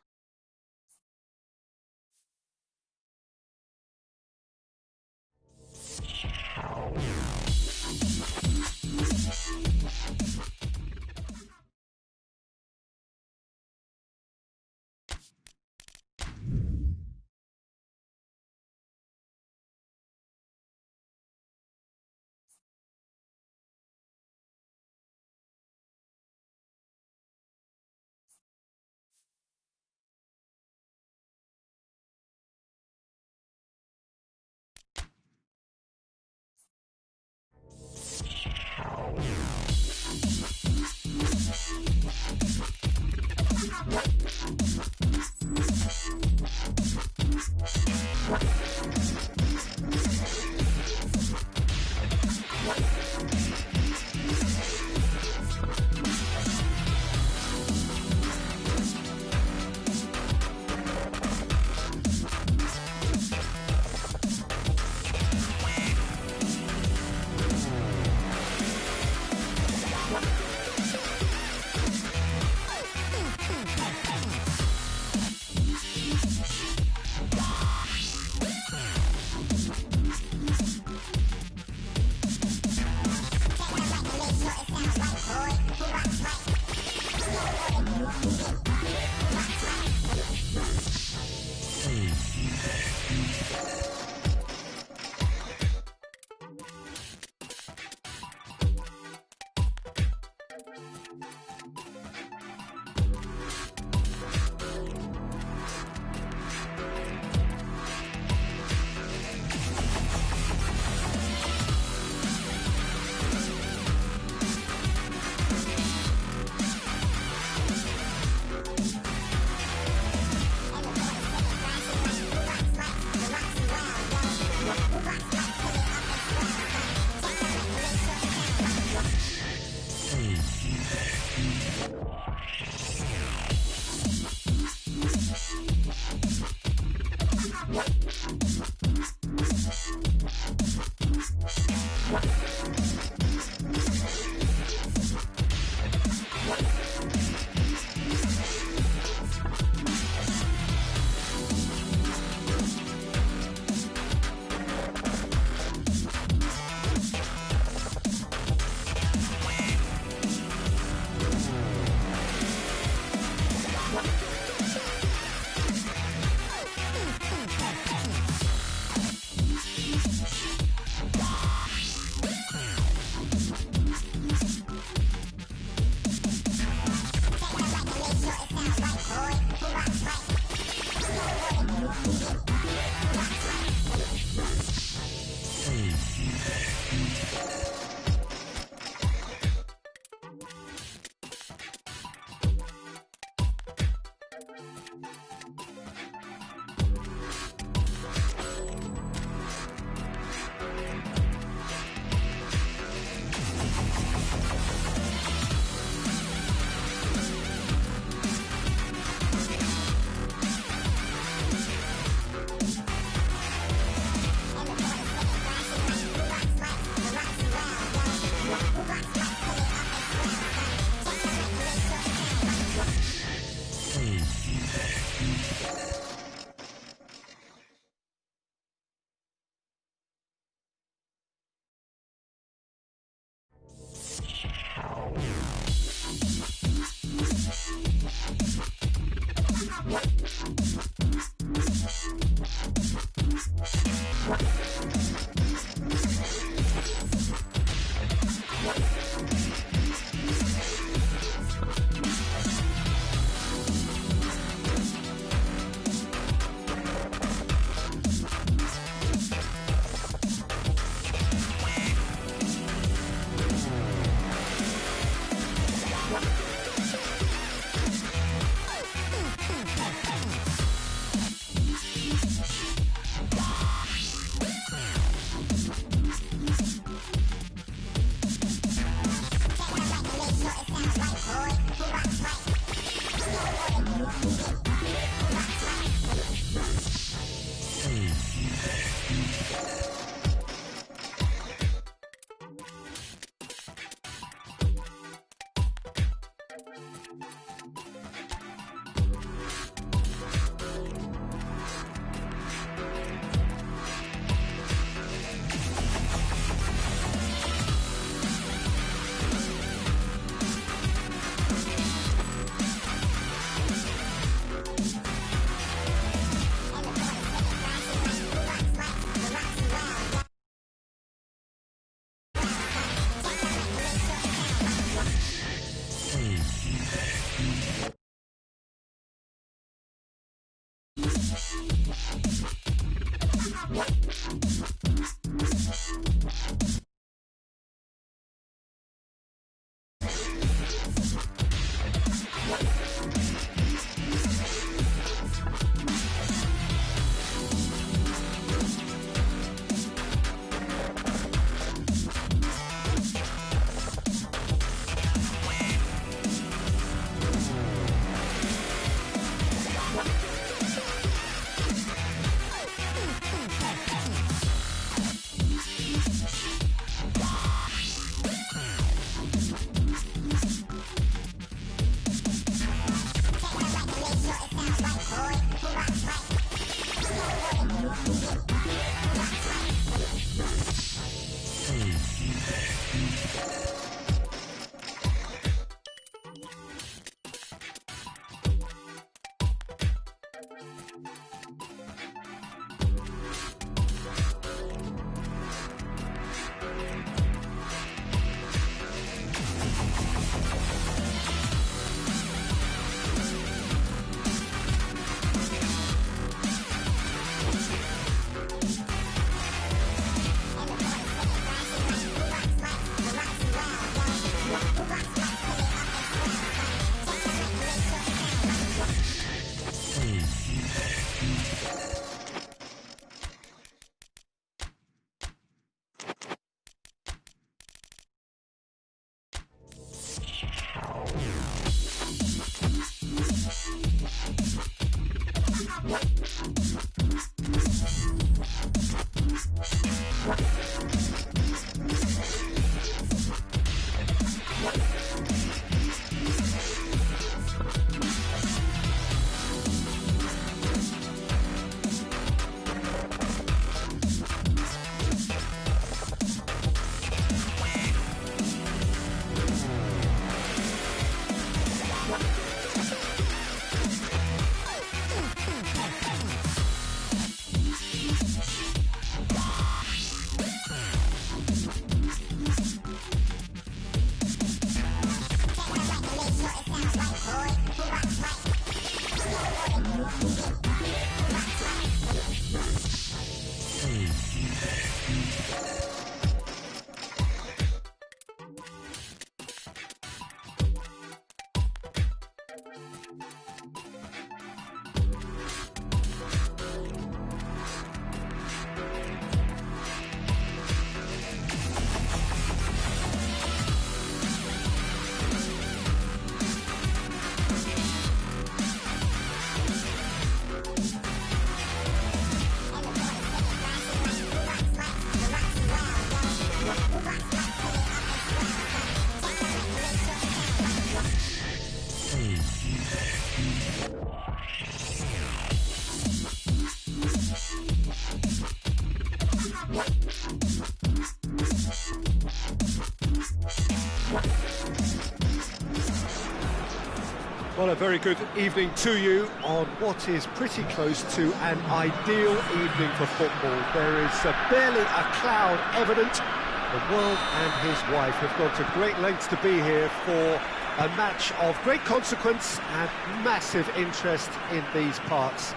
Well, a very good evening to you on what is pretty close to an ideal evening for football. There is barely a cloud evident. The world and his wife have gone to great lengths to be here for a match of great consequence and massive interest in these parts.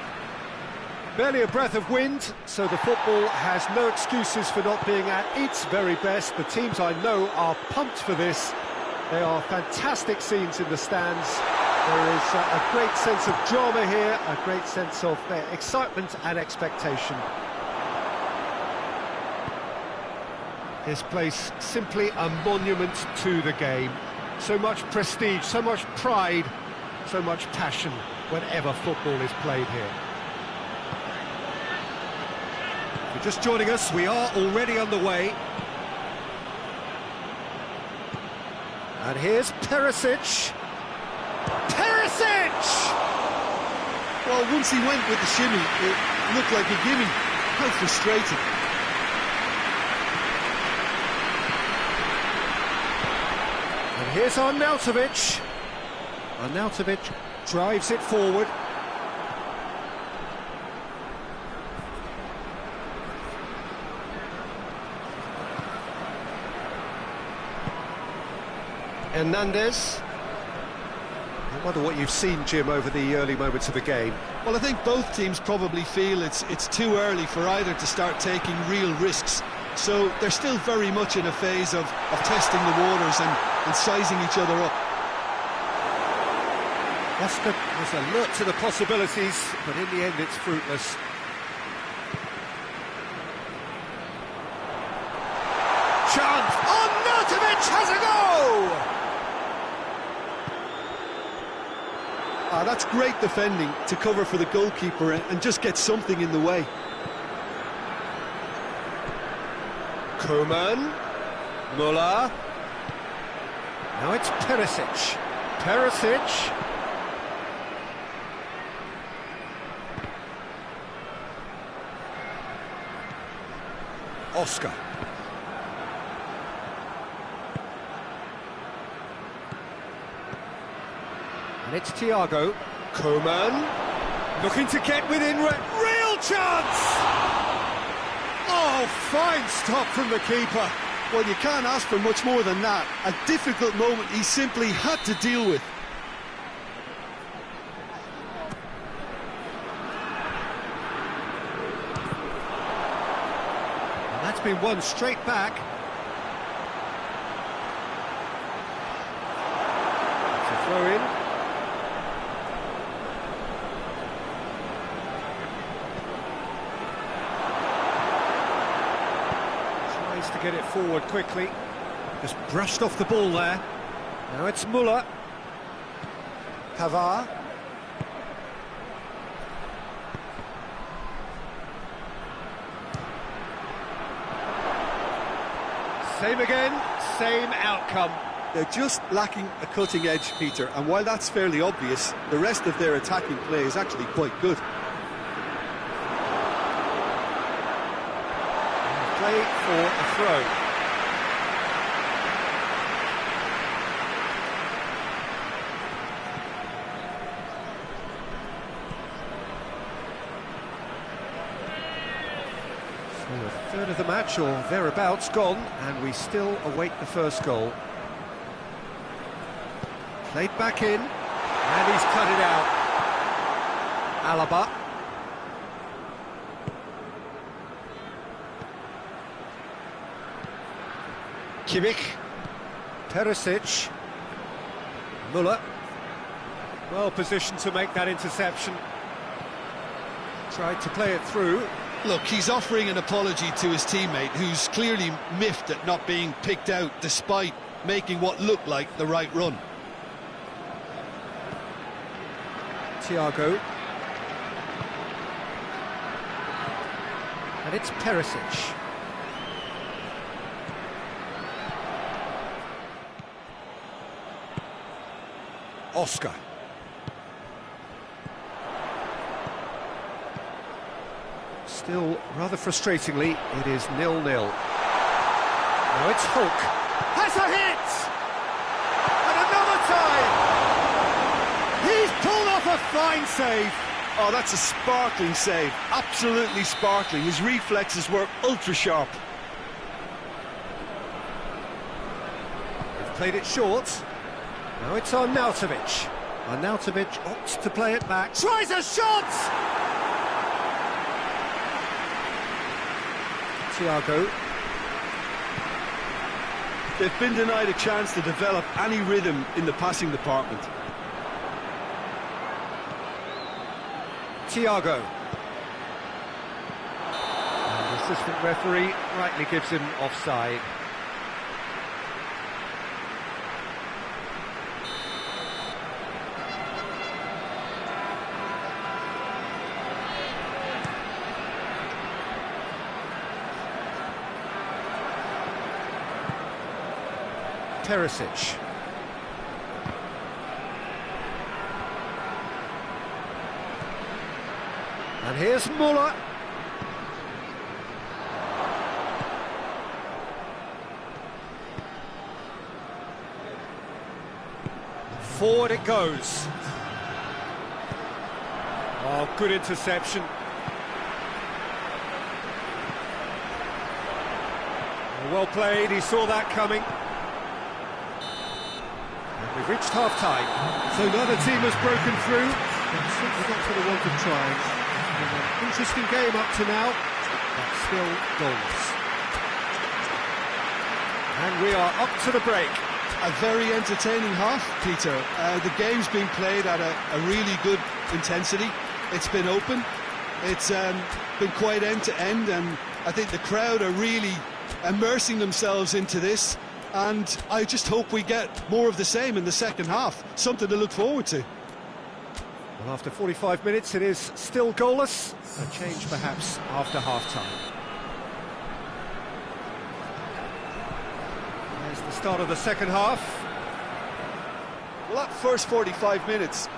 Barely a breath of wind, so the football has no excuses for not being at its very best. The teams I know are pumped for this. They are fantastic scenes in the stands. There is a great sense of drama here, a great sense of excitement and expectation. This place simply a monument to the game. So much prestige, so much pride, so much passion whenever football is played here. If you're just joining us, we are already underway. And here's Perisic. Perisic! Well, once he went with the shimmy, it looked like a gimme. How frustrating. And here's Arnautovic. Arnautovic drives it forward. Hernandez. I wonder what you've seen, Jim, over the early moments of the game. Well, I think both teams probably feel it's too early for either to start taking real risks. So they're still very much in a phase of testing the waters and sizing each other up. Oscar was alert to the possibilities, but in the end it's fruitless. Chance! Arnautovic has a goal! That's great defending to cover for the goalkeeper and just get something in the way. Koeman, Müller. Now it's Perisic. Perisic. Oscar. And it's Thiago. Koeman. Looking to get within. Real chance! Oh, fine stop from the keeper. Well, you can't ask for much more than that. A difficult moment he simply had to deal with. And that's been won straight back. It's a throw in. To get it forward quickly. Just brushed off the ball there. Now it's Müller. Pavard. Same again, same outcome. They're just lacking a cutting edge, Peter, and while that's fairly obvious, the rest of their attacking play is actually quite good. Play for a throw. So a third of the match, or thereabouts, gone, and we still await the first goal. Played back in, and he's cut it out. Alaba. Kimmich, Perisic, Müller, well positioned to make that interception. Tried to play it through. Look, he's offering an apology to his teammate, who's clearly miffed at not being picked out despite making what looked like the right run. Thiago. And it's Perisic. Oscar. Still, rather frustratingly, it is 0-0. Now it's Hulk. Has a hit! And another time! He fine save. Oh, that's a sparkling save, absolutely sparkling. His reflexes were ultra-sharp. They've played it short. Now it's Arnautovic. Arnautovic opts to play it back. Tries a shot! Thiago. They've been denied a chance to develop any rhythm in the passing department. Thiago. And the assistant referee rightly gives him offside. Perisic. And here's Muller. Forward it goes. Oh, good interception. Well played, he saw that coming. We've reached half-time, so neither team has broken through, but certainly not for the want of trying. An interesting game up to now, but still goalless. And we are up to the break. A very entertaining half, Peter. The game's been played at a really good intensity. It's been open. It's been quite end-to-end, and I think the crowd are really immersing themselves into this. And I just hope we get more of the same in the second half. Something to look forward to. Well, after 45 minutes, it is still goalless. A change, perhaps, after half-time. There's the start of the second half. Well, that first 45 minutes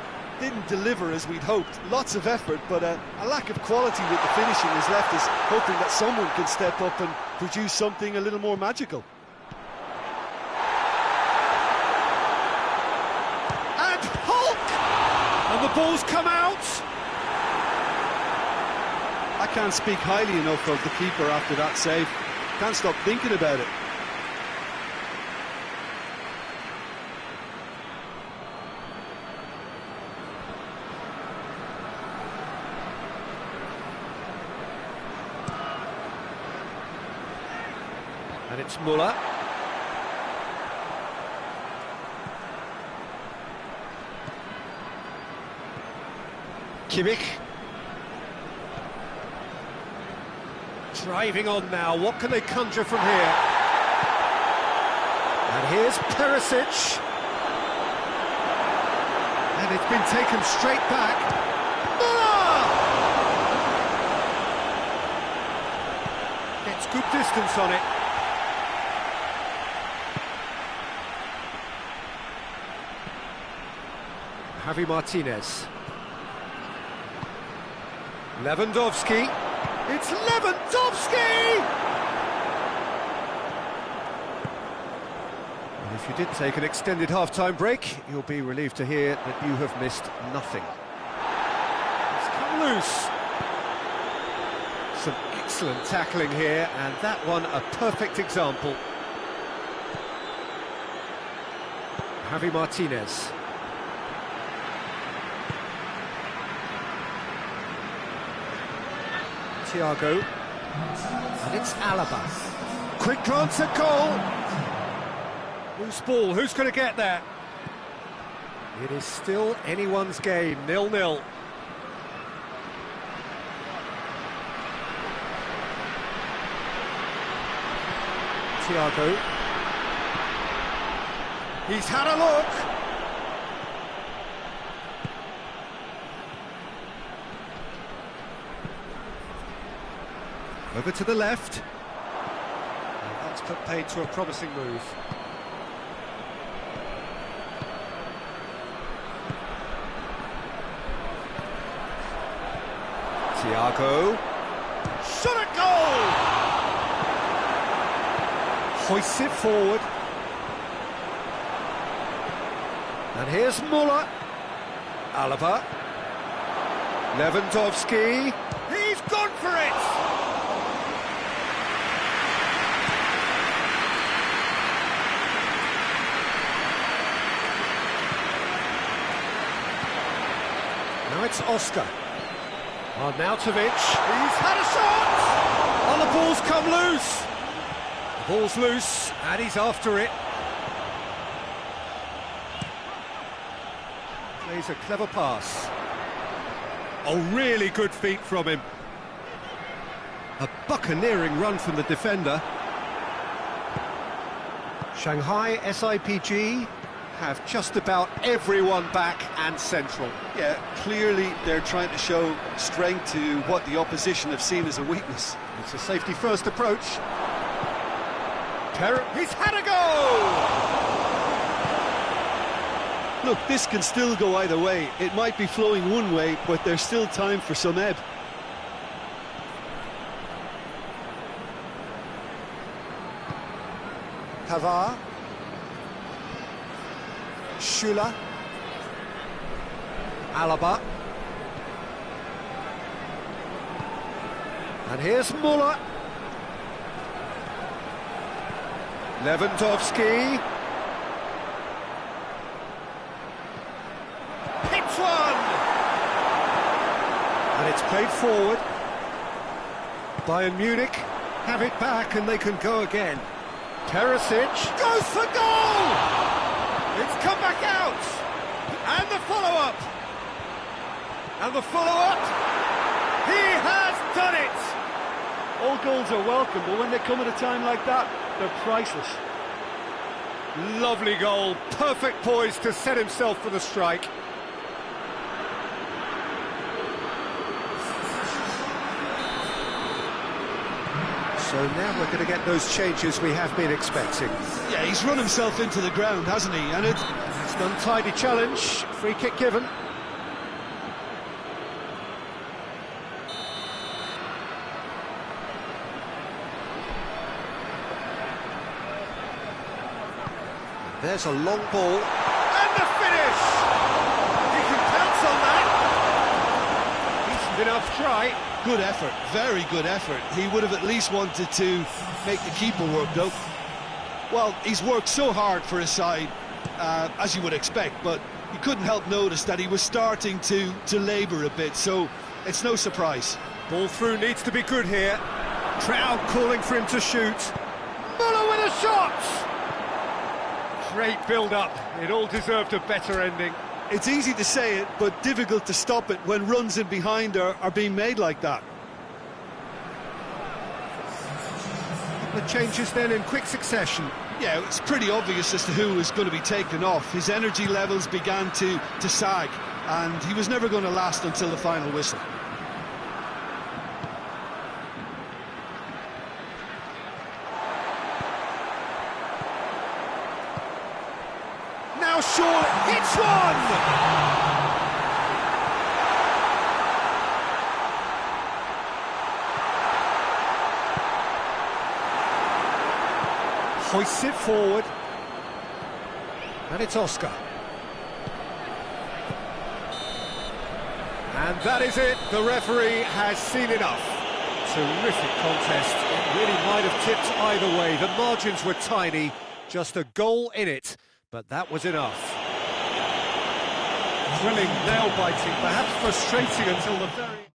didn't deliver as we'd hoped. Lots of effort, but a lack of quality with the finishing has left us hoping that someone can step up and produce something a little more magical. And the ball's come out! I can't speak highly enough of the keeper after that save. Can't stop thinking about it. And it's Muller. Kimmich. Driving on now, what can they conjure from here? And here's Perisic. And it's been taken straight back. Muller! Gets good distance on it. Javi Martinez. Lewandowski. It's Lewandowski! And if you did take an extended half-time break, you'll be relieved to hear that you have missed nothing. It's come loose. Some excellent tackling here, and that one a perfect example. Javi Martinez. Thiago, and it's Alaba. Quick glance at goal. Loose ball, who's going to get there? It is still anyone's game, 0-0. Thiago. He's had a look. Over to the left. And that's put paid to a promising move. Thiago. Shot at goal! Hoists it forward. And here's Muller. Alaba. Lewandowski. He's gone for it! Now it's Oscar. Arnautovic. He's had a shot! Oh, the ball's come loose. The ball's loose, and he's after it. Plays a clever pass. Oh, really good feet from him. A buccaneering run from the defender. Shanghai SIPG have just about everyone back and central. Yeah, clearly they're trying to show strength to what the opposition have seen as a weakness. It's a safety-first approach. He's had a go! Look, this can still go either way. It might be flowing one way, but there's still time for some ebb. Pavard. Schüller. Alaba. And here's Muller. Lewandowski. Hits one! And it's played forward. Bayern Munich have it back and they can go again. Perisic Goes for goal! It's come back out! And the follow-up! And the follow-up! He has done it! All goals are welcome, but when they come at a time like that, they're priceless. Lovely goal, perfect poise to set himself for the strike. So now we're going to get those changes we have been expecting. Yeah, he's run himself into the ground, hasn't he? And It's an untidy challenge, free kick given. There's a long ball. And the finish! He can pounce on that! Decent enough try. good effort, very good effort. He would have at least wanted to make the keeper work, though. Well, he's worked so hard for his side, as you would expect, but you couldn't help notice that he was starting to labour a bit, so it's no surprise. Ball through needs to be good here. Crowd calling for him to shoot. Muller with a shot! Great build-up. It all deserved a better ending. It's easy to say it, but difficult to stop it when runs in behind are being made like that. The changes then in quick succession. Yeah, it's pretty obvious as to who was going to be taken off. His energy levels began to sag, and he was never going to last until the final whistle. Now Shaw hits one! Hoists it forward. And it's Oscar. And that is it. The referee has seen enough. Terrific contest. It really might have tipped either way. The margins were tiny. Just a goal in it. But that was enough. Thrilling, nail-biting, perhaps frustrating until the very...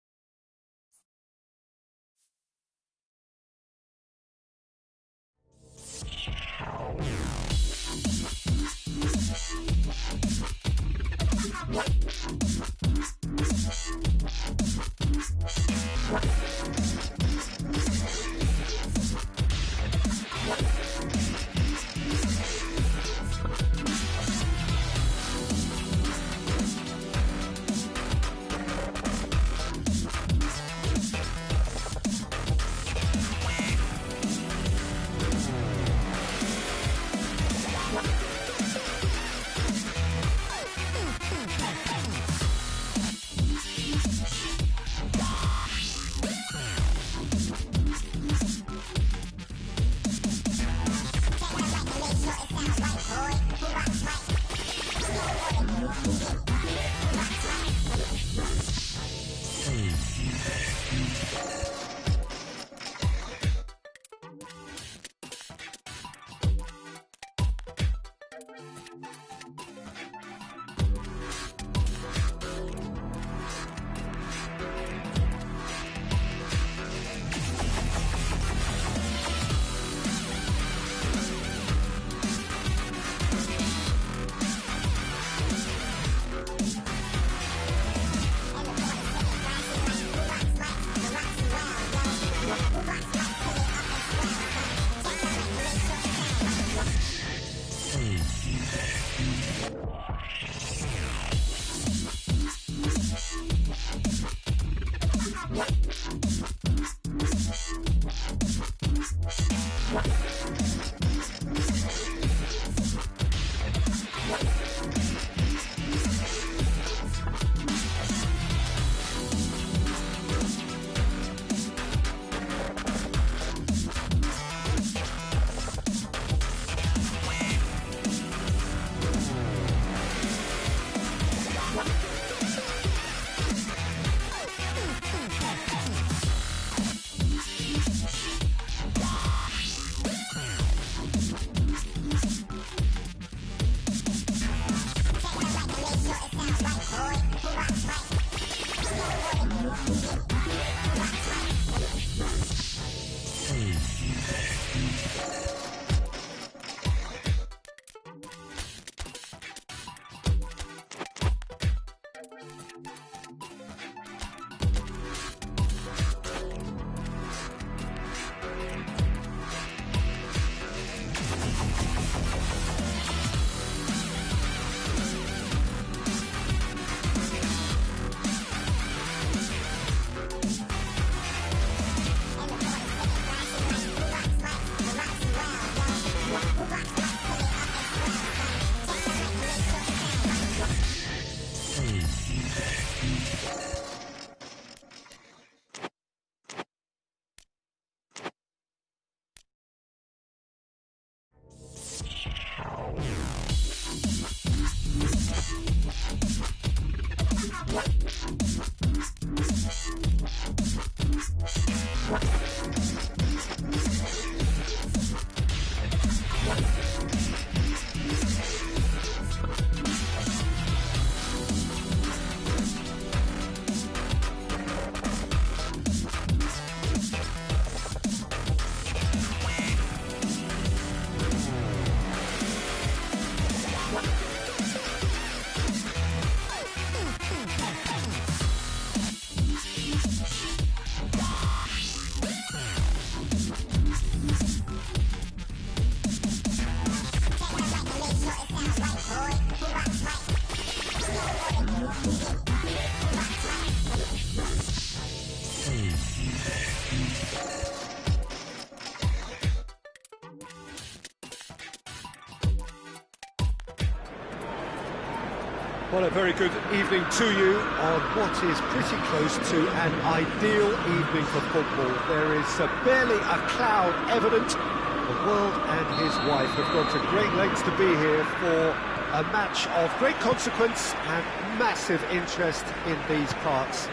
Well, a very good evening to you on what is pretty close to an ideal evening for football. There is barely a cloud evident. The world and his wife have gone to great lengths to be here for a match of great consequence and massive interest in these parts.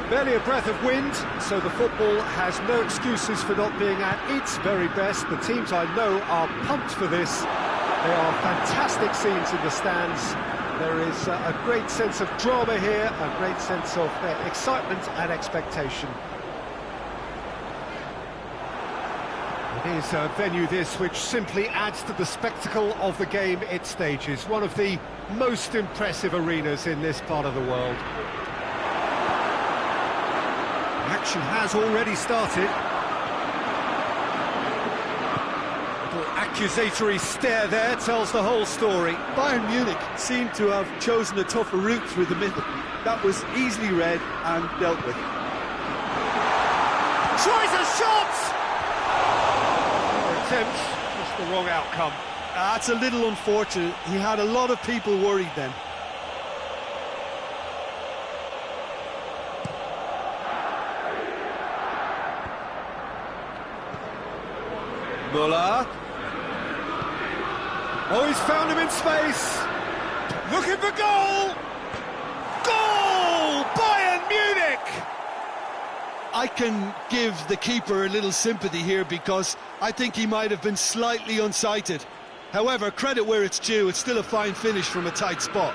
Barely a breath of wind, so the football has no excuses for not being at its very best. The teams I know are pumped for this. There are fantastic scenes in the stands. There is a great sense of drama here, a great sense of excitement and expectation. It is a venue this which simply adds to the spectacle of the game it stages. One of the most impressive arenas in this part of the world. The action has already started. Accusatory stare there tells the whole story. Bayern Munich seemed to have chosen a tougher route through the middle. That was easily read and dealt with. Tries a shot! Attempt, just the wrong outcome. That's a little unfortunate. He had a lot of people worried then. Müller. Oh, he's found him in space. Looking for goal. Goal! Bayern Munich! I can give the keeper a little sympathy here because I think he might have been slightly unsighted. However, credit where it's due, it's still a fine finish from a tight spot.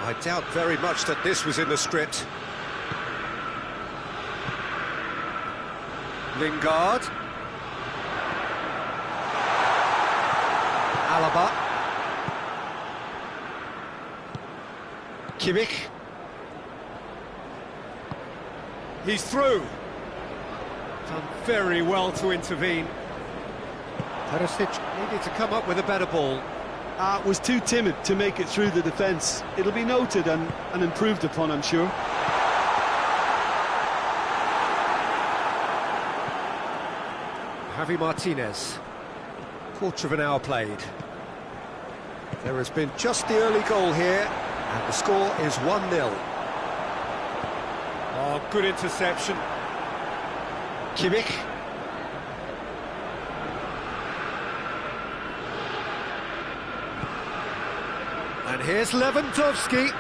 I doubt very much that this was in the script. Lingard. Alaba. Kimmich. He's through. Done very well to intervene. Perisic needed to come up with a better ball. Was too timid to make it through the defence. It'll be noted and improved upon, I'm sure. Javi Martinez. Quarter of an hour played. There has been just the early goal here, and the score is 1-0. Oh, good interception. Kimmich. And here's Lewandowski.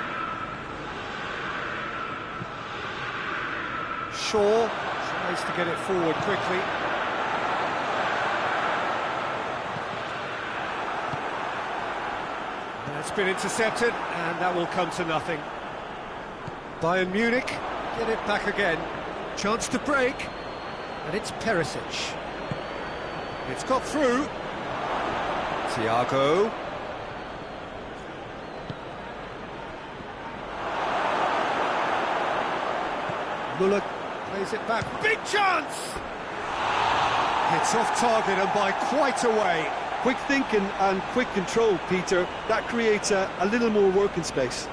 Shaw tries to get it forward quickly. It's been intercepted, and that will come to nothing. Bayern Munich get it back again. Chance to break, and it's Perisic. It's got through. Thiago. Müller plays it back. Big chance! It's off target and by quite a way. Quick thinking and quick control, Peter. That creates a little more working space.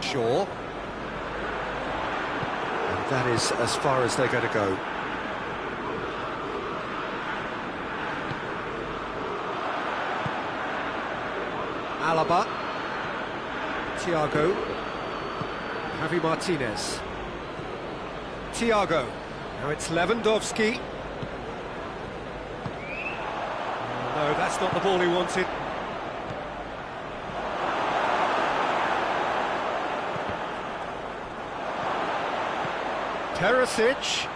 Shaw. And that is as far as they're going to go. Alaba. Thiago. Javi Martinez. Thiago. Now it's Lewandowski. No, that's not the ball he wanted. Perisic.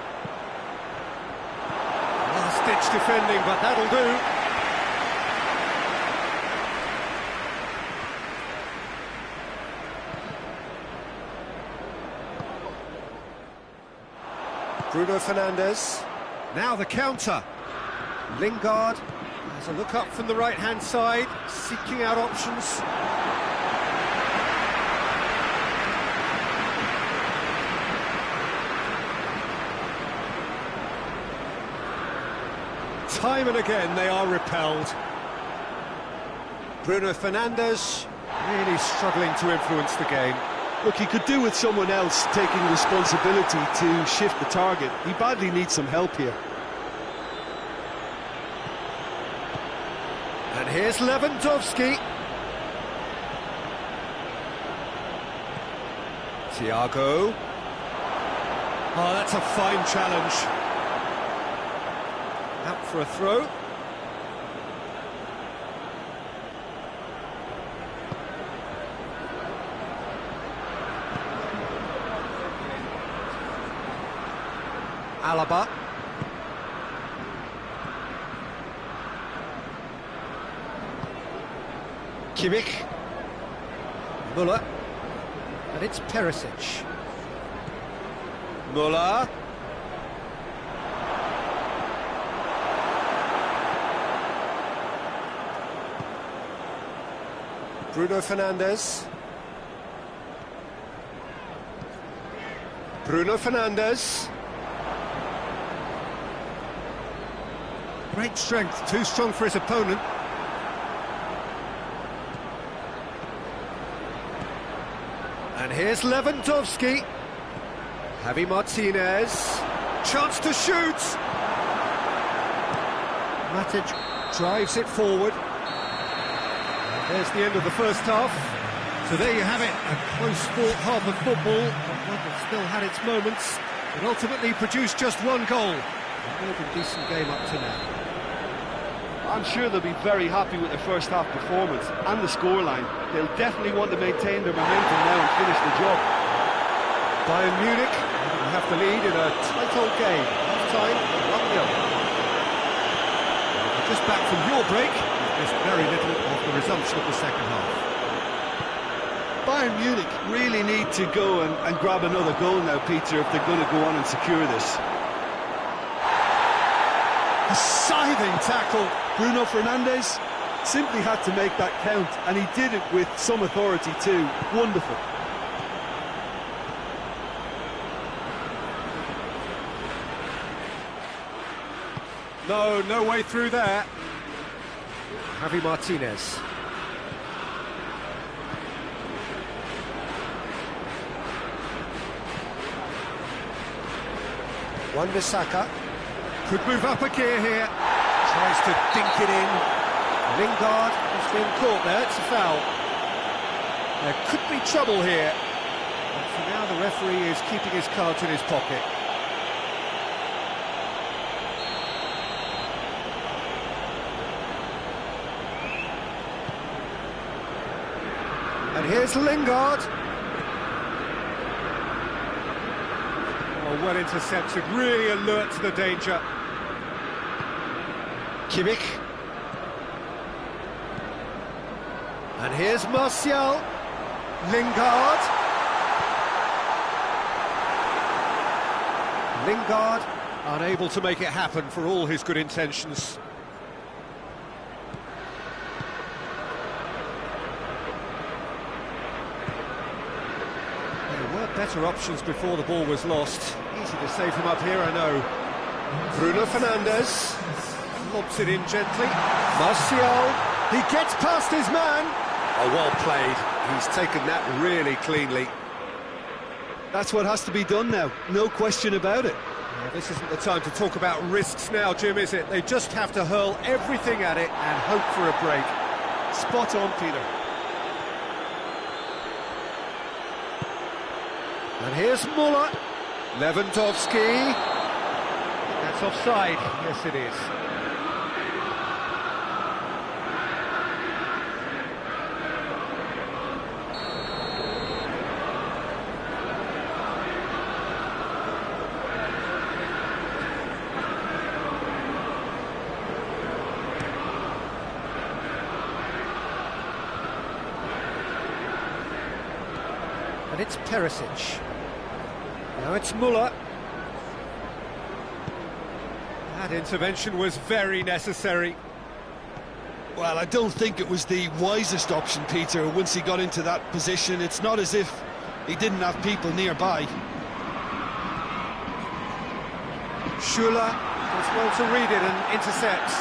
Last-ditch defending, but that'll do. Bruno Fernandes. Now the counter. Lingard has a look up from the right-hand side, seeking out options. Time and again they are repelled. Bruno Fernandes really struggling to influence the game. Look, he could do with someone else taking responsibility to shift the target. He badly needs some help here. And here's Lewandowski. Thiago. Oh, that's a fine challenge. Out for a throw. Alaba. Kimmich. Müller. And it's Perisic. Müller. Bruno Fernandes. Bruno Fernandes. Great strength, too strong for his opponent. And here's Lewandowski. Javi Martinez. Chance to shoot. Matic drives it forward. And there's the end of the first half. So there you have it, a close-fought half of football, but one that still had its moments. It ultimately produced just one goal. A more than decent game up to now. I'm sure they'll be very happy with their first half performance and the scoreline. They'll definitely want to maintain their momentum now and finish the job. Bayern Munich will have the lead in a tight old game. Half-time, 1-0. Just back from your break, you've missed very little of the resumption of the second half. Bayern Munich really need to go and grab another goal now, Peter, if they're going to go on and secure this. A scything tackle. Bruno Fernandes simply had to make that count, and he did it with some authority too. Wonderful. No way through there. Javi Martinez. Wan-Bissaka could move up a gear here. Tries to dink it in. Lingard has been caught there. It's a foul. There could be trouble here. But for now, the referee is keeping his cards in his pocket. And here's Lingard. Oh, well intercepted, really alert to the danger. Kimmich. And here's Martial. Lingard. Lingard unable to make it happen for all his good intentions. There were better options before the ball was lost. Easy to save him up here, I know. Bruno Fernandes lobs it in gently. Martial, he gets past his man. Oh, well played. He's taken that really cleanly. That's what has to be done now, no question about it. Yeah, this isn't the time to talk about risks now, Jim, is it? They just have to hurl everything at it and hope for a break. Spot on, Peter. And here's Müller. Lewandowski. That's offside. Yes, it is. And it's Perisic. Now it's Müller. That intervention was very necessary. Well, I don't think it was the wisest option, Peter, once he got into that position. It's not as if he didn't have people nearby. Schuller does well to read it and intercepts.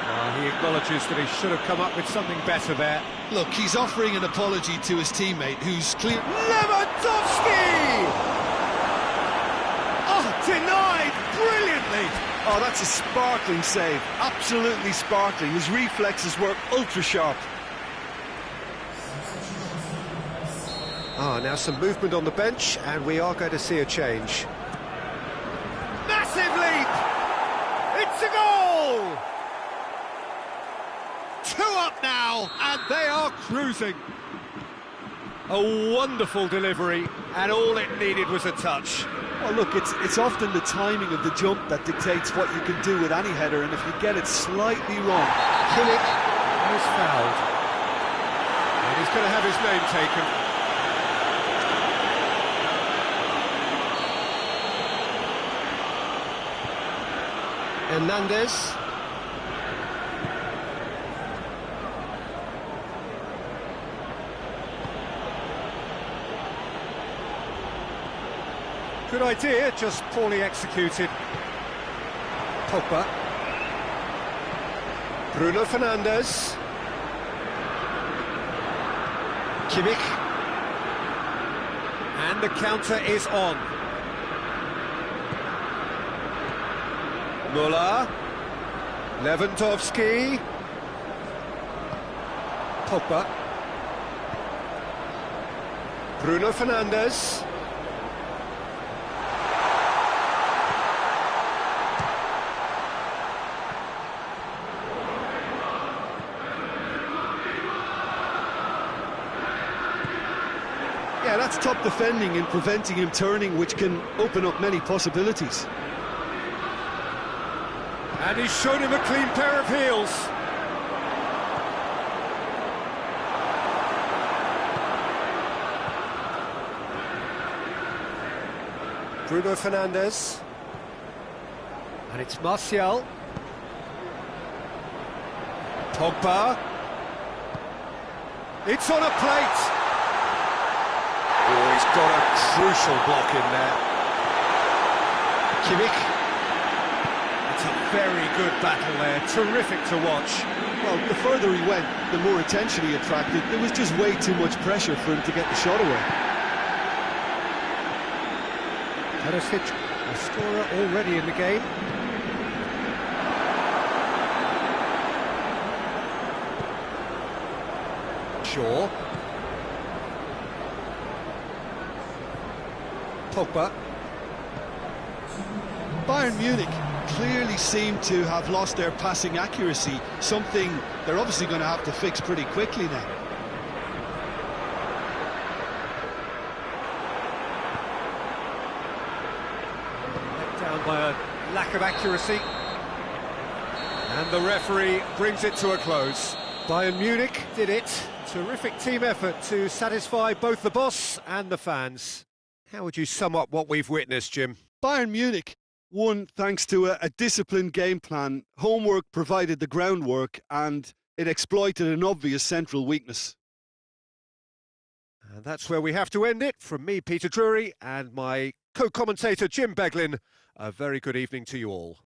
Well, he acknowledges that he should have come up with something better there. Look, he's offering an apology to his teammate, who's clear... Lewandowski! Oh, denied brilliantly! Oh, that's a sparkling save. Absolutely sparkling. His reflexes were ultra-sharp. Now some movement on the bench, and we are going to see a change. Massive leap! It's a goal! 2 up now, and they are cruising. A wonderful delivery, and all it needed was a touch. Well, look, it's often the timing of the jump that dictates what you can do with any header, and if you get it slightly wrong... Kimmich has fouled. And he's going to have his name taken. Hernandez. Good idea, just poorly executed. Pogba. Bruno Fernandes. Kimmich. And the counter is on. Müller. Lewandowski. Pogba. Bruno Fernandes. Yeah, that's top defending and preventing him turning, which can open up many possibilities. And he's shown him a clean pair of heels. Bruno Fernandes. And it's Martial. Pogba. It's on a plate. Oh, he's got a crucial block in there. Kimmich. It's a very good battle there, terrific to watch. Well, the further he went, the more attention he attracted. There was just way too much pressure for him to get the shot away. Perisic, a scorer already in the game. Shaw. Pogba. Bayern Munich clearly seem to have lost their passing accuracy, something they're obviously going to have to fix pretty quickly now. Let down by a lack of accuracy. And the referee brings it to a close. Bayern Munich did it. Terrific team effort to satisfy both the boss and the fans. How would you sum up what we've witnessed, Jim? Bayern Munich won thanks to a disciplined game plan. Homework provided the groundwork, and it exploited an obvious central weakness. And that's where we have to end it. From me, Peter Drury, and my co-commentator, Jim Beglin, a very good evening to you all.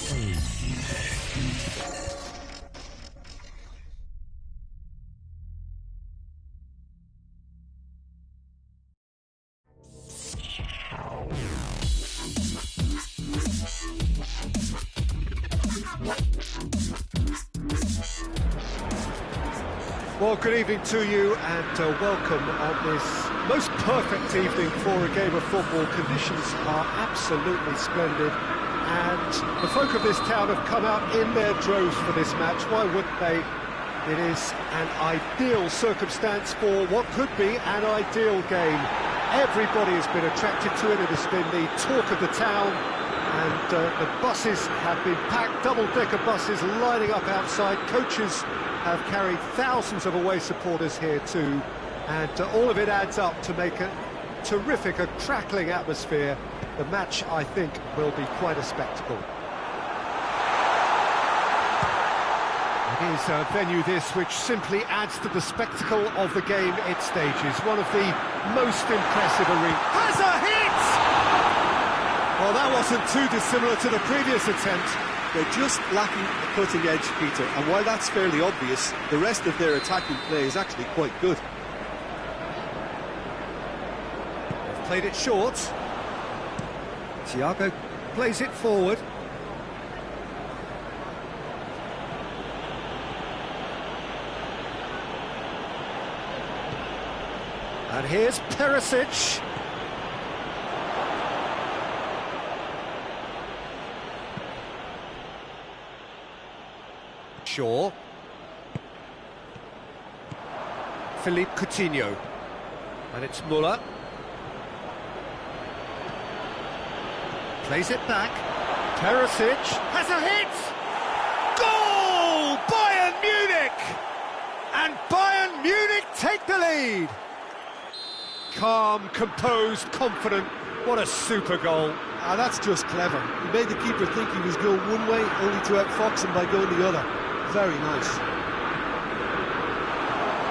Well, good evening to you and welcome on this most perfect evening for a game of football. Conditions are absolutely splendid and the folk of this town have come out in their droves for this match. Why wouldn't they? It is an ideal circumstance for what could be an ideal game. Everybody has been attracted to it. It has been the talk of the town. And the buses have been packed, double-decker buses lining up outside. Coaches have carried thousands of away supporters here too. And all of it adds up to make a terrific, a crackling atmosphere. The match, I think, will be quite a spectacle. It is a venue this which simply adds to the spectacle of the game it stages. One of the most impressive arenas. Has a hit! Well, that wasn't too dissimilar to the previous attempt. They're just lacking the cutting edge, Peter, and while that's fairly obvious, the rest of their attacking play is actually quite good. They've played it short. Thiago plays it forward. And here's Perisic. Shaw. Philippe Coutinho. And it's Müller. Plays it back. Perisic Has a hit! Goal! Bayern Munich! And Bayern Munich take the lead! calm, composed, confident. What a super goal. Ah, that's just clever. He made the keeper think he was going one way, only to outfox him by going the other. Very nice.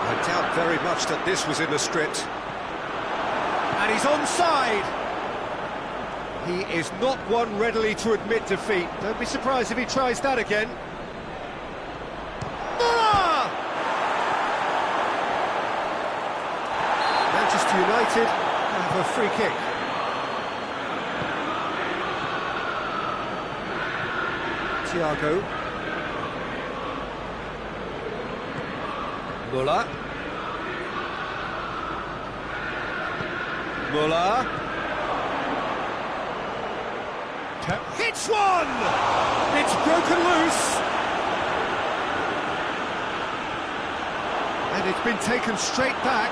I doubt very much that this was in the script. And he's onside. He is not one readily to admit defeat. Don't be surprised if he tries that again. Müller! Manchester United have a free kick. Thiago. Müller. Müller. Hits one! It's broken loose. And it's been taken straight back.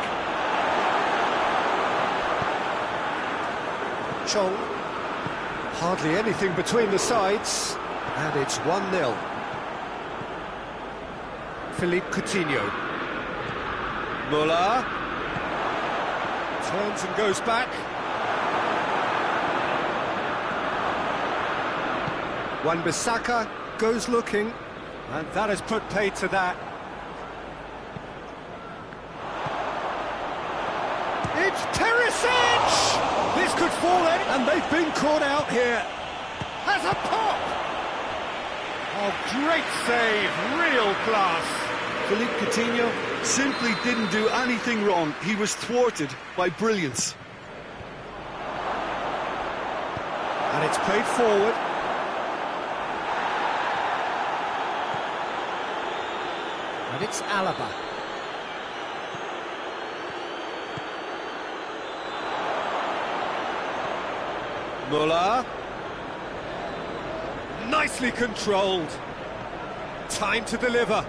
Chong. Hardly anything between the sides. And it's 1-0. Philippe Coutinho. Müller. Turns and goes back. Wan-Bissaka goes looking, and that has put paid to that. It's Perisic! This could fall in, and they've been caught out here. Has a pop! Oh, great save, real class. Philippe Coutinho simply didn't do anything wrong. He was thwarted by brilliance. And it's played forward. And it's Alaba. Müller. Nicely controlled. Time to deliver.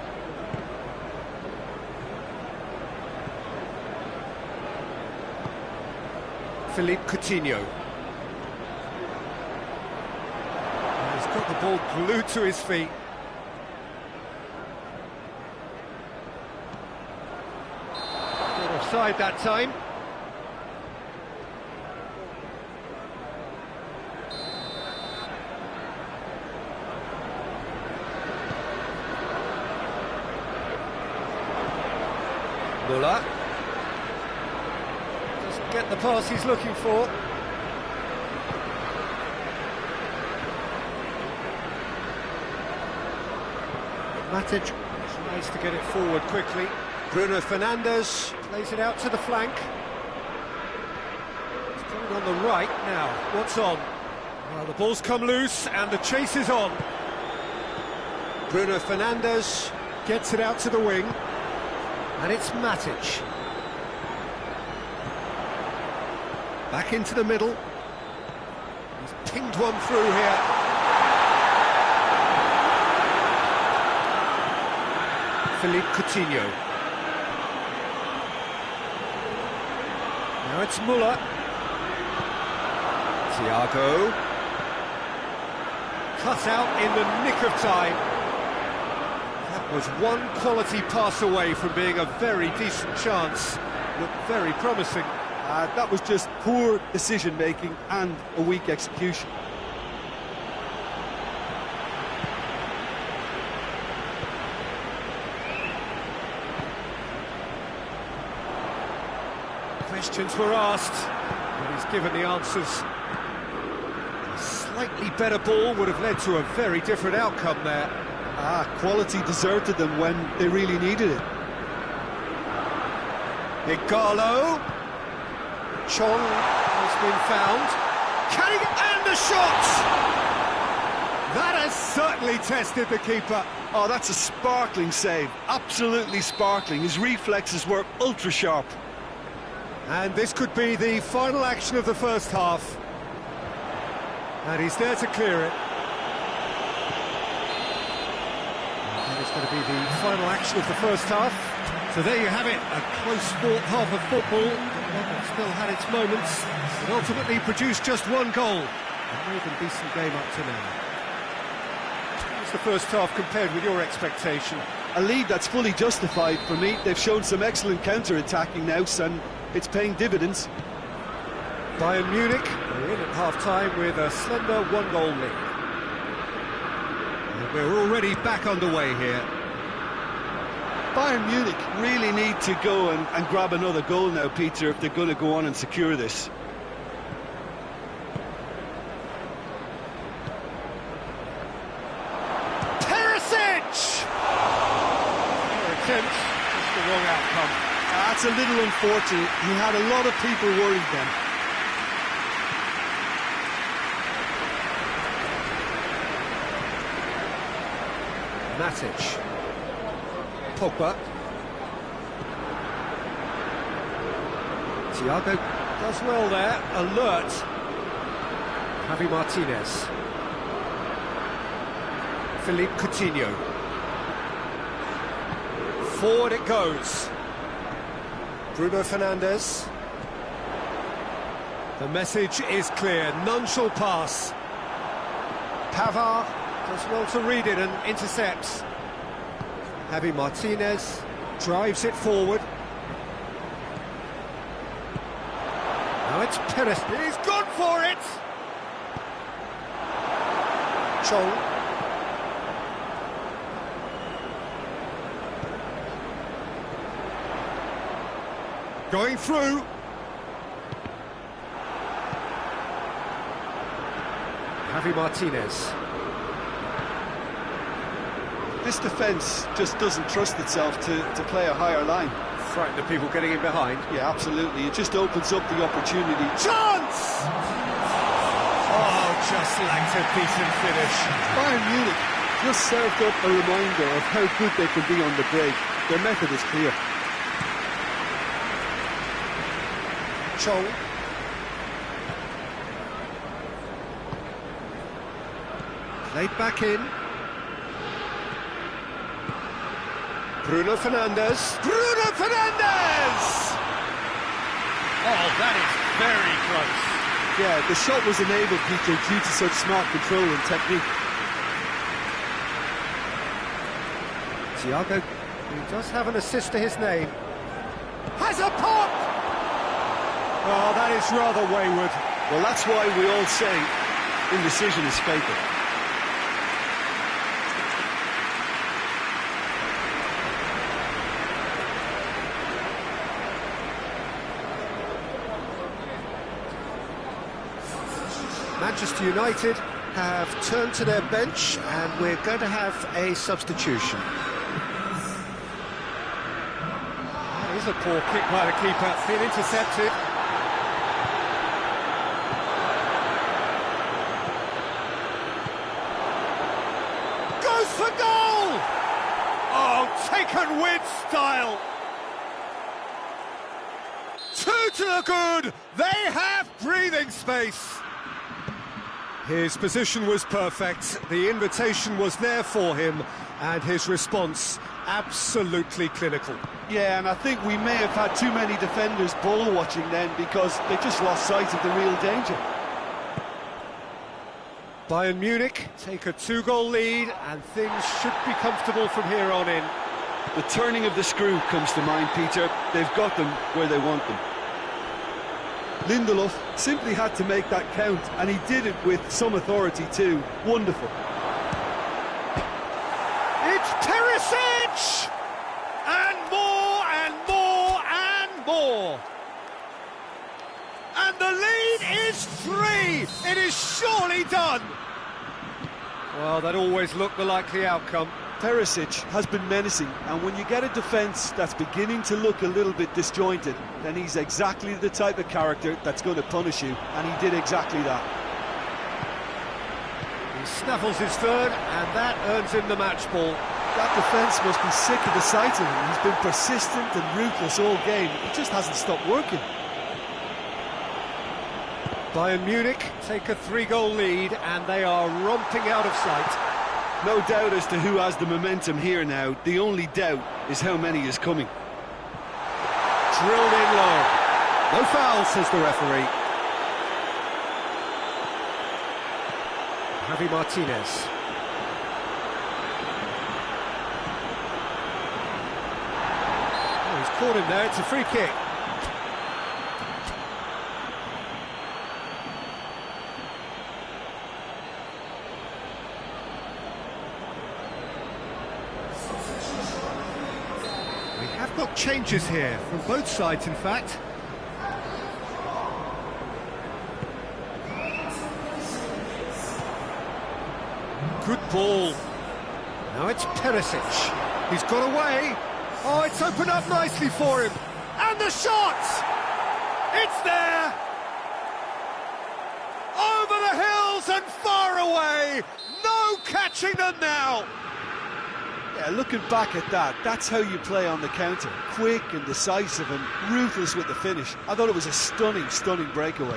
Philippe Coutinho. And he's got the ball glued to his feet. Offside that time. Müller doesn't get the pass he's looking for. Matic tries to get it forward quickly. Bruno Fernandes plays it out to the flank. It's coming on the right now. What's on? Well, the ball's come loose and the chase is on. Bruno Fernandes gets it out to the wing. And it's Matic. Back into the middle. He's pinged one through here. Philippe Coutinho. Now it's Muller. Thiago. Cut out in the nick of time. That was one quality pass away from being a very decent chance. Looked very promising. That was just poor decision-making and a weak execution. Questions were asked, and he's given the answers. A slightly better ball would have led to a very different outcome there. Quality deserted them when they really needed it. Ighalo. Chong has been found. Can he get... and the shot! That has certainly tested the keeper. Oh, that's a sparkling save. Absolutely sparkling. His reflexes were ultra-sharp. And this could be the final action of the first half. And he's there to clear it. And it's going to be the final action of the first half. So there you have it, a close-fought half of football, one that still had its moments, but ultimately produced just one goal. A more than decent game up to now. How's the first half compared with your expectation? A lead that's fully justified for me. They've shown some excellent counter-attacking now, and it's paying dividends. Bayern Munich are in at half-time with a slender one-goal lead. And we're already back underway here. Bayern Munich really need to go and grab another goal now, Peter, if they're going to go on and secure this. Perisic! Their attempt, just the wrong outcome. That's a little unfortunate. He had a lot of people worried then. Matic. Pogba. Thiago does well there, alert. Javi Martinez. Philippe Coutinho. Forward it goes. Bruno Fernandes. The message is clear, none shall pass. Pavard does well to read it and intercepts. Javi Martinez drives it forward. Now it's Perez. He's gone for it! Chong. Going through. Javi Martinez. This defence just doesn't trust itself to play a higher line. Frightened of people getting in behind. Yeah, absolutely. It just opens up the opportunity. Chance! Oh, just lacked a decent finish. Bayern Munich just served up a reminder of how good they can be on the break. Their method is clear. Chong. Played back in. Bruno Fernandes. Bruno Fernandes! Oh, that is very close. Yeah, the shot was enabled, Peter, due to such smart control and technique. Thiago, who does have an assist to his name, has a pop! Oh, that is rather wayward. Well, that's why we all say indecision is fatal. Manchester United have turned to their bench and we're going to have a substitution. That is a poor kick by the keeper, it's been intercepted. Goes for goal! Oh, taken with style! Two to the good, they have breathing space. His position was perfect, the invitation was there for him, and his response absolutely clinical. Yeah, and I think we may have had too many defenders ball watching then because they just lost sight of the real danger. Bayern Munich take a 2-goal lead and things should be comfortable from here on in. The turning of the screw comes to mind, Peter. They've got them where they want them. Lindelof simply had to make that count, and he did it with some authority too. Wonderful. It's Perisic! And more and more and more. And the lead is 3. It is surely done. Well, that always looked the likely outcome. Perisic has been menacing, and when you get a defence that's beginning to look a little bit disjointed, then he's exactly the type of character that's going to punish you, and he did exactly that. He snaffles his third, and that earns him the match ball. That defence must be sick of the sight of him. He's been persistent and ruthless all game. He just hasn't stopped working. Bayern Munich take a 3-goal lead, and they are romping out of sight. No doubt as to who has the momentum here now. The only doubt is how many is coming. Drilled in low. No foul, says the referee. Javi Martinez. Oh, he's caught him there, it's a free kick. Have got changes here, from both sides in fact. Good ball. Now it's Perisic. He's got away. Oh, it's opened up nicely for him. And the shot! It's there! Over the hills and far away! No catching them now! Yeah, looking back at that, that's how you play on the counter. Quick and decisive and ruthless with the finish. I thought it was a stunning, stunning breakaway.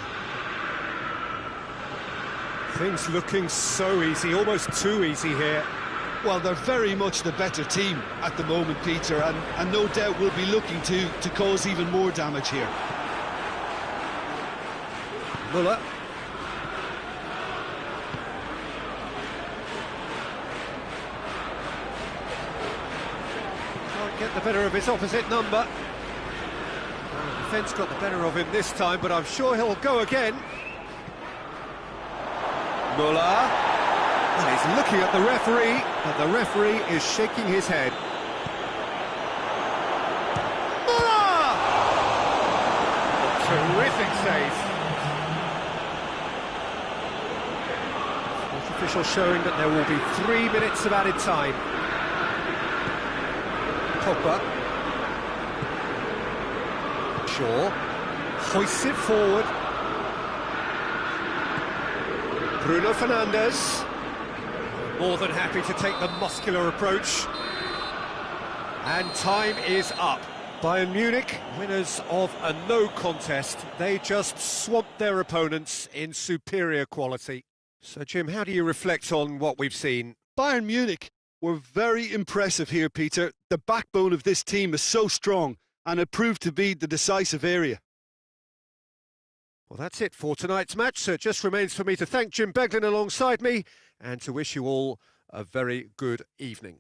Things looking so easy, almost too easy here. Well, they're very much the better team at the moment, Peter, and no doubt will be looking to cause even more damage here. Muller. Get the better of his opposite number. Well, the defence got the better of him this time, but I'm sure he'll go again. Muller. And he's looking at the referee, but the referee is shaking his head. Muller! Terrific save. Fourth official showing that there will be 3 minutes of added time. Pogba. Shaw hoists it forward. Bruno Fernandes. More than happy to take the muscular approach. And time is up. Bayern Munich, winners of a no contest. They just swamped their opponents in superior quality. So, Jim, how do you reflect on what we've seen? Bayern Munich were very impressive here, Peter. The backbone of this team is so strong, and it proved to be the decisive area. Well, that's it for tonight's match, so it just remains for me to thank Jim Beglin alongside me and to wish you all a very good evening.